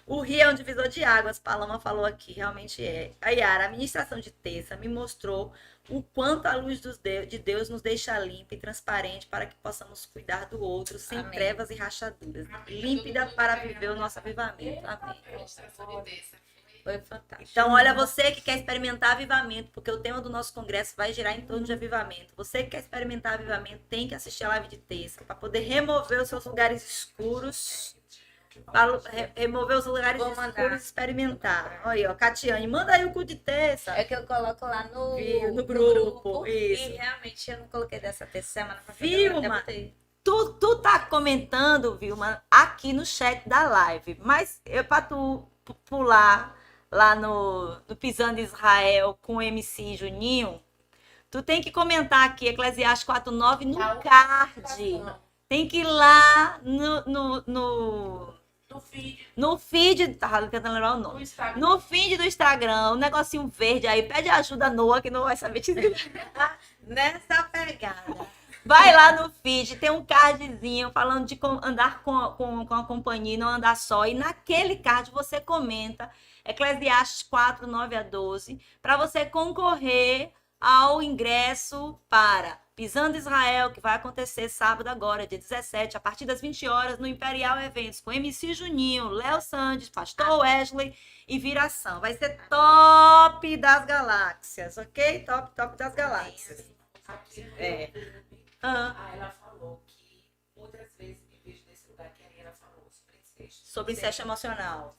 O rio é um divisor de águas, Paloma falou aqui, realmente é. A Yara, a administração de terça me mostrou o quanto a luz de Deus nos deixa limpa e transparente para que possamos cuidar do outro sem Amém. trevas e rachaduras. Amém. Límpida Todo mundo para vai viver ganhar o nosso avivamento. Amém. Administração de terça. Foi fantástico. Então, olha, você que quer experimentar avivamento, porque o tema do nosso congresso vai girar em torno de avivamento. Você que quer experimentar avivamento, tem que assistir a live de terça para poder remover os seus lugares escuros. Para remover os lugares Vou escuros mandar. e experimentar. Olha aí, ó, Catiane, manda aí o cu de terça. É que eu coloco lá No grupo, isso. E realmente eu não coloquei dessa terça semana. Vilma, tu tá comentando, Vilma, aqui no chat da live. Mas pra tu pular lá no Pisando Israel com o MC Juninho, tu tem que comentar aqui, Eclesiastes 4:9 no card. Tem que ir lá no feed, tava tentando lembrar o nome. No feed do Instagram, um negocinho verde aí, pede ajuda a Noah, que não vai saber te Nessa pegada. Vai lá no feed, tem um cardzinho falando de andar com a companhia e não andar só. E naquele card você comenta Eclesiastes 4:9-12, para você concorrer ao ingresso para Pisando Israel, que vai acontecer sábado agora, dia 17, a partir das 20 horas, no Imperial Eventos, com MC Juninho, Léo Sandes, Pastor Wesley e Viração. Vai ser top das galáxias, ok? Top das galáxias. É. Ela falou que outras vezes me vejo nesse lugar que a Ariela falou sobre Sobre incesto emocional.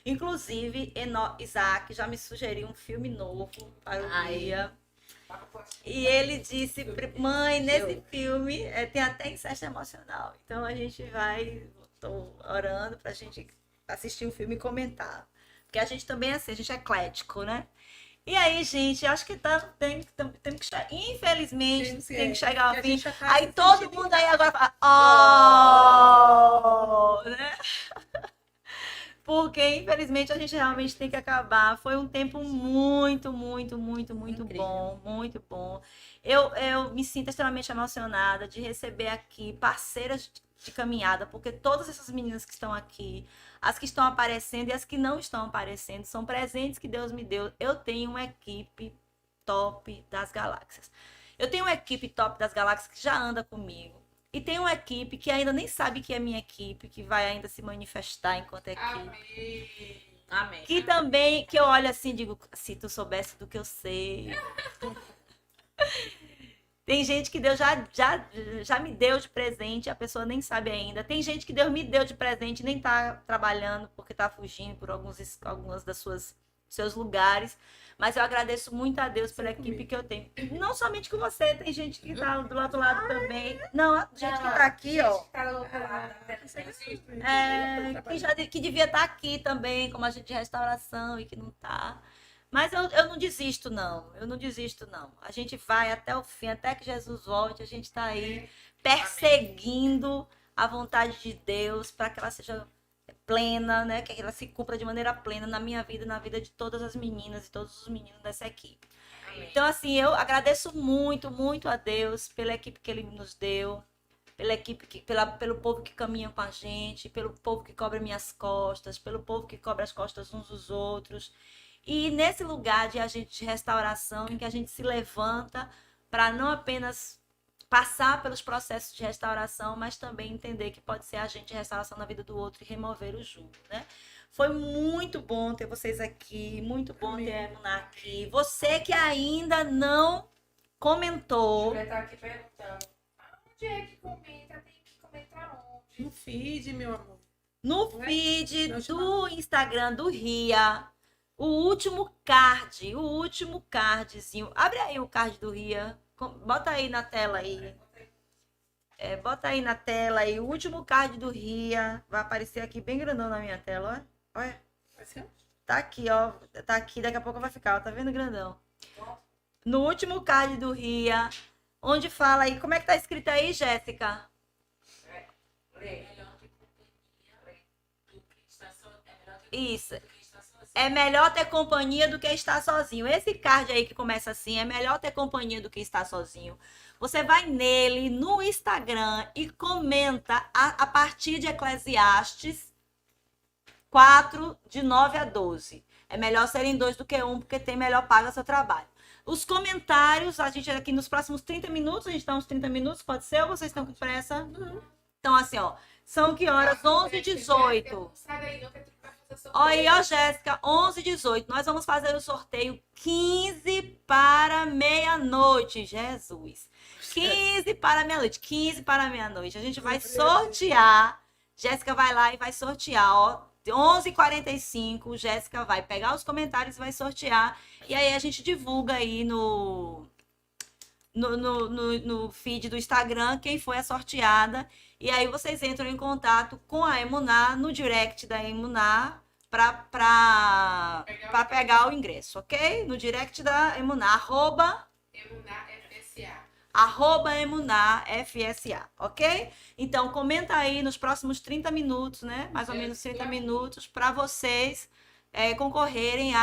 Inclusive, Isaac já me sugeriu um filme novo para o dia. E ele disse, mãe, nesse filme tem até incesto emocional. Então a gente tô orando pra gente assistir o filme e comentar. Porque a gente também é assim, a gente é eclético, né? E aí, gente, acho que tem que chegar. Infelizmente, tem que chegar ao fim. Aí todo mundo aí agora fala, né? Porque, infelizmente, a gente realmente tem que acabar. Foi um tempo muito bom, muito bom. Eu me sinto extremamente emocionada de receber aqui parceiras de caminhada, porque todas essas meninas que estão aqui, as que estão aparecendo e as que não estão aparecendo, são presentes que Deus me deu. Eu tenho uma equipe top das galáxias. Eu tenho uma equipe top das galáxias que já anda comigo. E tem uma equipe que ainda nem sabe que é minha equipe, que vai ainda se manifestar enquanto equipe. Amém. Que também, que eu olho assim e digo, se tu soubesse do que eu sei. Tem gente que Deus já me deu de presente, a pessoa nem sabe ainda. Tem gente que Deus me deu de presente e nem tá trabalhando porque tá fugindo por algumas seus lugares. Mas eu agradeço muito a Deus pela equipe que eu tenho. Não somente com você, tem gente que tá do outro lado também. Não, a gente que tá aqui, ó. Que devia estar aqui também, como agente de restauração e que não tá. Mas eu não desisto, não. Eu não desisto, não. A gente vai até o fim, até que Jesus volte. A gente tá aí perseguindo a vontade de Deus para que ela seja plena, né? Que ela se cumpra de maneira plena na minha vida, na vida de todas as meninas e todos os meninos dessa equipe. Amém. Então, assim, eu agradeço muito a Deus pela equipe que Ele nos deu, pela equipe, pelo povo que caminha com a gente, pelo povo que cobre minhas costas, pelo povo que cobre as costas uns dos outros. E nesse lugar de agente de restauração, em que a gente se levanta para não apenas passar pelos processos de restauração, mas também entender que pode ser agente de restauração na vida do outro e remover o jugo, né? Foi muito bom ter vocês aqui, muito bom ter a Emuna aqui. Você que ainda não comentou... Julia tá aqui perguntando, onde é que comenta? Tem que comentar onde? No feed, meu amor. No feed do Instagram do Ria, o último cardzinho. Abre aí o card do Ria. Bota aí na tela aí. Bota aí na tela aí. O último card do Ria. Vai aparecer aqui bem grandão na minha tela. Olha. Tá aqui, ó. Tá aqui. Daqui a pouco vai ficar. Ó. Tá vendo grandão? No último card do Ria. Onde fala aí. Como é que tá escrito aí, Jéssica? Isso. É melhor ter companhia do que estar sozinho. Esse card aí que começa assim, é melhor ter companhia do que estar sozinho. Você vai nele, no Instagram, e comenta a partir de Eclesiastes 4 de 9 a 12. É melhor serem 2 do que 1, porque tem melhor paga seu trabalho. Os comentários, a gente aqui nos próximos 30 minutos, a gente dá uns 30 minutos, pode ser? Ou vocês estão com pressa? Então, assim, ó, são que horas? 11h18. Sai daí, não, que tu vai fazer sorteio. Olha aí, ó, Jéssica, 11h18. Nós vamos fazer o sorteio 15 para meia-noite. Jesus. 15 para meia-noite. 15 para meia-noite. A gente vai sortear. Jéssica vai lá e vai sortear, ó. 11h45, Jéssica vai pegar os comentários e vai sortear. E aí a gente divulga aí no feed do Instagram quem foi a sorteada. E aí vocês entram em contato com a Emuná, no direct da Emuná, para pegar o ingresso, ok? No direct da Emuná, @Emuná FSA, ok? Então, comenta aí nos próximos 30 minutos, né? Mais ou menos 30 minutos, para vocês concorrerem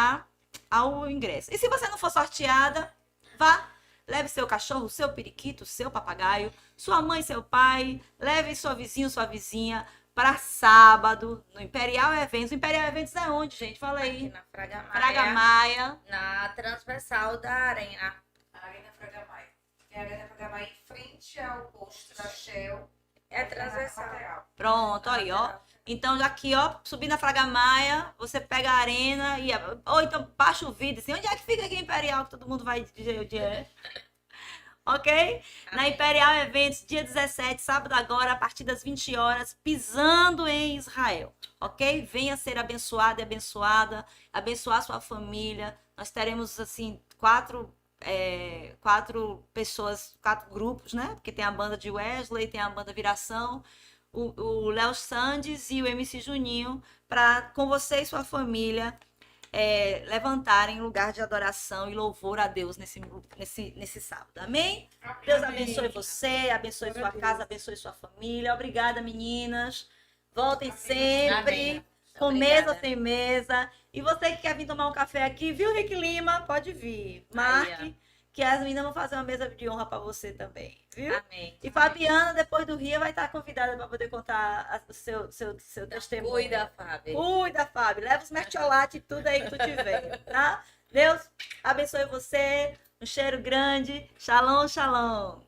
ao ingresso. E se você não for sorteada, vá, leve seu cachorro, seu periquito, seu papagaio, sua mãe, seu pai, leve seu vizinho, sua vizinha, para sábado, no Imperial Eventos. O Imperial Eventos é onde, gente? Fala aí. Aqui na Fraga Maia, Fraga Maia. na transversal da Arena. A Arena Fraga Maia. Tem a Arena Fraga Maia em frente ao posto da Shell. É transversal. Lateral. Pronto, aí, ó. Então, aqui, ó, subindo a Fraga Maia, você pega a arena e... Ou então, baixa o vídeo, assim, onde é que fica aqui Imperial, que todo mundo vai dizer o dia? Ok? Na Imperial Eventos, dia 17, sábado agora, a partir das 20 horas, pisando em Israel. Ok? Venha ser abençoado e abençoada, abençoar sua família. Nós teremos, assim, quatro pessoas, 4 grupos, né? Porque tem a banda de Wesley, tem a banda Viração, o Léo Sandes e o MC Juninho, para com você e sua família levantarem lugar de adoração e louvor a Deus nesse sábado. Amém? Deus abençoe você, abençoe sua casa, abençoe sua família. Obrigada, meninas. Voltem sempre. Amém. Com Obrigada. mesa ou sem mesa. E você que quer vir tomar um café aqui, viu, Rick Lima? Pode vir. Marque, que as meninas vão fazer uma mesa de honra para você também, viu? Amém. E Fabiana, depois do Rio, vai estar convidada para poder contar o seu testemunho. Cuida, Fábio. Cuida, Fábio. Leva os mertiolate e tudo aí que tu tiver, tá? Deus abençoe você. Um cheiro grande. Shalom, shalom.